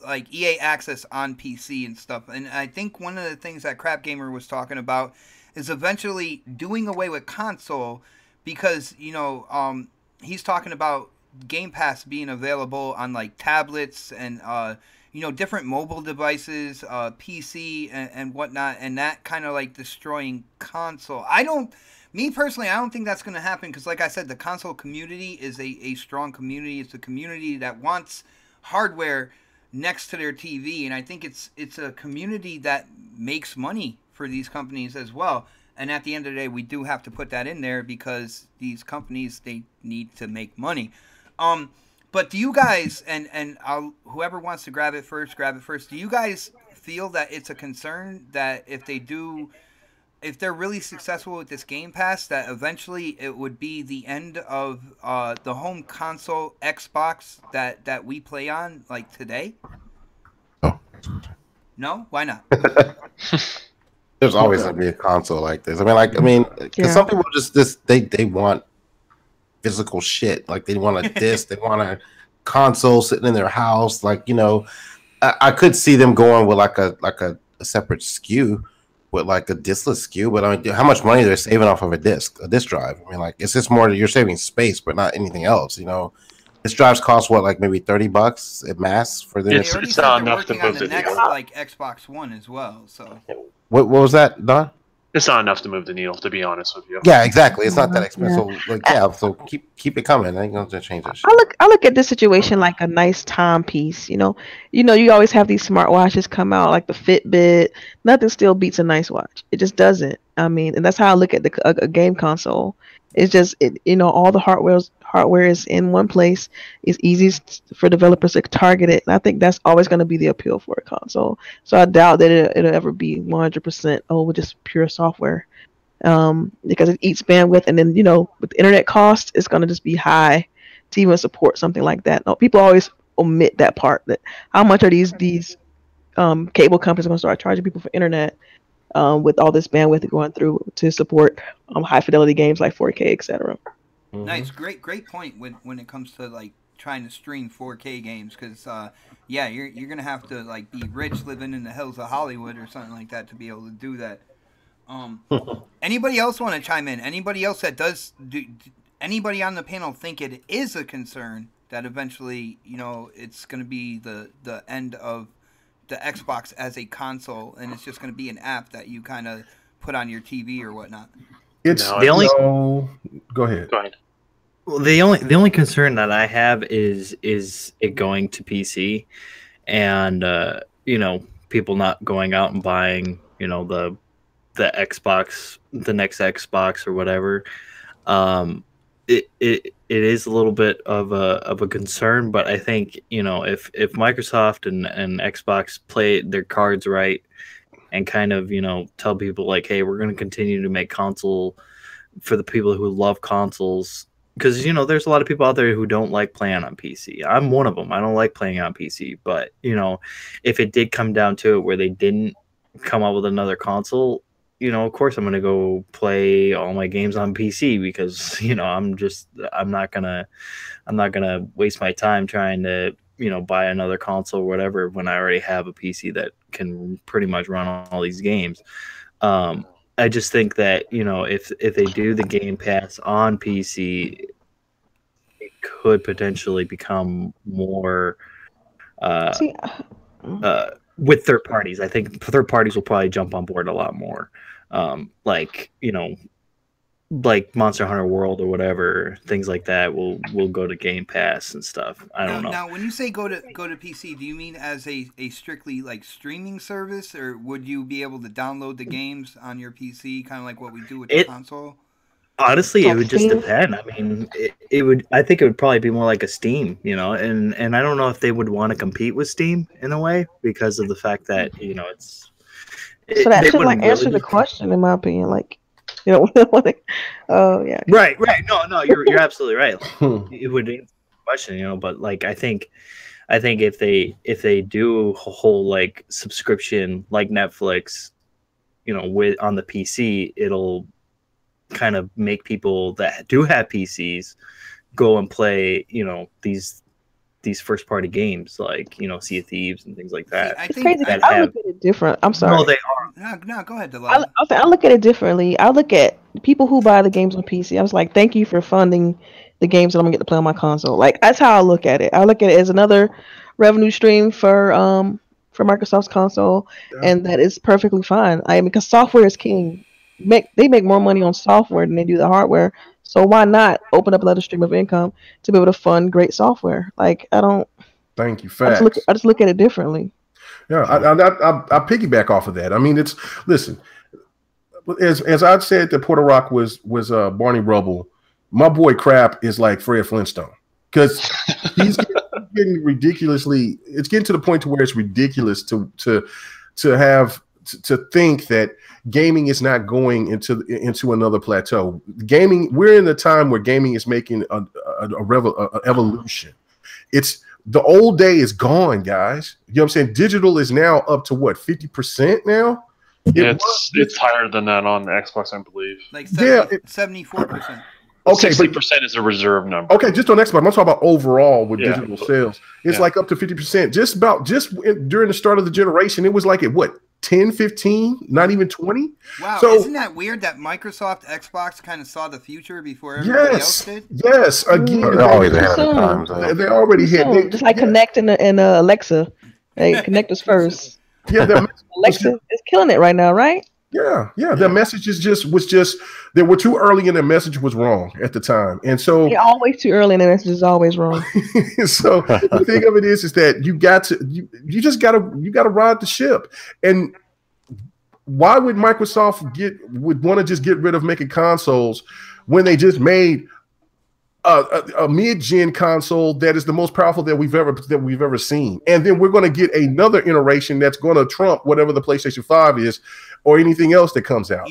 like EA Access on PC and stuff. And I think one of the things that Crap Gamer was talking about is eventually doing away with console, because, he's talking about Game Pass being available on like tablets and, different mobile devices, PC and whatnot, and that kind of like destroying console. Me personally, I don't think that's going to happen, because like I said, the console community is a strong community. It's a community that wants hardware next to their TV, and I think it's a community that makes money for these companies as well. And at the end of the day, we do have to put that in there, because these companies, they need to make money. But do you guys, and whoever wants to grab it first. Do you guys feel that it's a concern that if they're really successful with this Game Pass, that eventually it would be the end of the home console Xbox that we play on, like today? Oh. No? Why not? There's always going to be a console like this. Because some people they want physical shit. Like, they want a disc, they want a console sitting in their house. Like, I could see them going with like a separate SKU, with like a diskless SKU, but I mean, how much money they're saving off of a disk drive? I mean, like, it's just more that you're saving space, but not anything else. This drives cost what, like maybe $30 at mass for the. It's not enough to move the next, like Xbox One as well. So what was that, Don? It's not enough to move the needle, to be honest with you. Yeah, exactly. It's not that expensive. So keep it coming. I ain't gonna change that shit. I look at this situation like a nice timepiece. You always have these smartwatches come out, like the Fitbit. Nothing still beats a nice watch. It just doesn't. I mean, and that's how I look at a game console. It's just all the hardware is in one place. It's easy for developers to target it. And I think that's always going to be the appeal for a console. So I doubt that it'll ever be 100% with just pure software, because it eats bandwidth, and then with the internet cost, it's going to just be high to even support something like that. No, people always omit that part. That how much are these cable companies going to start charging people for internet? With all this bandwidth going through to support high fidelity games like 4K, etc. Mm-hmm. Nice, great point when it comes to like trying to stream 4K games, because you're gonna have to like be rich, living in the hills of Hollywood or something like that to be able to do that. Anybody else want to chime in? Anybody else that does? Anybody on the panel think it is a concern that eventually it's gonna be the end of the Xbox as a console, and it's just going to be an app that you kind of put on your TV or whatnot? Go ahead. Well, the only concern that I have is it going to PC, and people not going out and buying, the Xbox, the next Xbox or whatever. It is a little bit of a concern, but I think, if Microsoft and Xbox play their cards right and kind of, tell people like, hey, we're going to continue to make console for the people who love consoles, because there's a lot of people out there who don't like playing on PC. I'm one of them. I don't like playing on PC, but if it did come down to it where they didn't come up with another console, of course I'm going to go play all my games on PC, because I'm not going to waste my time trying to buy another console or whatever when I already have a PC that can pretty much run all these games. I just think that if they do the Game Pass on PC, it could potentially become more with third parties. I think third parties will probably jump on board a lot more, like Monster Hunter World or whatever, things like that will go to Game Pass and stuff. I don't know. Now, when you say go to PC, do you mean as a strictly like streaming service, or would you be able to download the games on your PC, kind of like what we do with the console? Honestly, it would just depend. I mean, it would. I think it would probably be more like a Steam, and I don't know if they would want to compete with Steam in a way, because of the fact that it's. So that should answer the question, in my opinion. Oh yeah. Right. No, you're absolutely right. It would answer the question, but I think if they do a whole subscription like Netflix, with on the PC, it'll kind of make people that do have PCs go and play, these first party games like Sea of Thieves and things like that. See, I think crazy. I look at it different. I'm sorry. No, they are. No, go ahead, Delilah. I look at it differently. I look at people who buy the games on PC. I was like, thank you for funding the games that I'm gonna get to play on my console. That's how I look at it. I look at it as another revenue stream for Microsoft's console, and that is perfectly fine. Because software is king. They make more money on software than they do the hardware. So why not open up another stream of income to be able to fund great software? I don't. Thank you. Facts. I just look at it differently. Yeah, I piggyback off of that. I mean, listen. As I said that Porter Rock was Barney Rubble, my boy Crap is like Fred Flintstone, because he's getting ridiculously. It's getting to the point to where it's ridiculous to think that gaming is not going into another plateau. Gaming, we're in a time where gaming is making a evolution. It's the old day is gone, guys. You know what I'm saying? Digital is now up to what, 50% now? It's higher than that on the Xbox, I believe. 74%. Okay, 60% is a reserve number. Okay, just on Xbox. I'm talking about overall with digital sales. It's like up to 50%. Just during the start of the generation, it was like at what, 10, 15, not even 20? Wow, so, isn't that weird that Microsoft Xbox kind of saw the future before everybody else did? Yes, again. They're always ahead of the time. They already hit. Just like Connect and Alexa. Hey, Connect us first. Yeah, Alexa is killing it right now, right? Yeah. Their message was just they were too early and their message was wrong at the time, and so they're always too early and their message is always wrong. So the thing of it is that you just gotta ride the ship. And why would Microsoft would want to just get rid of making consoles when they just made a mid-gen console that is the most powerful that we've ever seen, and then we're going to get another iteration that's going to trump whatever the PlayStation 5 is or anything else that comes out.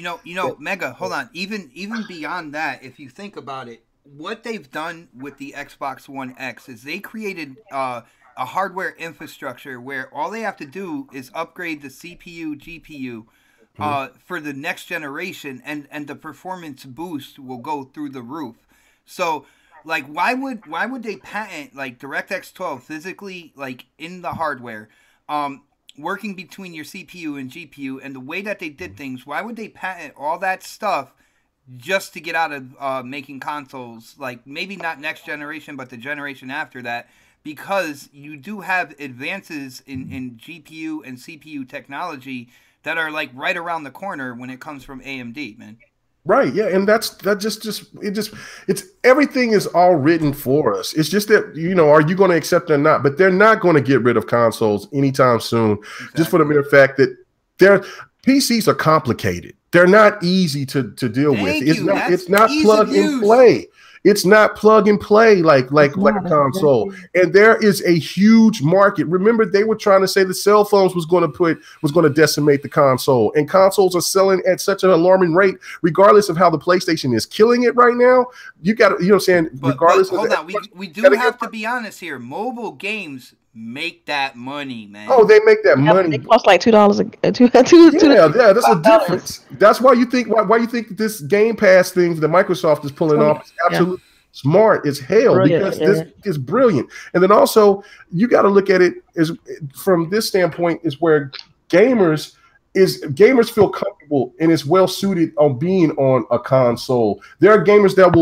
Mega, hold on. Even beyond that, if you think about it, what they've done with the Xbox One X is they created a hardware infrastructure where all they have to do is upgrade the CPU, GPU for the next generation, and the performance boost will go through the roof. So, why would they patent DirectX 12 physically in the hardware, working between your CPU and GPU, and the way that they did things? Why would they patent all that stuff just to get out of making consoles? Maybe not next generation, but the generation after that, because you do have advances in GPU and CPU technology that are right around the corner when it comes from AMD, man. Right, yeah, and it's everything is all written for us. It's just that, you know, are you going to accept it or not? But they're not going to get rid of consoles anytime soon, just for the mere fact that their PCs are complicated. They're not easy to deal with. It's not plug and play. It's not plug and play like a console. And there is a huge market. Remember, they were trying to say the cell phones was going to decimate the console. And consoles are selling at such an alarming rate, regardless of how the PlayStation is killing it right now. You got to, you know what I'm saying? Regardless hold of on, we do have to be honest here. Mobile games make that money, man. Oh, they make that money. It costs like $2. Yeah, that's a difference. That's why you think that this Game Pass thing that Microsoft is pulling off is absolutely smart as hell, because this is brilliant. And then also you got to look at it as from this standpoint is where gamers feel comfortable and is well suited on being on a console. There are gamers that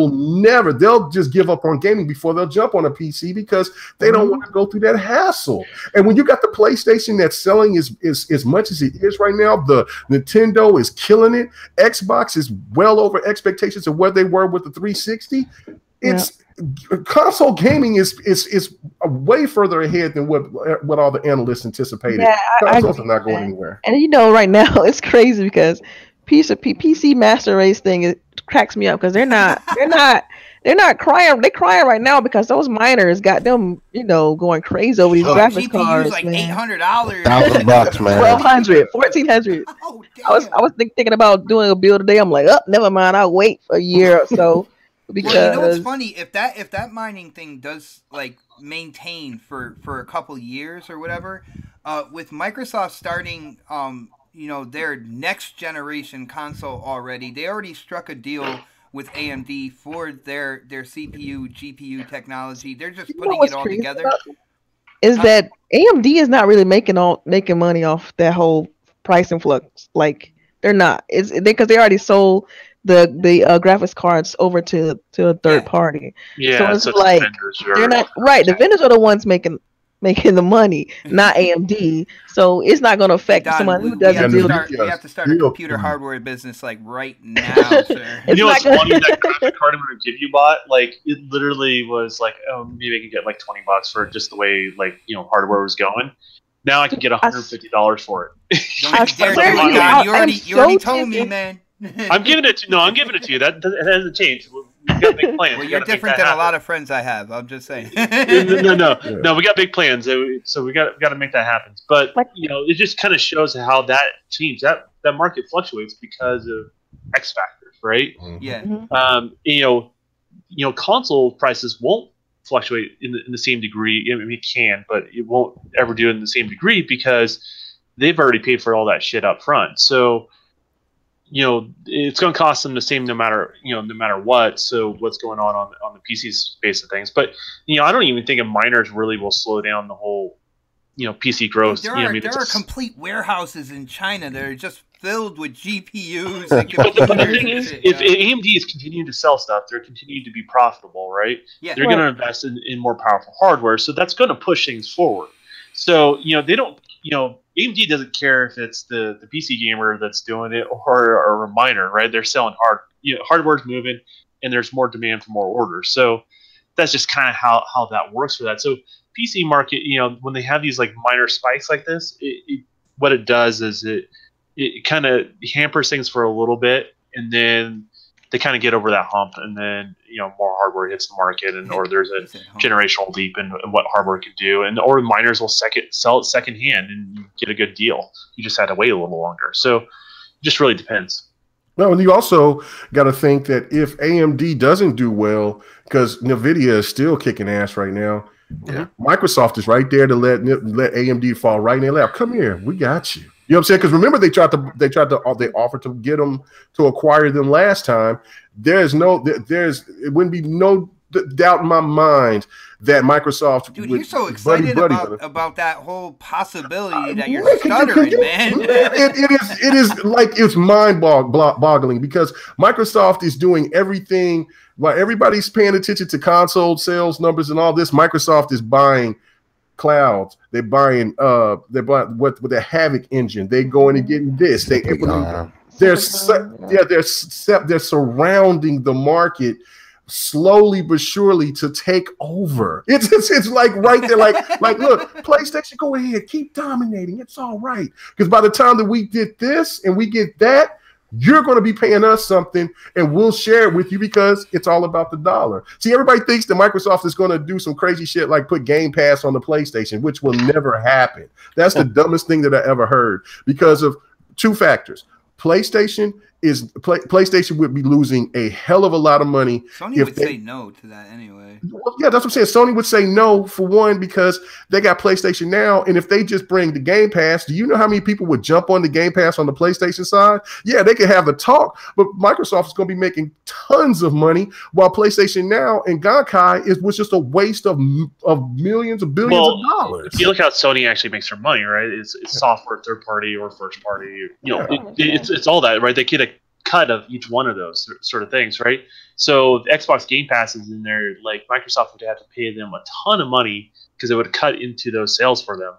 they'll just give up on gaming before they'll jump on a PC because they don't want to go through that hassle. And when you got the PlayStation that's selling as much as it is right now, the Nintendo is killing it. Xbox is well over expectations of where they were with the 360. It's console gaming is way further ahead than what all the analysts anticipated. Yeah, consoles are not going anywhere. And you know, right now it's crazy because PC Master Race thing, it cracks me up because they're not crying. They're crying right now because those miners got them, you know, going crazy over these graphics cards. Like $800, $1,000, man. $1,200, $1,400. Oh, I was thinking about doing a build today. I'm like, never mind. I'll wait for a year or so. Because well, you know what's funny? If that mining thing does like maintain for a couple years or whatever, with Microsoft starting you know, their next generation console already, they already struck a deal with AMD for their CPU GPU technology. They're just putting it all together. Is that AMD is not really making money off that whole price influx? Like they're not. It's because they already sold the graphics cards over to a third party. Yeah, so it's like they're not right. The vendors are the ones making the money, not AMD. So it's not going to affect someone who doesn't deal. We have to start a computer hardware business like right now, sir. You know what's funny? That graphic card I'm going to give you bought, like it literally was like, oh, maybe I can get like $20 for just the way like, you know, hardware was going. Now I can get $150 for it. You already told me, man. I'm giving it to you. That hasn't changed. We got big plans. Well, you're different than a lot of friends I have. I'm just saying. No. We got big plans, so we got to make that happen. But you know, it just kind of shows how that changed. That market fluctuates because of X factors, right? Yeah. You know, console prices won't fluctuate in the same degree. I mean, it can, but it won't ever do it in the same degree because they've already paid for all that shit up front. So, you know, it's going to cost them the same no matter what. So what's going on the PC space of things. But, you know, I don't even think miners really will slow down the whole, you know, PC growth. There are complete warehouses in China that are just filled with GPUs. But the thing is, if AMD is continuing to sell stuff, they're continuing to be profitable, right? Yeah. They're going to invest in more powerful hardware. So that's going to push things forward. So, you know, they don't, you know, AMD doesn't care if it's the PC gamer that's doing it or a miner, right? They're selling hardware's moving, and there's more demand for more orders. So that's just kind of how that works for that. So PC market, you know, when they have these like minor spikes like this, what it does is it kind of hampers things for a little bit, and then they kind of get over that hump, and then, you know, more hardware hits the market, or there's a generational leap in what hardware can do, or miners will sell it secondhand and you get a good deal. You just had to wait a little longer. So it just really depends. Well, and you also got to think that if AMD doesn't do well, because NVIDIA is still kicking ass right now, Microsoft is right there to let AMD fall right in their lap. Come here, we got you. You know what I'm saying? Because remember, they offered to get them to acquire them last time. It wouldn't be no doubt in my mind that Microsoft. Dude, you're so excited about that whole possibility that you're stuttering, man. It is like it's mind-boggling because Microsoft is doing everything while everybody's paying attention to console sales numbers and all this. Microsoft is buying clouds. They're buying with the Havoc engine. They going and getting this. They implement they're surrounding the market slowly but surely to take over. It's like right there, like look, PlayStation, go ahead, keep dominating. It's all right. Because by the time that we get this and we get that, you're going to be paying us something and we'll share it with you because it's all about the dollar. See, everybody thinks that Microsoft is going to do some crazy shit like put Game Pass on the PlayStation, which will never happen. That's the dumbest thing that I ever heard because of two factors. PlayStation would be losing a hell of a lot of money. Sony would say no to that anyway. Well, yeah, that's what I'm saying. Sony would say no for one because they got PlayStation Now, and if they just bring the Game Pass, do you know how many people would jump on the Game Pass on the PlayStation side? Yeah, they could have the talk, but Microsoft is going to be making tons of money while PlayStation Now and Gaikai was just a waste of millions of billions of dollars. If you look how Sony actually makes their money, right? It's software, third party or first party. It's all that, right? They get a cut of each one of those sort of things, right? So the Xbox Game Pass is in there, like Microsoft would have to pay them a ton of money because it would cut into those sales for them.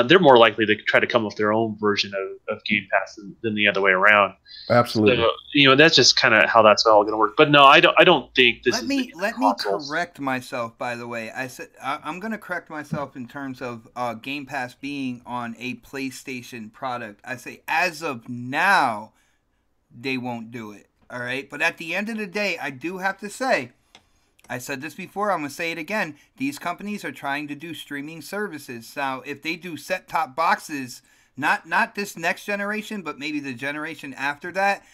They're more likely to try to come up with their own version of Game Pass than the other way around. Absolutely. So, that's just kind of how that's all going to work. But no, I don't think this. Let me correct myself. By the way, I said I'm going to correct myself in terms of Game Pass being on a PlayStation product. I say as of now, they won't do it. All right, but at the end of the day, I do have to say, I said this before, I'm going to say it again. These companies are trying to do streaming services. Now, if they do set-top boxes, not this next generation, but maybe the generation after that,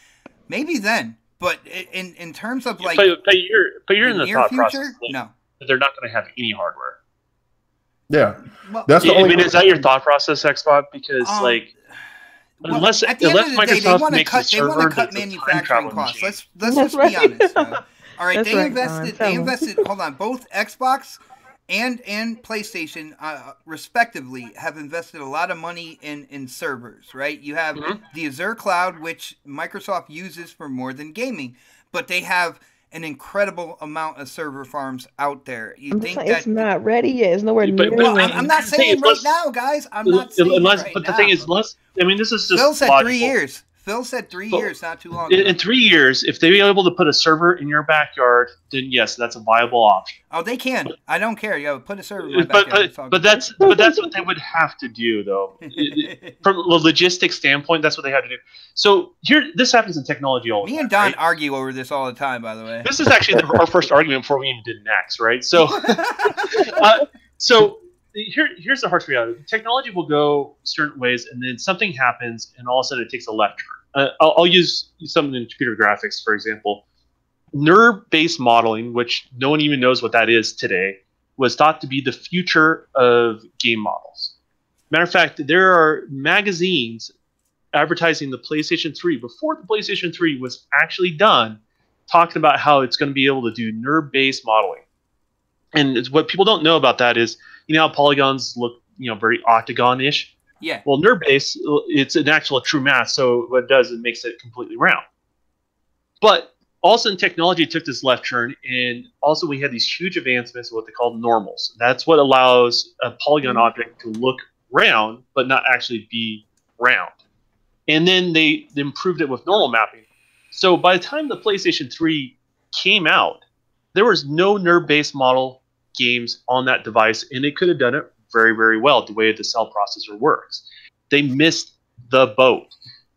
maybe then. But in terms of like, but you're in the thought future, process. No, they're not going to have any hardware. Yeah, well, that's the only. I mean, is that your thought process, Xbox? Because unless at the end of the day, they want to cut that's a manufacturing costs. machine. Let's That's just be honest. All right, That's they right, invested. Colin. They invested. Hold on, both Xbox and PlayStation, respectively, have invested a lot of money in servers. Right? You have the Azure cloud, which Microsoft uses for more than gaming, but they have an incredible amount of server farms out there. You think that it's not ready yet? It's nowhere near. Well, I'm not saying right now, guys. I'm not saying right But the now. thing is, I mean, this is just Phil said logical. 3 years. Phil said 3 years, not too long In ago. 3 years, if they be able to put a server in your backyard, then yes, that's a viable option. Oh, they can. I don't care. Yo, put a server in my backyard. But that's what they would have to do, though. From a logistics standpoint, that's what they have to do. So this happens in technology all the time. Me and Don right? argue over this all the time, by the way. This is actually our first argument before we even did Next, right? So, here's the harsh reality: technology will go certain ways, and then something happens, and all of a sudden it takes a left turn. I'll use something in computer graphics, for example. NURB-based modeling, which no one even knows what that is today, was thought to be the future of game models. Matter of fact, there are magazines advertising the PlayStation 3 before the PlayStation 3 was actually done, talking about how it's going to be able to do NURB-based modeling. And what people don't know about that is, how polygons look, very octagon-ish. Yeah. Well, NURB-based, it's an actual true math, so what it does, it makes it completely round. But also in technology, it took this left turn, and also we had these huge advancements of what they call normals. That's what allows a polygon object to look round, but not actually be round. And then they improved it with normal mapping. So by the time the PlayStation 3 came out, there was no NURB-based model games on that device, and it could have done it very, very well the way the cell processor works. They missed the boat.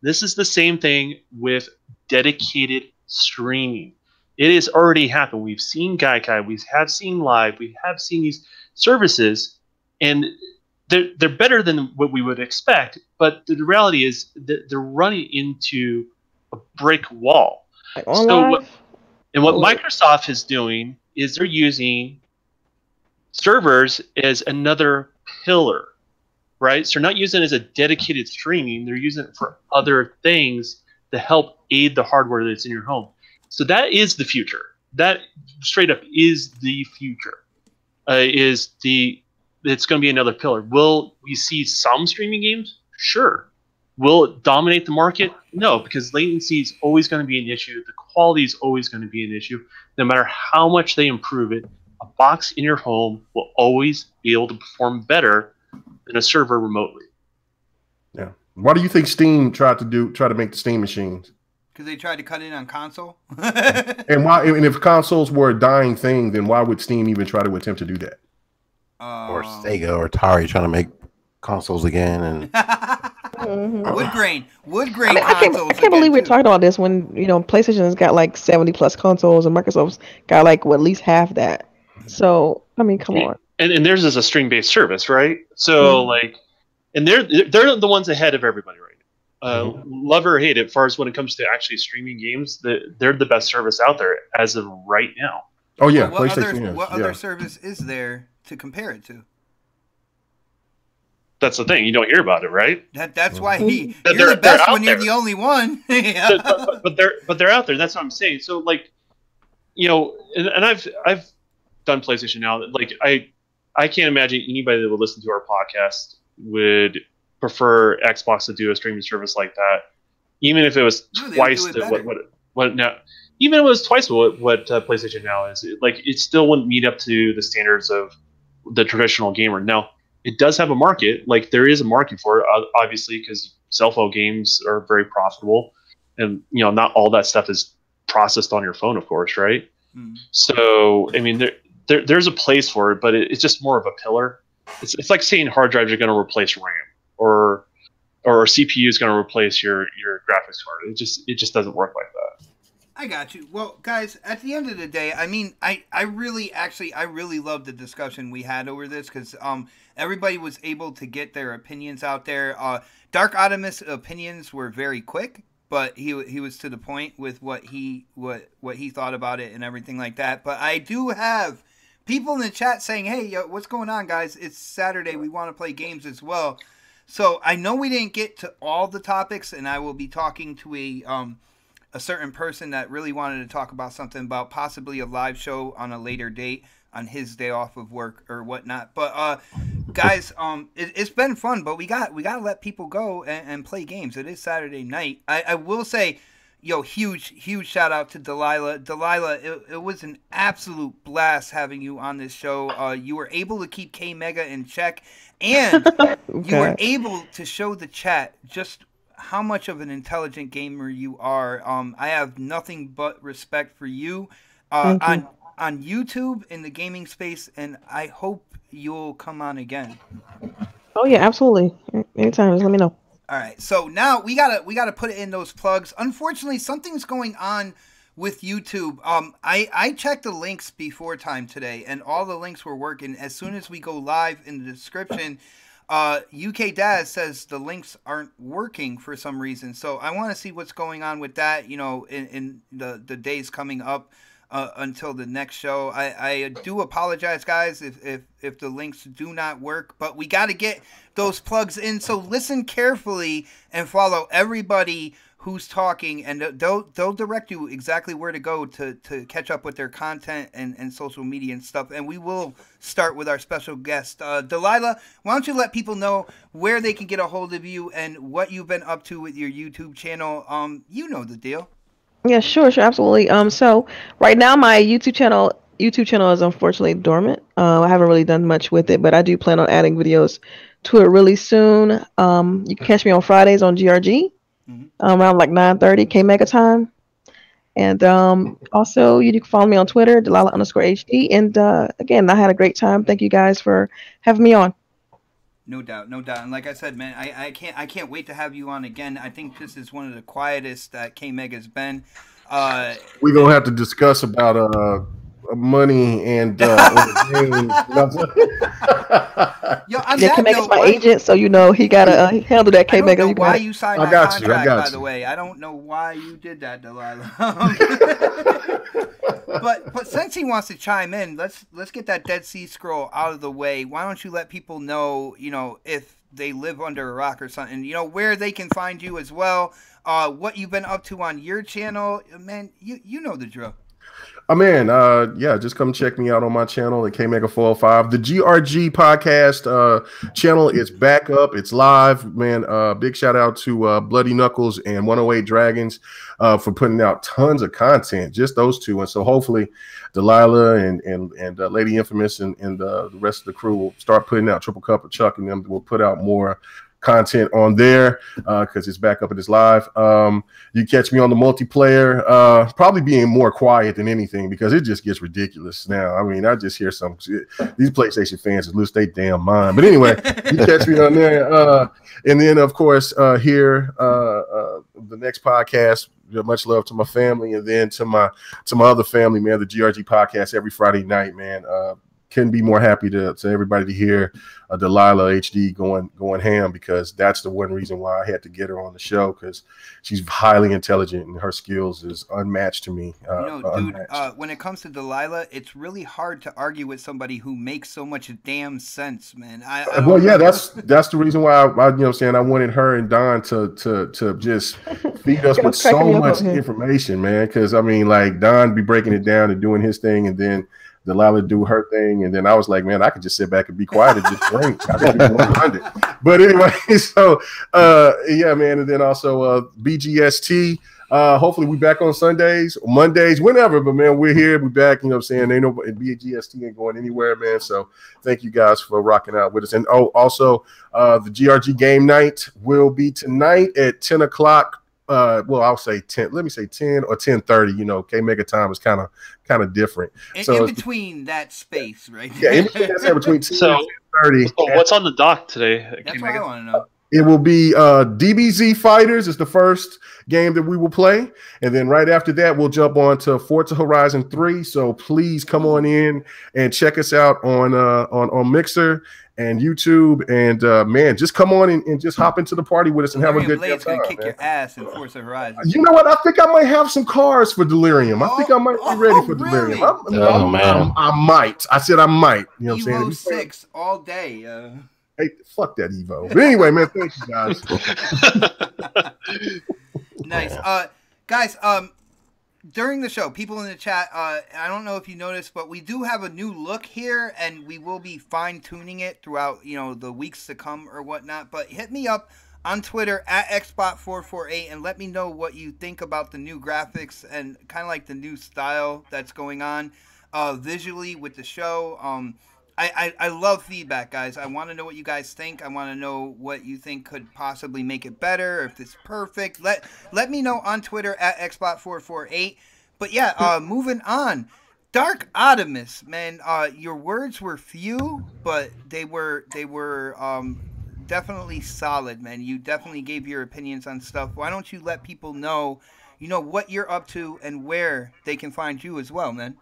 This is the same thing with dedicated streaming. It has already happened. We've seen Gaikai, we have seen Live, we have seen these services, and they're better than what we would expect, but the reality is that they're running into a brick wall. What Microsoft is doing is they're using servers as another pillar, right? So they're not using it as a dedicated streaming. They're using it for other things to help aid the hardware that's in your home. So that is the future. That straight up is the future. It's going to be another pillar. Will we see some streaming games? Sure. Will it dominate the market? No, because latency is always going to be an issue. The quality is always going to be an issue. No matter how much they improve it, a box in your home will always be able to perform better than a server remotely. Yeah. Why do you think Steam tried to make the Steam machines? Because they tried to cut in on console. And why? And if consoles were a dying thing, then why would Steam even try to attempt to do that? Or Sega or Atari trying to make consoles again and wood grain I can't believe we're talking about this when PlayStation has got like 70 plus consoles and Microsoft's got like at least half that. So I mean, come on. And theirs is a stream based service, right? So like, and they're the ones ahead of everybody right now. Love or hate it, as far as when it comes to actually streaming games, they're the best service out there as of right now. Oh yeah, well, what other service is there to compare it to? That's the thing. You don't hear about it, right? That's why you're the best when you're the only one. but they're out there. That's what I'm saying. So like, and I've done PlayStation now. Like I can't imagine anybody that would listen to our podcast would prefer Xbox to do a streaming service like that, even if it was twice what now. Even if it was twice what PlayStation Now is. Like it still wouldn't meet up to the standards of the traditional gamer. Now, it does have a market. Like there is a market for it, obviously, because cell phone games are very profitable, and not all that stuff is processed on your phone, of course, right? So I mean, there's a place for it, but it's just more of a pillar. It's like saying hard drives are going to replace RAM, or CPU is going to replace your graphics card. It just doesn't work like that. I got you. Well, guys, at the end of the day, I mean, I really love the discussion we had over this because everybody was able to get their opinions out there. Dark Optimus' opinions were very quick, but he was to the point with what he thought about it and everything like that. But I do have people in the chat saying, "Hey, yo, what's going on, guys? It's Saturday. We want to play games as well." So I know we didn't get to all the topics, and I will be talking to a certain person that really wanted to talk about something about possibly a live show on a later date on his day off of work or whatnot. But guys, it's been fun, but we got to let people go and play games. It is Saturday night. I will say, huge shout out to Delilah. Delilah, it was an absolute blast having you on this show. You were able to keep K Mega in check, and you were able to show the chat just how much of an intelligent gamer you are. I have nothing but respect for you on YouTube in the gaming space, and I hope you'll come on again. Oh yeah, absolutely. Anytime, just let me know. All right, so now we gotta put in those plugs. Unfortunately, something's going on with YouTube. I checked the links before time today, and all the links were working. As soon as we go live in the description, UK Daz says the links aren't working for some reason. So I want to see what's going on with that, in the days coming up until the next show. I do apologize, guys, if the links do not work, but we got to get those plugs in. So listen carefully and follow everybody who's talking, and they'll direct you exactly where to go to catch up with their content and social media and stuff. And we will start with our special guest. Delilah, why don't you let people know where they can get a hold of you and what you've been up to with your YouTube channel? You know the deal. Yeah, sure, absolutely. So right now my YouTube channel is unfortunately dormant. I haven't really done much with it, but I do plan on adding videos to it really soon. You can catch me on Fridays on GRG. Around like 9:30 K Mega time, and also you can follow me on Twitter, Delilah_HD. And again, I had a great time. Thank you guys for having me on. No doubt. And like I said, man, I can't wait to have you on again. I think this is one of the quietest that K Mega's been. We're gonna have to discuss about money and K Mega's my agent, so he gotta handle that. K Mega, why you signed that contract? By the way, I don't know why you did that, Delilah. But since he wants to chime in, let's get that Dead Sea Scroll out of the way. Why don't you let people know, if they live under a rock or something, where they can find you as well, what you've been up to on your channel, man. You know the drill. Oh man, just come check me out on my channel at KMega405. The GRG podcast channel is back up. It's live, man. Big shout out to Bloody Knuckles and 108 Dragons for putting out tons of content. Just those two, and so hopefully Delilah and Lady Infamous and the rest of the crew will start putting out Triple Cup of Chuck, and them will put out more content on there because it's back up and it's live. You catch me on the multiplayer, probably being more quiet than anything because it just gets ridiculous now. I mean, I just hear some these PlayStation fans lose their damn mind. But anyway, you catch me on there. And then, of course, here the next podcast. Much love to my family, and then to my other family, man. The GRG podcast every Friday night, man. Couldn't be more happy to everybody to hear Delilah HD going ham, because that's the one reason why I had to get her on the show, because she's highly intelligent and her skills is unmatched to me. Dude, when it comes to Delilah, it's really hard to argue with somebody who makes so much damn sense, man. Well, yeah, that's the reason why I wanted her and Don to just feed us with so much information, man. Because I mean, like, Don be breaking it down and doing his thing, and then Delilah do her thing, and then I was like, man, I could just sit back and be quiet and just drink. I could do 100. But anyway, so yeah, man, and then also BGST. Hopefully we back on Sundays, Mondays, whenever. But man, we're here, we're back. You know what I'm saying? Ain't no BGST ain't going anywhere, man. So thank you guys for rocking out with us. And also the GRG game night will be tonight at 10 o'clock. Well, I'll say 10. Let me say 10 or 10:30. You know, K Mega time is kind of different. In between that space, right? Yeah, in between 10 and 10:30. So what's on the dock today? That's what I want to know. It will be DBZ Fighters is the first game that we will play, and then right after that we'll jump on to Forza Horizon 3. So please come on in and check us out on Mixer and YouTube, and man, just come on and just hop into the party with us and have a good Blade's time. Gonna kick your ass in Forza Horizon. You know what? I think I might have some cars for Delirium. I think I might be ready for Delirium. Really? Man, I might. I said I might. You know what I'm saying? Evo 6 all day. Hey, fuck that Evo. But anyway, man, thank you guys. Nice. Guys, during the show, people in the chat, I don't know if you noticed, but we do have a new look here, and we will be fine-tuning it throughout, the weeks to come or whatnot. But hit me up on Twitter at xbot448 and let me know what you think about the new graphics and kind of like the new style that's going on visually with the show. I love feedback, guys. I want to know what you guys think. I want to know what you think could possibly make it better, if it's perfect. Let me know on Twitter at xbot448. But yeah, moving on. Dark Optimus, man. Your words were few, but they were definitely solid, man. You definitely gave your opinions on stuff. Why don't you let people know, what you're up to and where they can find you as well, man?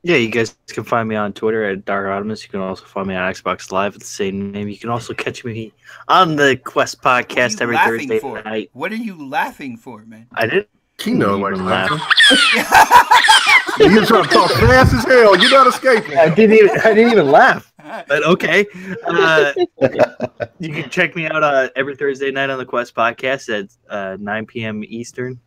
Yeah, you guys can find me on Twitter at Dark Optimus. You can also find me on Xbox Live at the same name. You can also catch me on the Quest podcast every Thursday night. What are you laughing for, man? I didn't. Kino even laugh. You're trying to talk fast as hell. You're not escaping. I didn't even laugh. But okay. You can check me out every Thursday night on the Quest podcast at 9 p.m. Eastern.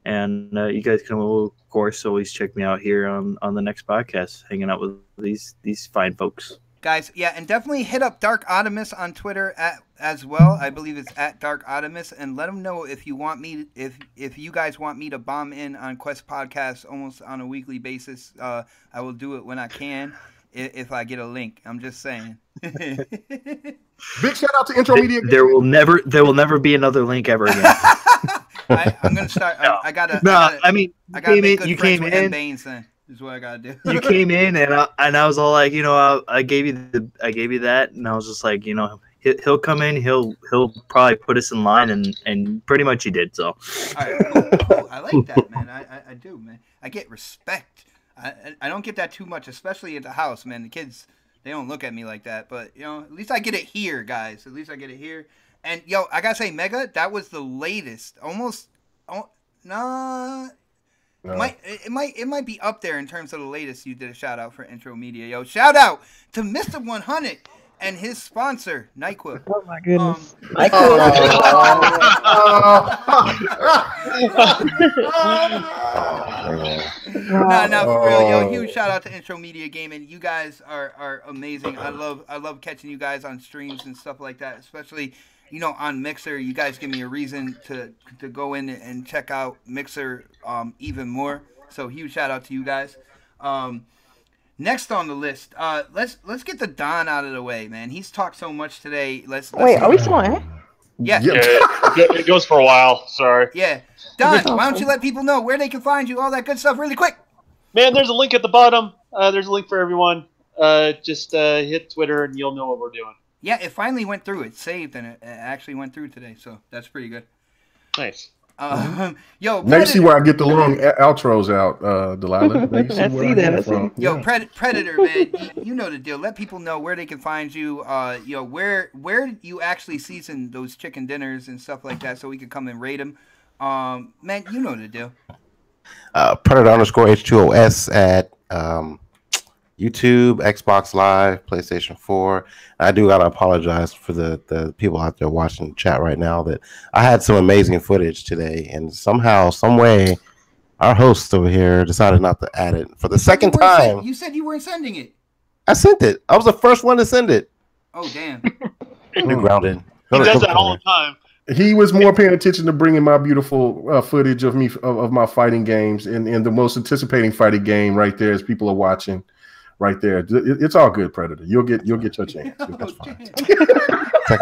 And you guys can, of course, always check me out here on the next podcast, hanging out with these fine folks. Guys, yeah, and definitely hit up Dark Optimus on Twitter as well. I believe it's at Dark Optimus, and let them know if you want me, if you guys want me to bomb in on Quest Podcasts almost on a weekly basis. I will do it when I can, if I get a link. I'm just saying. Big shout out to Intro Media. There will never be another link ever again. I'm gonna start. No. I gotta you came in. Baines, then is what I gotta do. You came in, and I was all like, I gave you that, and I was just like, he'll come in, he'll probably put us in line, and pretty much he did. So, all right, cool. I like that, man. I do, man. I get respect. I don't get that too much, especially at the house, man. The kids, they don't look at me like that, but at least I get it here, guys. At least I get it here. And I gotta say, Mega, that was the latest. Almost, no. It might be up there in terms of the latest. You did a shout out for Intro Media, shout out to Mr. 100 and his sponsor, NyQuil. Oh my goodness, Nah, for real, huge shout out to Intro Media Gaming. You guys are amazing. I love catching you guys on streams and stuff like that, especially. On Mixer. You guys give me a reason to go in and check out Mixer even more. So huge shout out to you guys. Next on the list, let's get the Don out of the way, man. He's talked so much today. Wait, are we still on air? Yeah. It goes for a while. Sorry. Yeah. Don, why don't you let people know where they can find you, all that good stuff, really quick. Man, there's a link at the bottom. There's a link for everyone. Just hit Twitter and you'll know what we're doing. Yeah, it finally went through. It saved and it actually went through today, so that's pretty good. Nice. Yo, now you see where I get the long outros out, Delilah. Yo, Predator, man, you know the deal. Let people know where they can find you. Where you actually season those chicken dinners and stuff like that, so we can come and rate them. Man, you know the deal. Predator_H2OS at YouTube, Xbox Live, PlayStation 4. I do gotta apologize for the people out there watching the chat right now that I had some amazing footage today, and somehow, some way, our host over here decided not to add it for the second time. You said you weren't sending it. I sent it. I was the first one to send it. Oh damn! New grounded. He does that all the time. He was more paying attention to bringing my beautiful footage of me of my fighting games, and the most anticipating fighting game right there as people are watching. Right there, it's all good, Predator. You'll get your chance. That's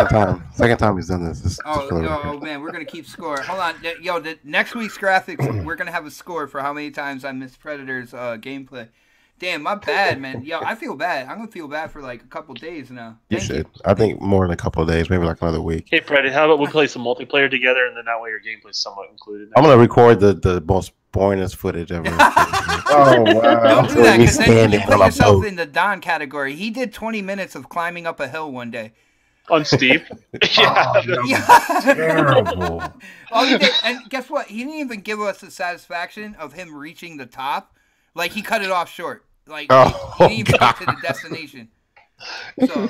fine. Second time he's done this. Oh man, we're gonna keep score. Hold on, yo. The next week's graphics, we're gonna have a score for how many times I missed Predator's gameplay. Damn, my bad, man. Yo, I feel bad. I'm gonna feel bad for like a couple days now. You should. I think more than a couple of days, maybe like another week. Hey, Predator, how about we play some multiplayer together, and then that way your gameplay's somewhat included. I'm gonna record the most boringest footage ever. Oh wow! Don't do that, because then you put yourself in the Don category. He did 20 minutes of climbing up a hill one day. On Steve. Terrible. All he did, and guess what? He didn't even give us the satisfaction of him reaching the top. Like, he cut it off short. Like, he didn't even get to the destination. So,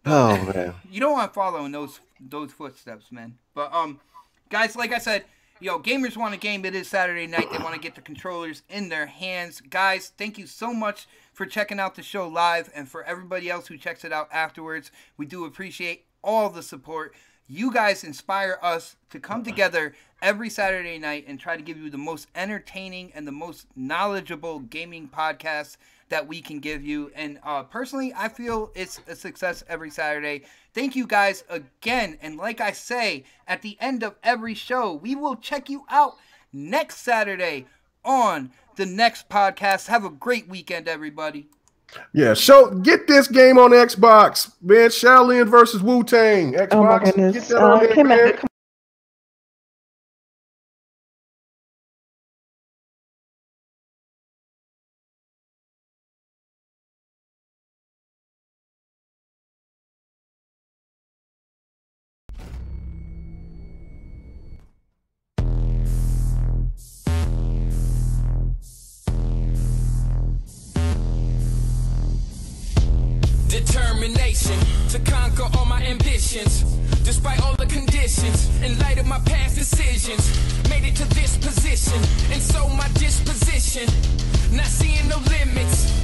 man, you don't want following those footsteps, man. But guys, like I said, gamers want a game. It is Saturday night. They want to get the controllers in their hands. Guys, thank you so much for checking out the show live, and for everybody else who checks it out afterwards. We do appreciate all the support. You guys inspire us to come together every Saturday night and try to give you the most entertaining and the most knowledgeable gaming podcast that we can give you. And personally, I feel it's a success every Saturday. Thank you guys again. And like I say, at the end of every show, we will check you out next Saturday on the next podcast. Have a great weekend, everybody. Yeah, get this game on Xbox, man. Shaolin versus Wu-Tang. Xbox. Oh my goodness. Get that on there, man. Determination to conquer all my ambitions, despite all the conditions. In light of my past decisions, made it to this position, and so my disposition, not seeing no limits.